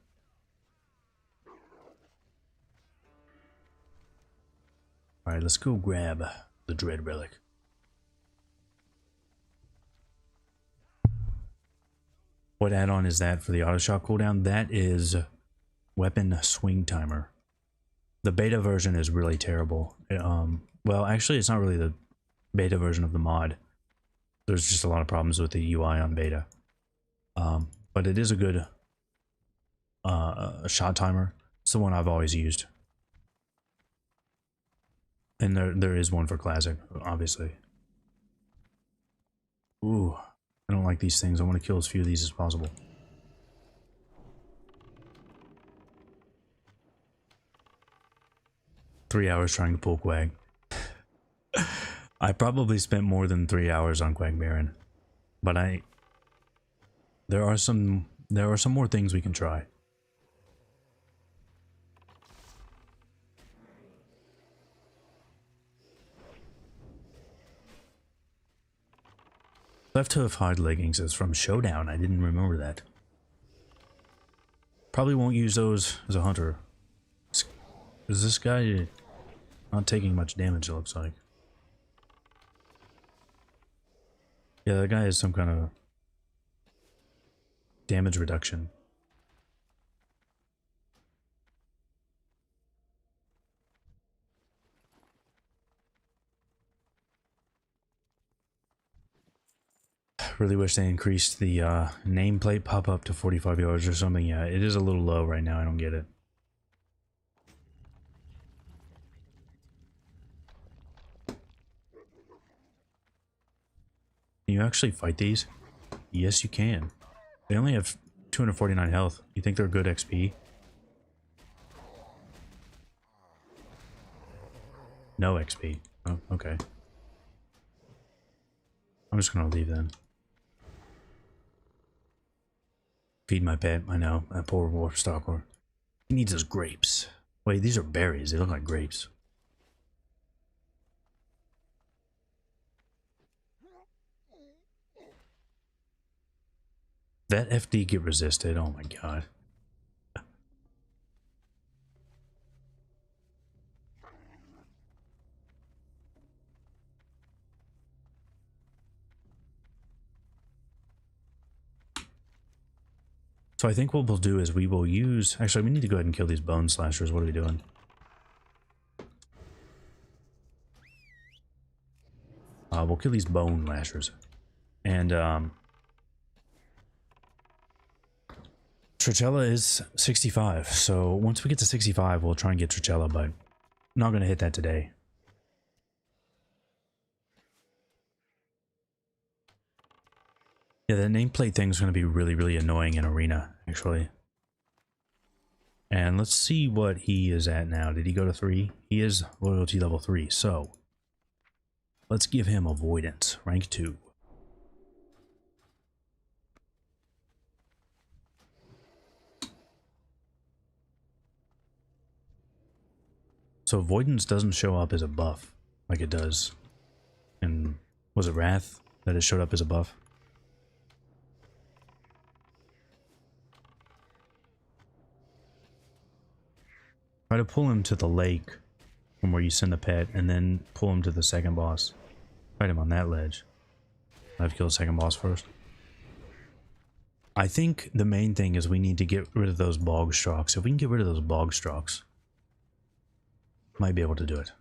A: Alright, let's go grab the Dread Relic. What add-on is that for the auto shot cooldown? That is Weapon Swing Timer. The beta version is really terrible. Well, actually, it's not really the beta version of the mod. There's just a lot of problems with the UI on beta. But it is a good shot timer. It's the one I've always used. And there is one for Classic, obviously. Ooh. I don't like these things. I want to kill as few of these as possible. Three hours trying to pull Quag. I probably spent more than 3 hours on Quag Baron. But there are some more things we can try. Left hoof hide leggings is from Showdown. I didn't remember that. Probably won't use those as a hunter. Is this guy not taking much damage, it looks like. Yeah, that guy has some kind of damage reduction. Really wish they increased the nameplate pop-up to 45 yards or something. Yeah, it is a little low right now. I don't get it. Can you actually fight these? Yes, you can. They only have 249 health. You think they're good XP? No XP. Oh, okay. I'm just gonna leave then. Feed my pet. I know. That poor Warpstalker. He needs his grapes. Wait, these are berries. They look like grapes. That FD get resisted. Oh my god. So I think what we'll do is we will use... Actually, we need to go ahead and kill these bone slashers. What are we doing? We'll kill these bone lashers. And, Tricella is 65. So once we get to 65, we'll try and get Tricella, but not going to hit that today. Yeah, the nameplate thing's going to be really, really annoying in Arena, actually. And let's see what he is at now. Did he go to 3? He is loyalty level 3, so let's give him avoidance, rank 2. So avoidance doesn't show up as a buff like it does in, was it Wrath that it showed up as a buff? Try to pull him to the lake from where you send the pet, and then pull him to the second boss. Fight him on that ledge. I have to kill the second boss first. I think the main thing is we need to get rid of those bog strokes. If we can get rid of those bog strokes, might be able to do it.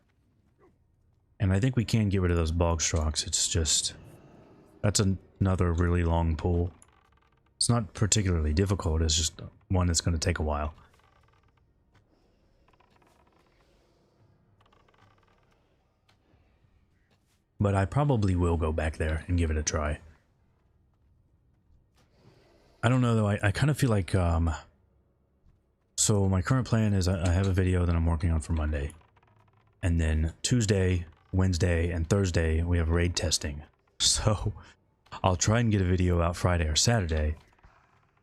A: And I think we can get rid of those bog strokes. It's just... that's another really long pull. It's not particularly difficult. It's just one that's going to take a while. But I probably will go back there and give it a try. I don't know though, I kind of feel like, so my current plan is I have a video that I'm working on for Monday. And then Tuesday, Wednesday, and Thursday we have raid testing. So I'll try and get a video out Friday or Saturday.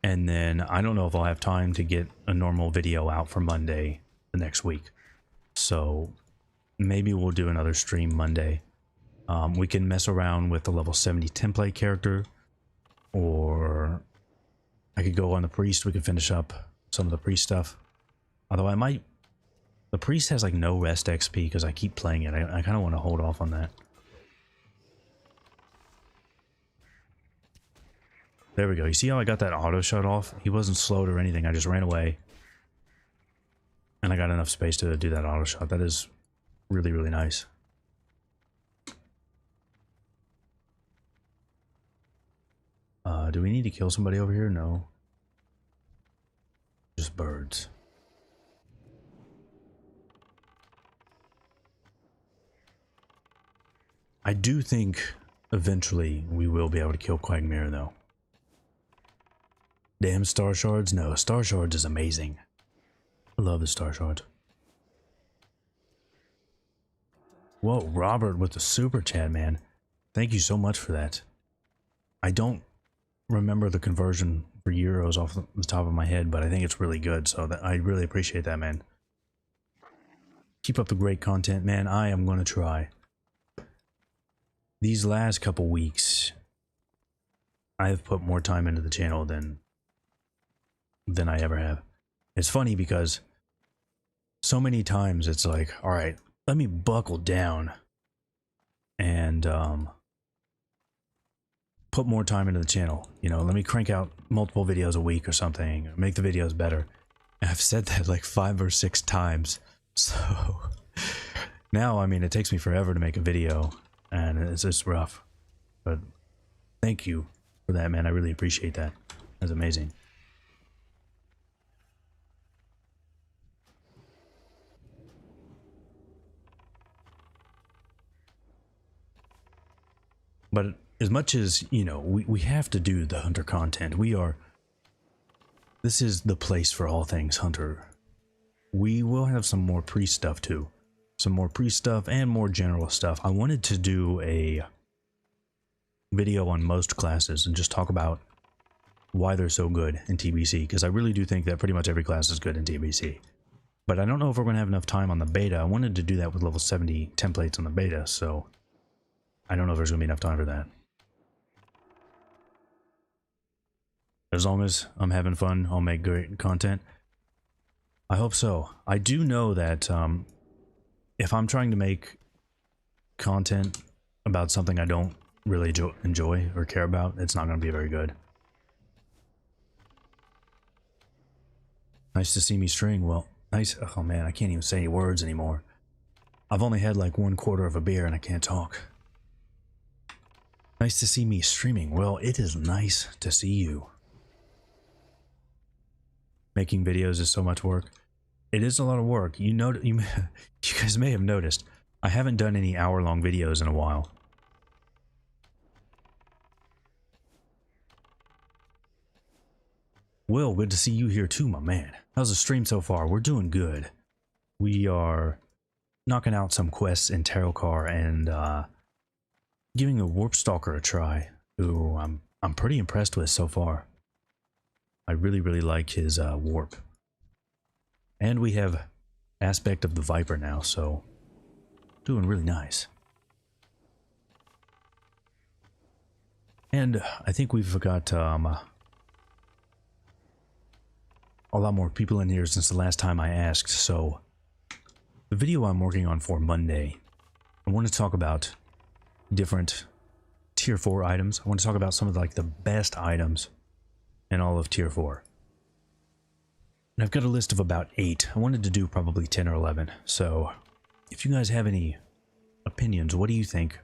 A: And then I don't know if I'll have time to get a normal video out for Monday the next week. So maybe we'll do another stream Monday. We can mess around with the level 70 template character, or I could go on the priest. We could finish up some of the priest stuff. Although I might, the priest has like no rest XP because I keep playing it. I kind of want to hold off on that. There we go. You see how I got that auto shut off? He wasn't slowed or anything. I just ran away, and I got enough space to do that auto shot. That is really, really nice. Do we need to kill somebody over here? No. Just birds. I do think eventually we will be able to kill Quagmire though. Damn Star Shards? No, Star Shards is amazing. I love the Star Shards. Whoa, Robert with the super chat, man. Thank you so much for that. I don't remember the conversion for euros off the top of my head, but I think it's really good, so that I really appreciate that, man. Keep up the great content, man. I am going to try. These last couple weeks, I have put more time into the channel than I ever have. It's funny because so many times it's like, all right, let me buckle down and put more time into the channel. You know, let me crank out multiple videos a week or something, make the videos better. And I've said that like 5 or 6 times. So now, I mean, it takes me forever to make a video, and it's just rough. But Thank you for that, man. I really appreciate that. That's amazing. But as much as, you know, we have to do the Hunter content, this is the place for all things Hunter. We will have some more priest stuff too. Some more priest stuff and more general stuff. I wanted to do a video on most classes and just talk about why they're so good in TBC, because I really do think that pretty much every class is good in TBC. But I don't know if we're going to have enough time on the beta. I wanted to do that with level 70 templates on the beta, so I don't know if there's going to be enough time for that. As long as I'm having fun, I'll make great content. I hope so. I do know that if I'm trying to make content about something I don't really enjoy or care about, it's not going to be very good. Nice to see me string. Well, nice. Oh man, I can't even say any words anymore. I've only had like 1/4 of a beer and I can't talk. Nice to see me streaming. Well, it is nice to see you. Making videos is so much work. It is a lot of work. You guys may have noticed I haven't done any hour-long videos in a while. Will, good to see you here too, my man. How's the stream so far? We're doing good. We are knocking out some quests in Tarot Car and giving a Warpstalker a try, who I'm pretty impressed with so far. I really like his warp. And we have aspect of the Viper now, so doing really nice. And I think we've got a lot more people in here since the last time I asked, so the video I'm working on for Monday, I want to talk about different tier 4 items. I want to talk about some of the best items in all of tier 4. And I've got a list of about 8. I wanted to do probably 10 or 11. So if you guys have any opinions, what do you think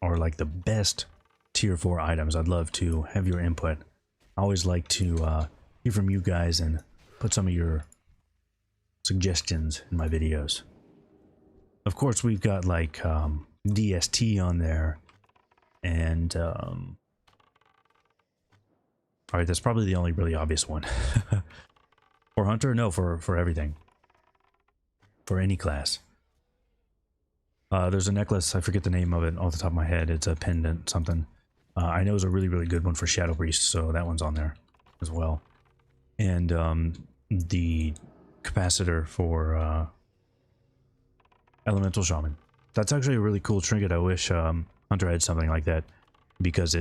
A: are like the best tier 4 items? I'd love to have your input. I always like to hear from you guys and put some of your suggestions in my videos. Of course, we've got like DST on there, and alright, that's probably the only really obvious one. For Hunter? No, for everything. For any class. There's a necklace, I forget the name of it off the top of my head. It's a pendant something. I know it's a really good one for Shadow Priest, so that one's on there as well. And the capacitor for Elemental Shaman. That's actually a really cool trinket. I wish Hunter had something like that, because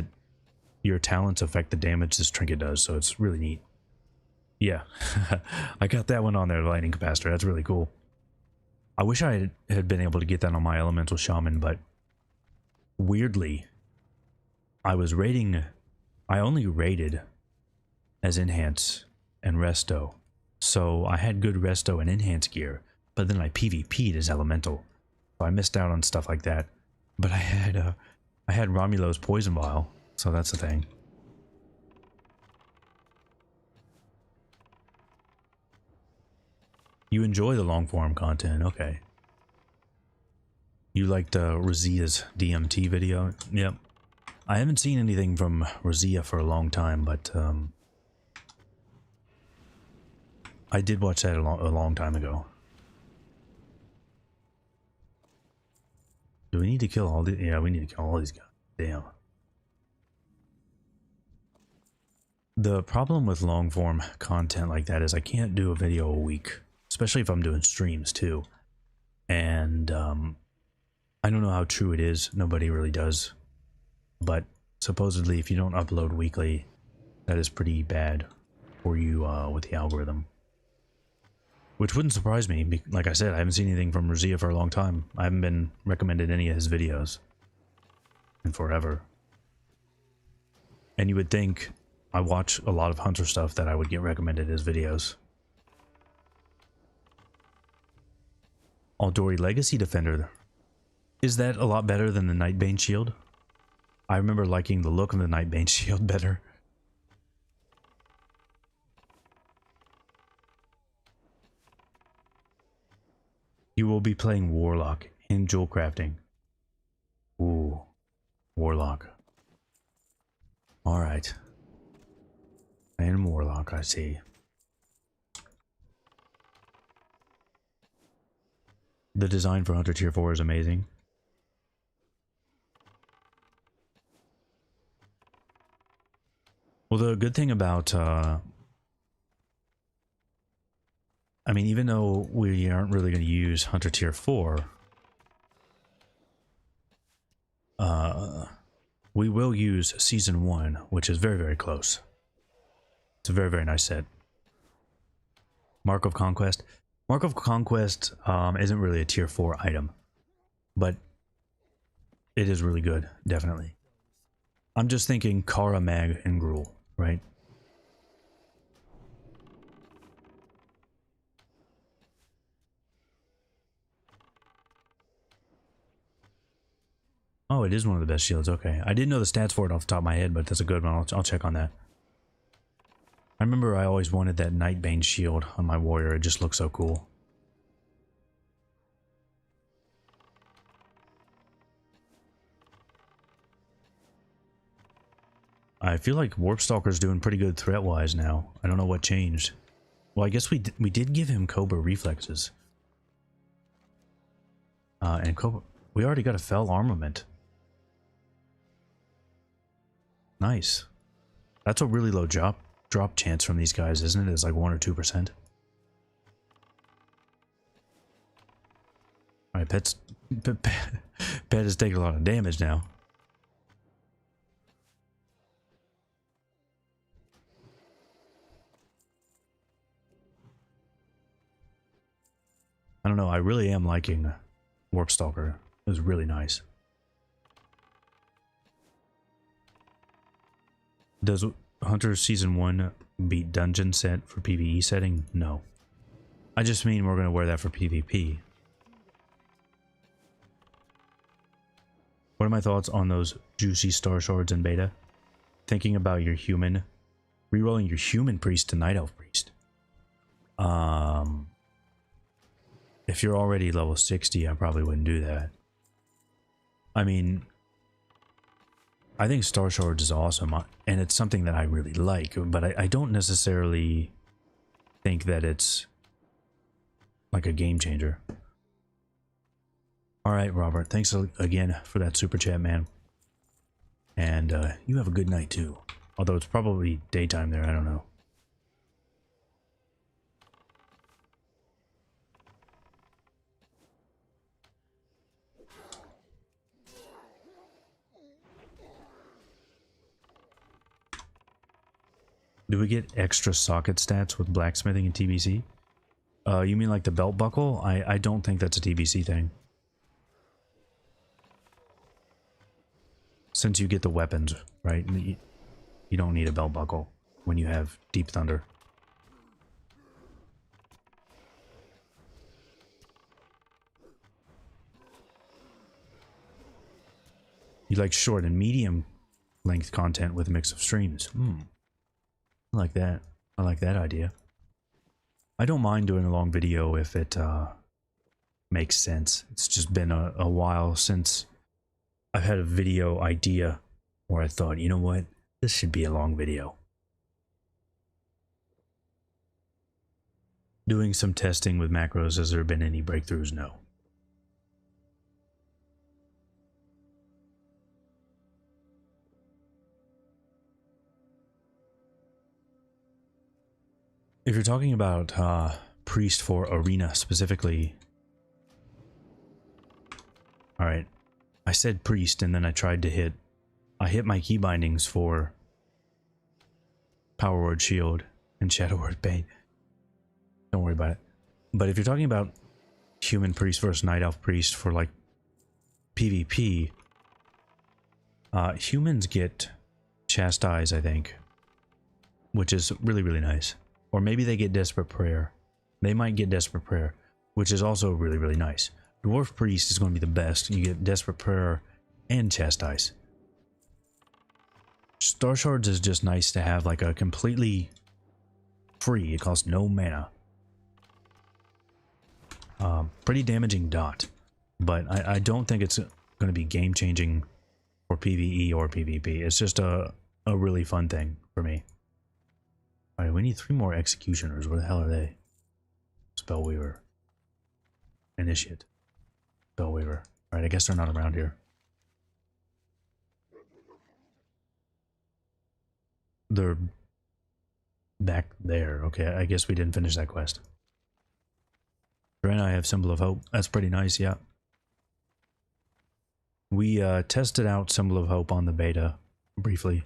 A: your talents affect the damage this trinket does, so it's really neat. Yeah, I got that one on there, the lightning capacitor. That's really cool. I wish I had been able to get that on my Elemental Shaman, but weirdly, I only rated as Enhance and Resto, so I had good Resto and Enhance gear, but then I PvP'd as Elemental, so I missed out on stuff like that. But I had Romulo's Poison Vial, so that's the thing. You enjoy the long form content, okay. You liked Rozia's DMT video? Yep. I haven't seen anything from Rozia for a long time, but I did watch that a long time ago. Do we need to kill all these? Yeah, we need to kill all these guys. Damn. The problem with long form content like that is I can't do a video a week, especially if I'm doing streams too. And I don't know how true it is. Nobody really does. But supposedly if you don't upload weekly, that is pretty bad for you with the algorithm. Which wouldn't surprise me. Like I said, I haven't seen anything from Rozia for a long time. I haven't been recommended any of his videos in forever. And you would think I watch a lot of Hunter stuff that I would get recommended his videos. Aldori Legacy Defender. Is that a lot better than the Nightbane Shield? I remember liking the look of the Nightbane shield better. You will be playing Warlock in jewel crafting. Ooh, Warlock. Alright. And Warlock, I see. The design for Hunter Tier 4 is amazing. Well, the good thing about, I mean, even though we aren't really going to use Hunter Tier 4, we will use Season 1, which is very, very close. It's a very, very nice set. Mark of Conquest. Mark of Conquest isn't really a Tier 4 item, but it is really good, definitely. I'm just thinking Kara, Mag, and Gruul, right? Oh, it is one of the best shields. Okay. I didn't know the stats for it off the top of my head, but that's a good one. I'll check on that. I remember I always wanted that Nightbane shield on my warrior. It just looks so cool. I feel like Warpstalker's doing pretty good threat-wise now. I don't know what changed. Well, I guess we did give him Cobra reflexes. And Cobra... We already got a Fell armament. Nice. That's a really low drop chance from these guys, isn't it? It's like 1 or 2%. Alright, Pet is taking a lot of damage now. I don't know, I really am liking Warpstalker. It was really nice. Does Hunter Season 1 beat Dungeon set for PvE setting? No. I just mean we're going to wear that for PvP. What are my thoughts on those juicy star shards in beta? Thinking about your human, rerolling your human priest to Night Elf priest. If you're already level 60, I probably wouldn't do that. I mean, I think Star Shards is awesome, and it's something that I really like, but I don't necessarily think that it's like a game changer. Alright, Robert, thanks again for that super chat, man. And you have a good night, too. Although it's probably daytime there, I don't know. Do we get extra socket stats with blacksmithing in TBC? You mean like the belt buckle? I don't think that's a TBC thing. Since you get the weapons, right? You don't need a belt buckle when you have Deep Thunder. You like short and medium length content with a mix of streams. I like that. I like that idea. I don't mind doing a long video if it makes sense. It's just been a while since I've had a video idea where I thought, you know what, this should be a long video. Doing some testing with macros, has there been any breakthroughs? No. If you're talking about priest for arena specifically, all right, I said priest and then I tried to hit, I hit my key bindings for Power Word Shield and Shadow Word Bane. Don't worry about it. But if you're talking about human priest versus night elf priest for like PvP, humans get chastise, I think, which is really, really nice. Or maybe they get Desperate Prayer. They might get Desperate Prayer, which is also really, really nice. Dwarf Priest is going to be the best. You get Desperate Prayer and Chastise. Star Shards is just nice to have, like, a completely free, it costs no mana. Pretty damaging dot, but I don't think it's going to be game changing for PvE or PvP. It's just a really fun thing for me. Alright, we need 3 more executioners. Where the hell are they? Spellweaver. Initiate. Spellweaver. Alright, I guess they're not around here. They're back there. Okay, I guess we didn't finish that quest. Right now I have Symbol of Hope. That's pretty nice, yeah. We tested out Symbol of Hope on the beta briefly.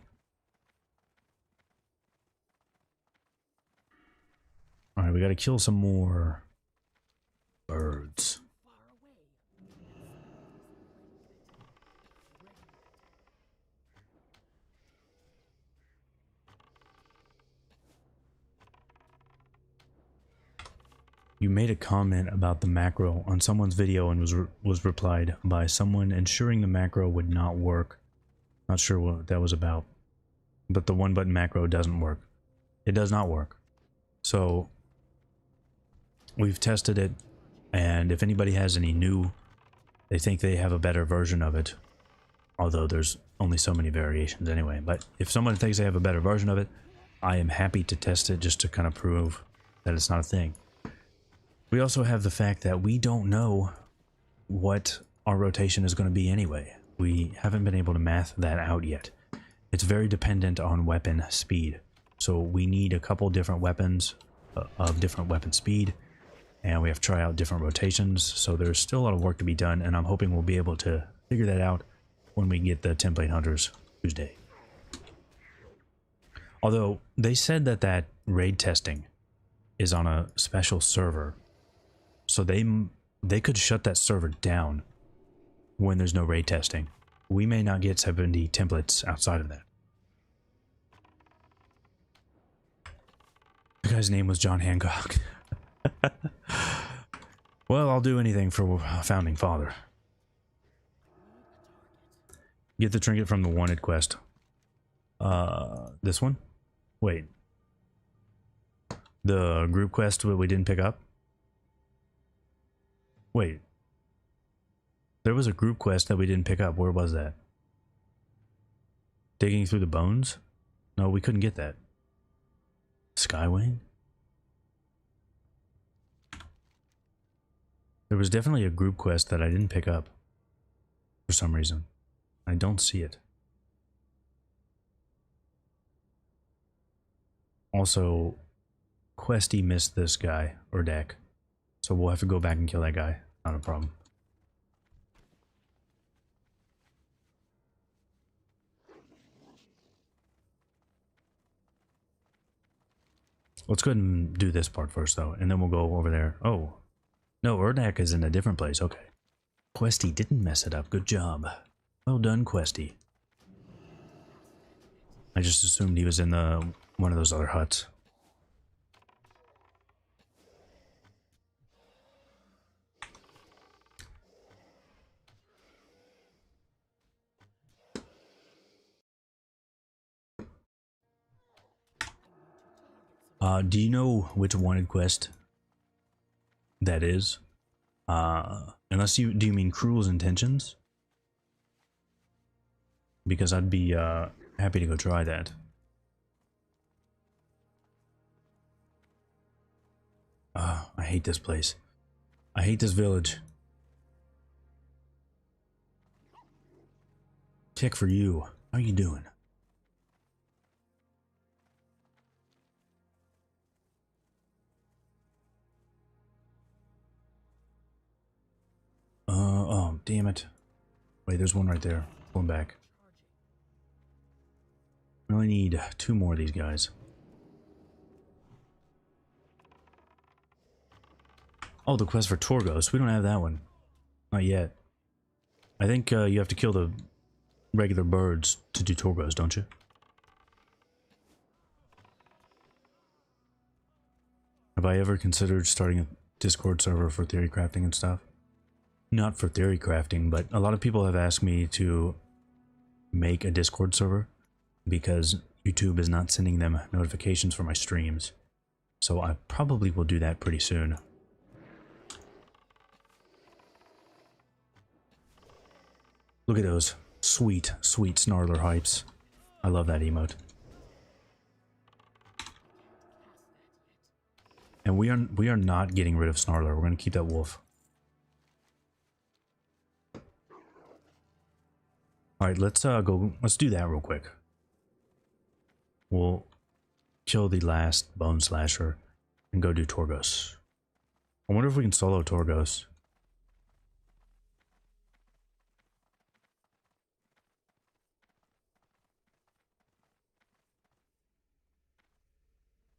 A: Alright, we gotta kill some more birds. You made a comment about the macro on someone's video and was replied by someone ensuring the macro would not work. Not sure what that was about. But the one button macro doesn't work. It does not work. So we've tested it, and if anybody has any new, they think they have a better version of it. Although there's only so many variations anyway. But if someone thinks they have a better version of it, I am happy to test it just to kind of prove that it's not a thing. We also have the fact that we don't know what our rotation is going to be anyway. We haven't been able to math that out yet. It's very dependent on weapon speed. So we need a couple different weapons of different weapon speed, and we have to try out different rotations. So there's still a lot of work to be done, and I'm hoping we'll be able to figure that out when we get the Template Hunters Tuesday. Although they said that that raid testing is on a special server. So they could shut that server down when there's no raid testing. We may not get 70 templates outside of that. The guy's name was John Hancock. Well, I'll do anything for a founding father. Get the trinket from the wanted quest. This one? Wait. The group quest that we didn't pick up? Wait. There was a group quest that we didn't pick up. Where was that? Digging through the bones? No, we couldn't get that. Skywing? There was definitely a group quest that I didn't pick up. For some reason. I don't see it. Also, Questy missed this guy, or deck. So we'll have to go back and kill that guy. Not a problem. Let's go ahead and do this part first, though, and then we'll go over there. Oh, no, Urdak is in a different place. Okay. Questy didn't mess it up. Good job. Well done, Questy. I just assumed he was in one of those other huts. Do you know which wanted quest that is? Unless do you mean Cruel's Intentions? Because I'd be happy to go try that. I hate this place. I hate this village. Check for you. How you doing? Oh, damn it. Wait, there's one right there. Going back. We only need 2 more of these guys. Oh, the quest for Torgos. We don't have that one. Not yet. I think you have to kill the regular birds to do Torgos, don't you? Have I ever considered starting a Discord server for theory crafting and stuff? Not for theory crafting, but a lot of people have asked me to make a Discord server because YouTube is not sending them notifications for my streams. So I probably will do that pretty soon. Look at those sweet, sweet Snarler hypes. I love that emote. And we are not getting rid of Snarler. We're gonna keep that wolf. Alright, let's do that real quick. We'll kill the last Bone Slasher and go do Torgos. I wonder if we can solo Torgos.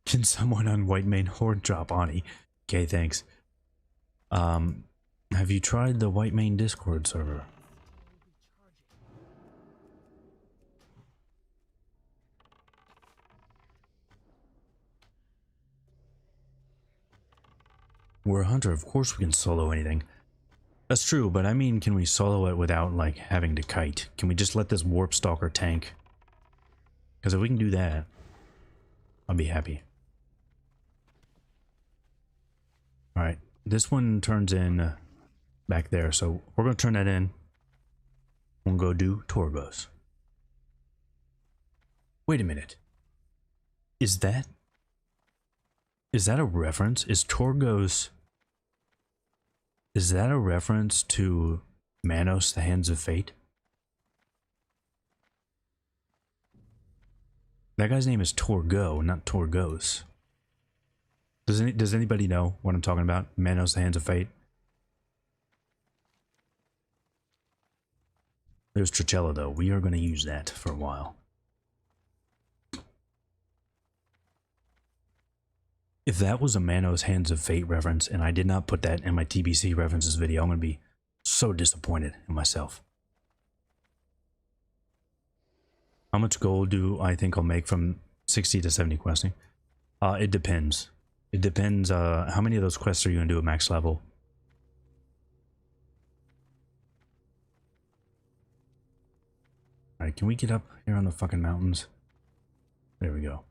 A: Can someone on White Main Horde drop Ani? Okay, thanks. Have you tried the White Main Discord server? We're a hunter, of course we can solo anything. That's true, but I mean, can we solo it without, like, having to kite? Can we just let this Warpstalker tank? Because if we can do that, I'll be happy. Alright, this one turns in back there, so we're going to turn that in. We'll go do Torgos. Wait a minute. Is that a reference? Is Torgos... Is that a reference to Manos, the Hands of Fate? That guy's name is Torgo, not Torgos. Does anybody know what I'm talking about? Manos, the Hands of Fate? There's Trichello, though. We are going to use that for a while. If that was a Manos Hands of Fate reference and I did not put that in my TBC references video, I'm going to be so disappointed in myself. How much gold do I think I'll make from 60 to 70 questing? It depends. It depends how many of those quests are you going to do at max level. Alright, can we get up here on the fucking mountains? There we go.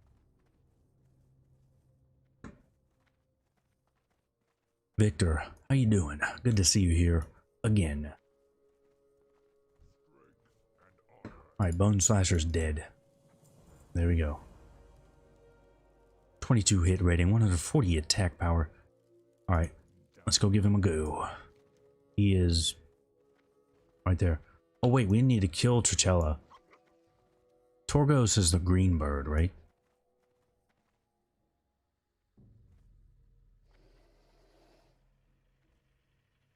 A: Victor, how you doing? Good to see you here again. Alright, Bone Slasher's dead. There we go. 22 hit rating, 140 attack power. Alright, let's go give him a go. He is right there. Oh wait, we need to kill Trichello. Torgos is the green bird, right?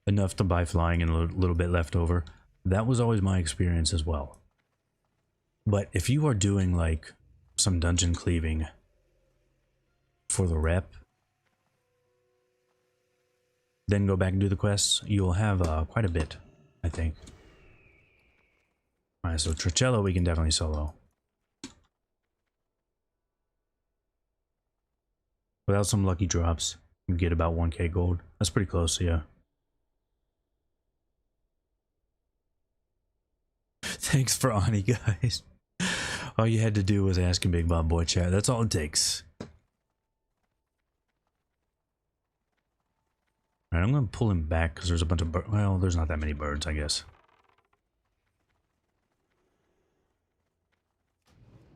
A: Enough to buy flying and a little bit left over. That was always my experience as well. But if you are doing like some dungeon cleaving for the rep, then go back and do the quests, you'll have quite a bit, I think. Alright, so Trichello we can definitely solo. Without some lucky drops, you get about 1k gold. That's pretty close, yeah. Thanks for Ani, guys. All you had to do was ask him, Big Bob Boy Chat. That's all it takes. Alright, I'm going to pull him back because there's a bunch of birds. Well, there's not that many birds, I guess.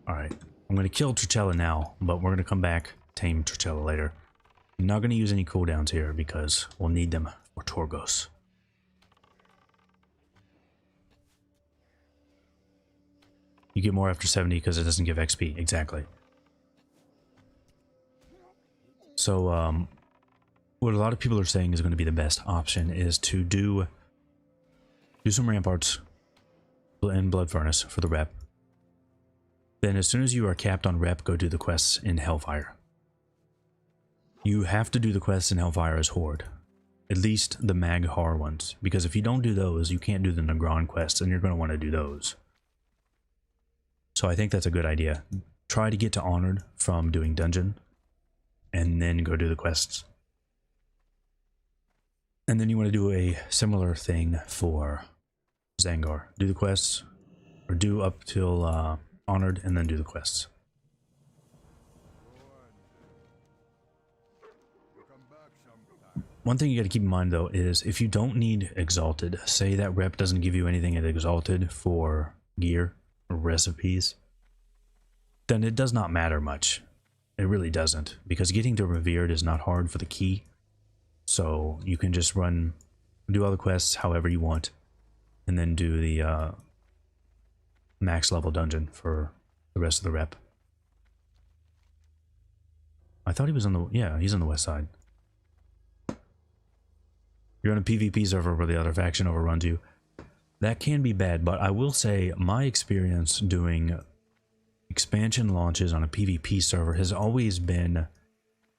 A: Alright, I'm going to kill Trichello now, but we're going to come back, tame Trichello later. I'm not going to use any cooldowns here because we'll need them for Torgos. You get more after 70 because it doesn't give XP. Exactly. So, what a lot of people are saying is going to be the best option is to do some ramparts in Blood Furnace for the rep. Then as soon as you are capped on rep, go do the quests in Hellfire. You have to do the quests in Hellfire as Horde. At least the Mag-Har ones. Because if you don't do those, you can't do the Negron quests, and you're going to want to do those. So I think that's a good idea. Try to get to Honored from doing Dungeon, and then go do the quests. And then you want to do a similar thing for Zangar. Do the quests, or do up till honored, and then do the quests. One thing you got to keep in mind though is if you don't need exalted, say that rep doesn't give you anything at exalted for gear or recipes, then it does not matter much. It really doesn't, because getting to revered is not hard for the key. So you can just do all the quests however you want, and then do the max level dungeon for the rest of the rep. I thought he was on the, yeah, he's on the west side. You're on a PvP server where the other faction overruns you. That can be bad, but I will say my experience doing expansion launches on a PvP server has always been,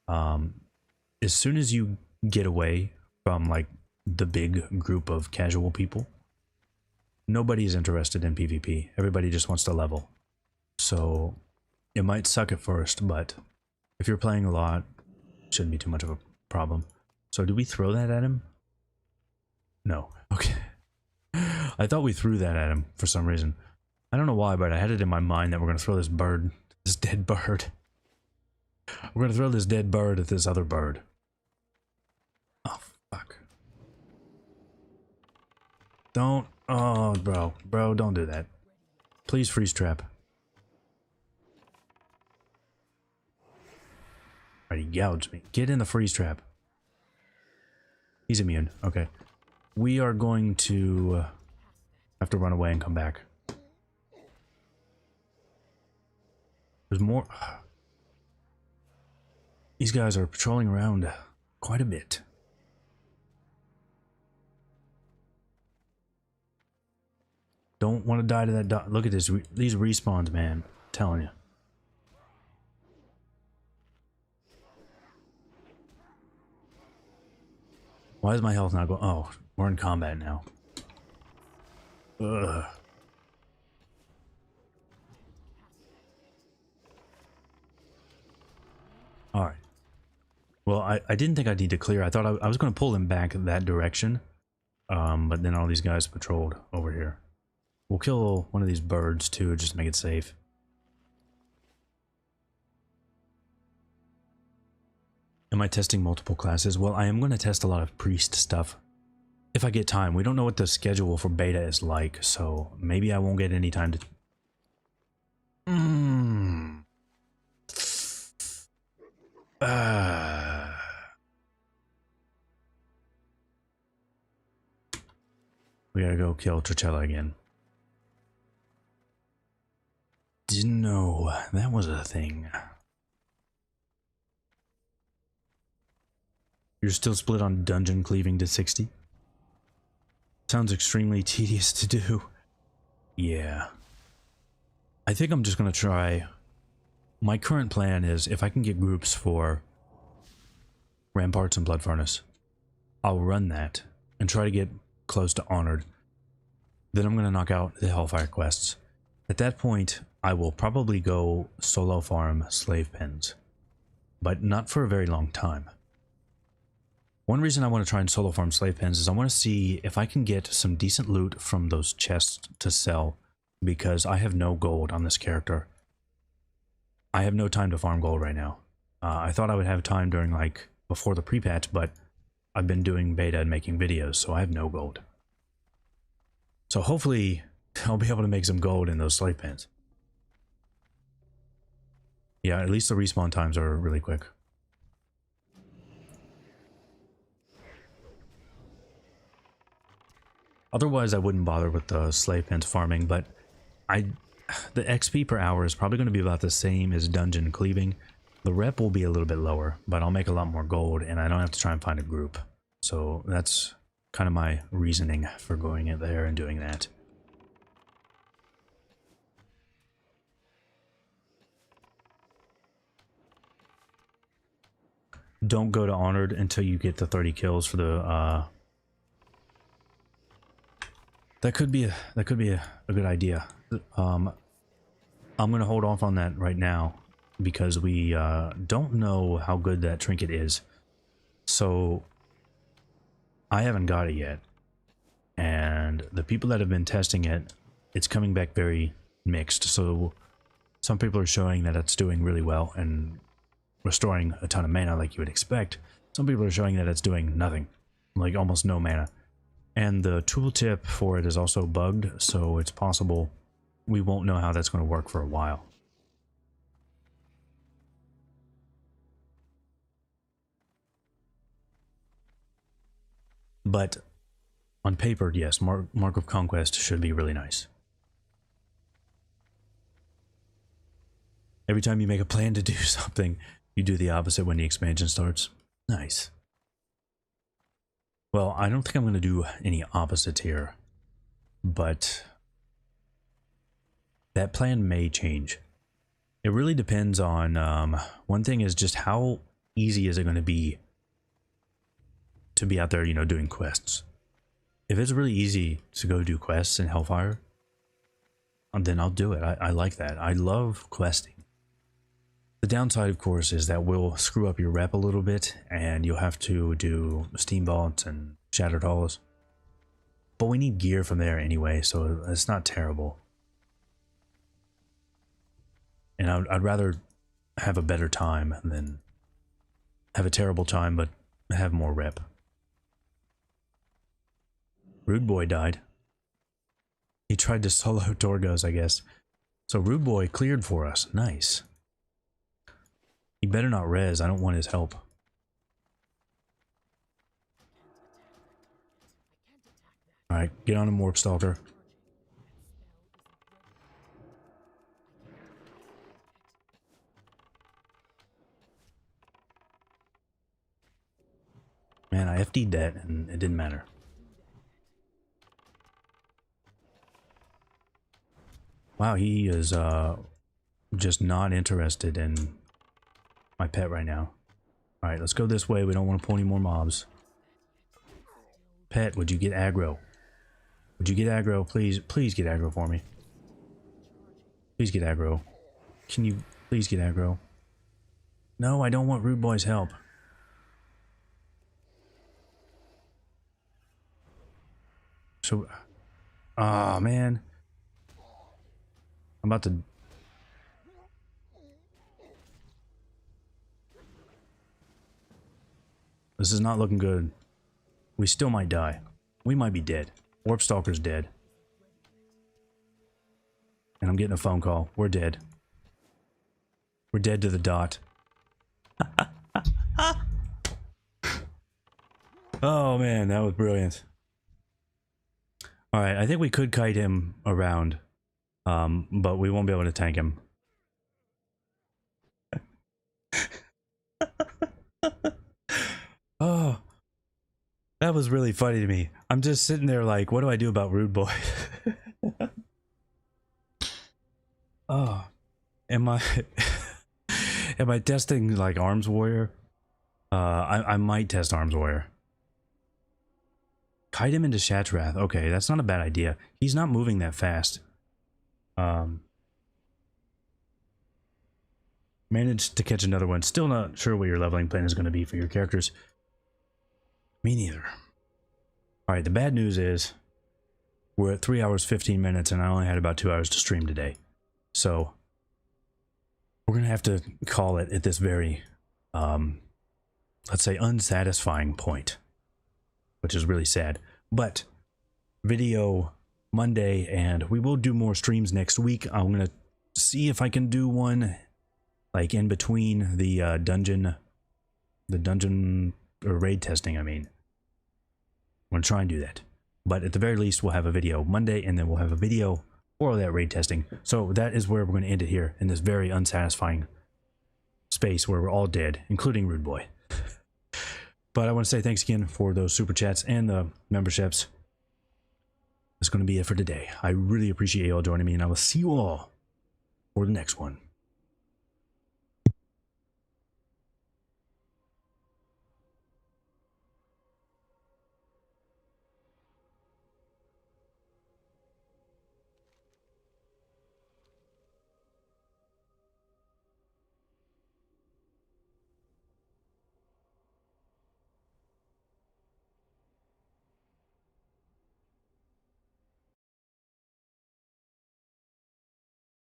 A: as soon as you get away from like the big group of casual people, nobody's interested in PvP. Everybody just wants to level. So it might suck at first, but if you're playing a lot, it shouldn't be too much of a problem. So do we throw that at him? No. Okay. I thought we threw that at him for some reason. I don't know why, but I had it in my mind that we're going to throw this bird, this dead bird. We're going to throw this dead bird at this other bird. Oh, fuck. Don't. Oh, bro. Bro, don't do that. Please freeze trap. Alright, he gouged me. Get in the freeze trap. He's immune. Okay. We are going to have to run away and come back. There's more. These guys are patrolling around quite a bit. Don't want to die to that. Look at this. These respawns, man. I'm telling you. Why is my health not going? Oh, we're in combat now. Ugh. Alright. Well, I didn't think I'd need to clear. I thought I was going to pull them back that direction. But then all these guys patrolled over here. We'll kill one of these birds too, just to make it safe. Am I testing multiple classes? Well, I am going to test a lot of priest stuff. If I get time. We don't know what the schedule for beta is like, so maybe I won't get any time to... We gotta go kill Tricella again. Didn't know that was a thing. You're still split on dungeon cleaving to 60? Sounds extremely tedious to do. Yeah. I think I'm just gonna try... My current plan is, if I can get groups for Ramparts and Blood Furnace, I'll run that and try to get close to Honored. Then I'm gonna knock out the Hellfire quests. At that point, I will probably go solo farm slave pens. But not for a very long time. One reason I want to try and solo farm slave pens is I want to see if I can get some decent loot from those chests to sell, because I have no gold on this character. I have no time to farm gold right now. I thought I would have time during, like, before the pre-patch, but I've been doing beta and making videos, so I have no gold. So hopefully I'll be able to make some gold in those slave pens. Yeah, at least the respawn times are really quick. Otherwise, I wouldn't bother with the slave pens farming, but the XP per hour is probably going to be about the same as dungeon cleaving. The rep will be a little bit lower, but I'll make a lot more gold, and I don't have to try and find a group. So that's kind of my reasoning for going in there and doing that. Don't go to Honored until you get the 30 kills for the That could be a good idea. I'm gonna hold off on that right now because we don't know how good that trinket is. So I haven't got it yet, and the people that have been testing it, it's coming back very mixed. So Some people are showing that it's doing really well and restoring a ton of mana like you would expect. Some people are showing that it's doing nothing, like almost no mana. And the tooltip for it is also bugged, so it's possible we won't know how that's going to work for a while. But on paper, yes, Mark of Conquest should be really nice. Every time you make a plan to do something, you do the opposite when the expansion starts. Nice. Well, I don't think I'm going to do any opposites here, but that plan may change. It really depends on, one thing is just how easy is it going to be out there, you know, doing quests. If it's really easy to go do quests in Hellfire, then I'll do it. I like that. I love questing. The downside, of course, is that will screw up your rep a little bit, and you'll have to do steam vaults and shattered halls. But we need gear from there anyway, so it's not terrible. And I'd rather have a better time than have a terrible time, but have more rep. Rude Boy died. He tried to solo Torgos, I guess. So Rude Boy cleared for us. Nice. He better not res. I don't want his help. Alright, get on him, Warpstalker. Man, I FD'd that and it didn't matter. Wow, he is just not interested in my pet right now. Alright, let's go this way. We don't want to pull any more mobs. Pet, would you get aggro? Would you get aggro? Please, please get aggro for me. Please get aggro. Can you please get aggro? No, I don't want Rude Boy's help. So, ah, man. I'm about to... This is not looking good. We still might die. We might be dead. Warpstalker's dead. And I'm getting a phone call. We're dead. We're dead to the dot. Oh man, that was brilliant. Alright, I think we could kite him around. But we won't be able to tank him. Oh, that was really funny to me. I'm just sitting there like, what do I do about Rude Boy? Oh, am I testing like Arms Warrior? I might test Arms Warrior. Kite him into Shatrath. Okay, that's not a bad idea. He's not moving that fast. Managed to catch another one. Still not sure what your leveling plan is going to be for your characters. Me neither. Alright, the bad news is we're at 3 hours 15 minutes and I only had about 2 hours to stream today. So we're going to have to call it at this very, let's say, unsatisfying point, which is really sad. But video Monday, and we will do more streams next week. I'm going to see if I can do one like in between the dungeon or raid testing, I mean. I'm going to try and do that. But at the very least, we'll have a video Monday, and then we'll have a video for all that raid testing. So that is where we're going to end it here, in this very unsatisfying space where we're all dead, including Rude Boy. But I want to say thanks again for those super chats and the memberships. That's going to be it for today. I really appreciate you all joining me, and I will see you all for the next one.